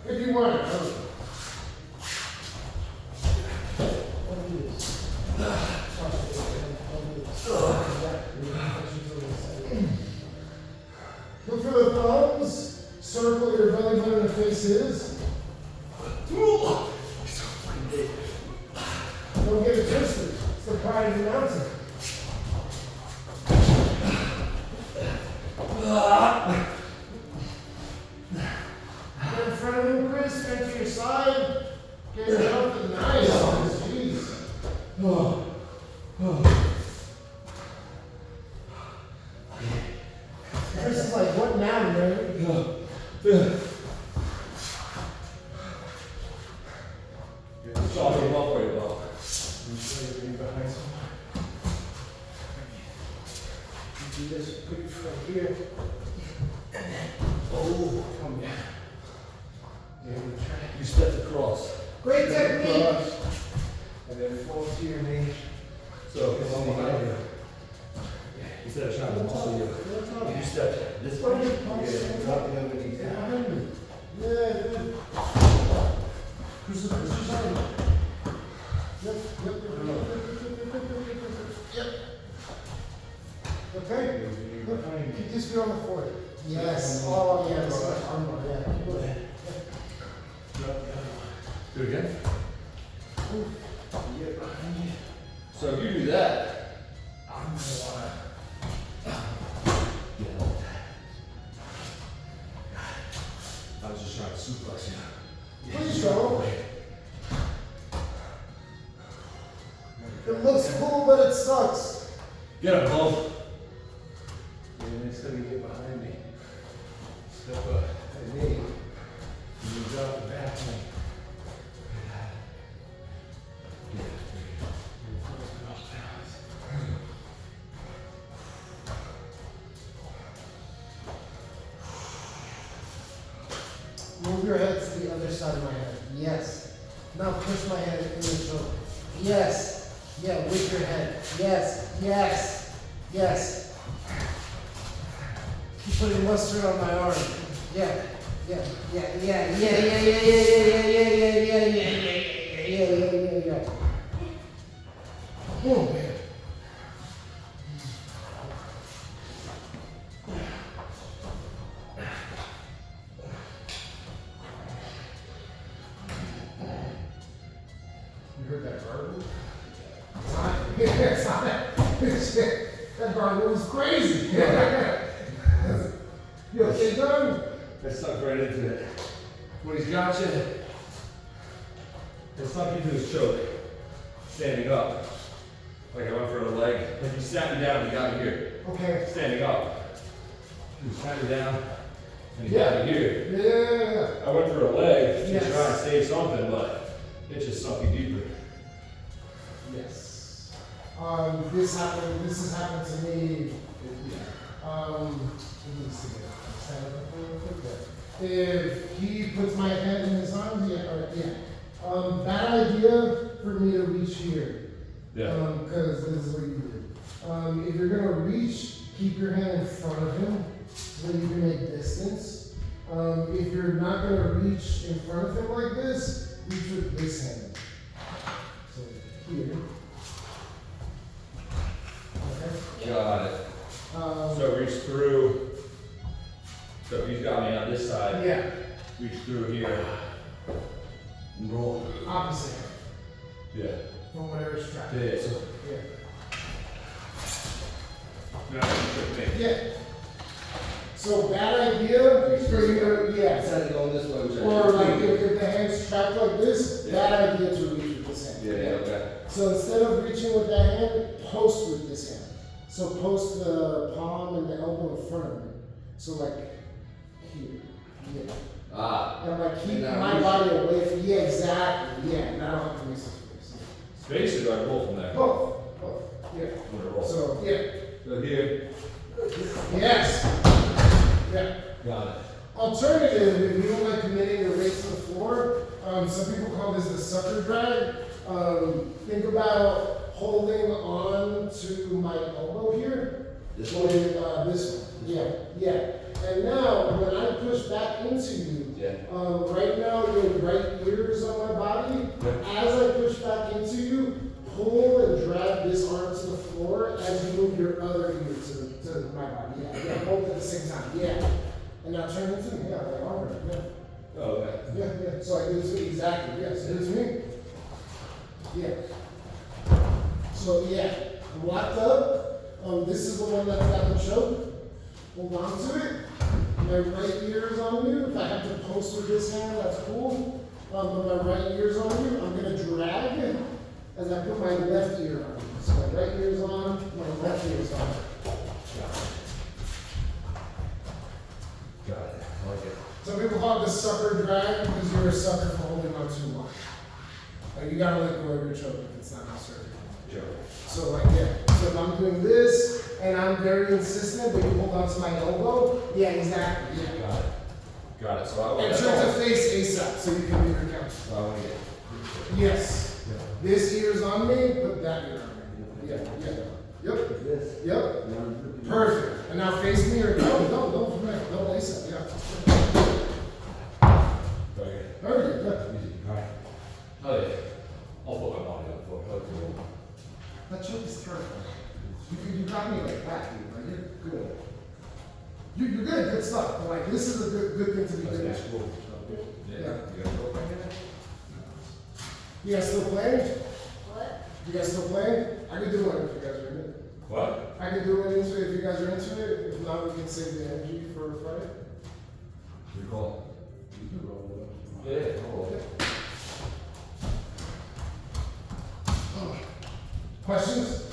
Speaker 1: If you want it. Don't do this. Look for the thumbs. Circle your belly button and face is. Don't get it twisted. It's the pride of the mountain. Get in front of him, Chris. Stand to your side. Get your health nice. Jeez. Chris is like, what now, man?
Speaker 5: Shot him up for you, Bob.
Speaker 1: Do this quick from here.
Speaker 6: Oh, come down.
Speaker 1: Yeah, we try.
Speaker 6: You stepped across.
Speaker 1: Great technique.
Speaker 6: Across. And then fall to your knee.
Speaker 5: So,
Speaker 6: It's on behind you. Instead of trying to muscle you, you stepped this way. Yeah, drop the other knee down.
Speaker 1: Yeah, good. Who's the side? Yep. Okay. Look, keep this feet on the floor. Yes. Oh, yes. Armbar, yeah. Keep going.
Speaker 5: do it again.
Speaker 6: Get behind you.
Speaker 5: So if you do that,
Speaker 6: I'm gonna wanna. I was just trying to suplex you.
Speaker 1: Please go. It looks cool, but it sucks.
Speaker 5: get up, Bo.
Speaker 6: Yeah, next time you get behind me, step up at me, and you drop the back knee.
Speaker 1: Move your head to the other side of my head. Yes. Now push my head in the shoulder. Yes. Yeah, with your head. Yes. Keep putting mustard on my arm. Yeah. Oh man. You heard that gargle? It's hot. That gargle was crazy. You okay, John?
Speaker 5: That sucked right into it. When he's got you, he'll suck you to his choke. Standing up. Like I went for a leg. Like you sat me down, you got me here.
Speaker 1: Okay.
Speaker 5: Standing up. He was kind of down, and he got me here.
Speaker 1: Yeah.
Speaker 5: I went for a leg to
Speaker 1: Yes.
Speaker 5: try and save something, but it just sunk me deeper.
Speaker 1: Yes. This has happened to me. Let me see. Stand up real quick there. If he puts my hand in his arms, bad idea for me to reach here.
Speaker 5: Yeah.
Speaker 1: Because this is what you do. If you're gonna reach, keep your hand in front of him so that you can make distance. If you're not gonna reach in front of him like this, reach with this hand. So here. Okay.
Speaker 5: Got it. So reach through. So if he's got me on this side,
Speaker 1: Yeah.
Speaker 5: reach through here. And roll.
Speaker 1: Opposite
Speaker 5: Yeah.
Speaker 1: from whatever strap.
Speaker 5: Yeah. So
Speaker 1: Yeah.
Speaker 5: no, it's okay.
Speaker 1: Yeah. So bad idea for you to, yeah.
Speaker 4: Instead of going this way, which I
Speaker 1: Or
Speaker 4: should
Speaker 1: like
Speaker 4: do.
Speaker 1: if the hand's trapped like this,
Speaker 4: Yeah.
Speaker 1: bad idea to reach with this hand.
Speaker 4: Yeah, okay.
Speaker 1: So instead of reaching with that hand, post with this hand. So post the palm and the elbow in front of me. So like here. Yeah.
Speaker 4: Ah.
Speaker 1: And like keep
Speaker 4: And now
Speaker 1: my
Speaker 4: reach.
Speaker 1: body away from, yeah, exactly. Yeah, now I don't have to reach this space.
Speaker 5: Space or do I roll from there?
Speaker 1: Both. Yeah.
Speaker 5: I'm gonna roll.
Speaker 1: So, yeah.
Speaker 5: So here.
Speaker 1: Yes. Yeah.
Speaker 5: Got it.
Speaker 1: Alternative, if you don't like committing your weight to the floor, some people call this the sucker drag. Think about holding on to my elbow here.
Speaker 4: This
Speaker 1: With
Speaker 4: one?
Speaker 1: this one. Yeah, yeah. And now, when I push back into you,
Speaker 4: Yeah.
Speaker 1: right now your right ear is on my body. As I push back into you, pull and drag this arm to the floor as you move your other ear to my body. Yeah, yeah, both at the same time. Yeah. And now turn into me. Yeah, like arm. Yeah.
Speaker 5: Oh, okay.
Speaker 1: Yeah, yeah. So I do it to me. Exactly. Yes, do it to me. Yeah. So yeah, I'm locked up. This is the one that's got the choke. Hold on to it. My right ear is on you. If I have to post with this hand, that's cool. But my right ear is on you. I'm gonna drag as I put my left ear on you. So my right ear is on, my left ear is on.
Speaker 5: Got it. I like it.
Speaker 1: Some people call it the sucker drag because you're a sucker for holding on too long. Like you gotta let go of your choke if it's not necessary.
Speaker 5: Sure.
Speaker 1: So like yeah. So if I'm doing this and I'm very insistent, but you hold on to my elbow, yeah, exactly. Yeah.
Speaker 5: Got it. Got it. So I
Speaker 1: And turn to face ASAP so you can do your count.
Speaker 5: So I want to get.
Speaker 1: Yes. This ear's on me, put that ear on me. Yeah, yeah. Yep.
Speaker 7: This.
Speaker 1: Yep. Perfect. And now face me or no, from there. No, ASAP, yeah.
Speaker 5: Okay.
Speaker 1: Very good, good.
Speaker 5: Easy. All right. Oh yeah. I'll put my body up for it.
Speaker 1: That choke is terrible. You got me like that, dude. Like you're good. You're good, good stuff. But like this is a good thing to be good at.
Speaker 5: cool.
Speaker 1: Yeah.
Speaker 5: You got to go back in there?
Speaker 1: You guys still playing?
Speaker 3: What?
Speaker 1: You guys still playing? I can do one if you guys are in it.
Speaker 5: What?
Speaker 1: I can do one into it if you guys are into it. If not, we can save the energy for Friday.
Speaker 5: You call.
Speaker 1: You can roll it.
Speaker 5: Yeah. Cool.
Speaker 1: Questions?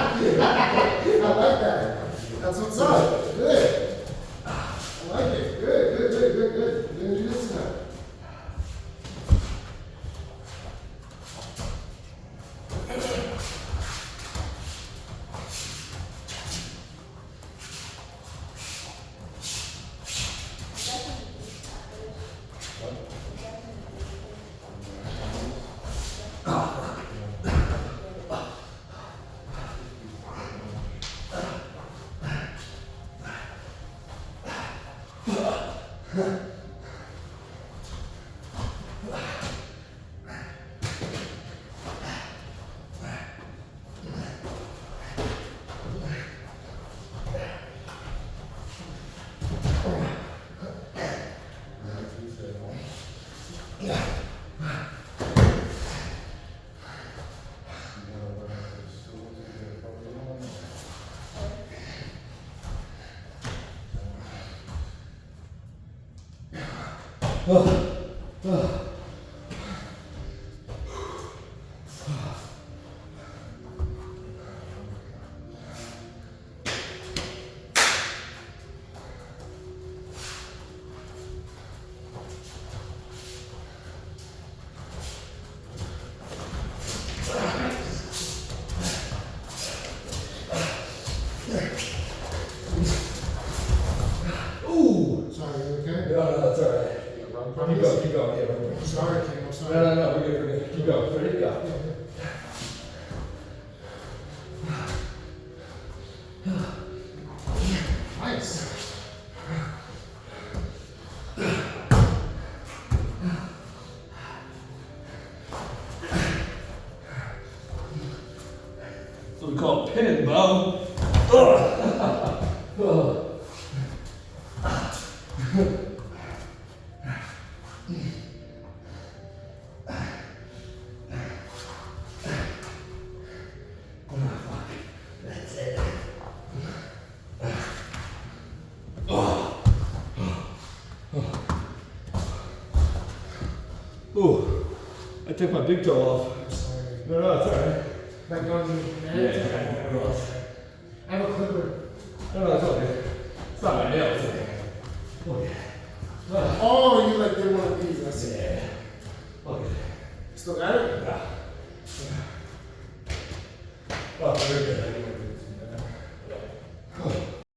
Speaker 1: I like that. That's what's up. Good. I like it. Good. Ooh! Sorry, you okay?
Speaker 6: No, no, it's all right. Keep going, keep going. Yeah,
Speaker 1: I'm sorry, King, I'm sorry.
Speaker 6: no, no, no, we're good, we're good. Keep going. Ready? Go.
Speaker 1: Nice.
Speaker 6: So we call it pin and bow.
Speaker 7: That's it.
Speaker 6: Ooh, I took my big toe off.
Speaker 1: I'm sorry.
Speaker 6: No, no, it's all right.
Speaker 1: Back on the I have a clipper.
Speaker 6: No, no, it's all good. It's not my nails. Okay.
Speaker 1: Oh, you like did one of these, I see.
Speaker 6: Yeah. Okay.
Speaker 1: Still got it?
Speaker 6: Yeah. Oh, very good.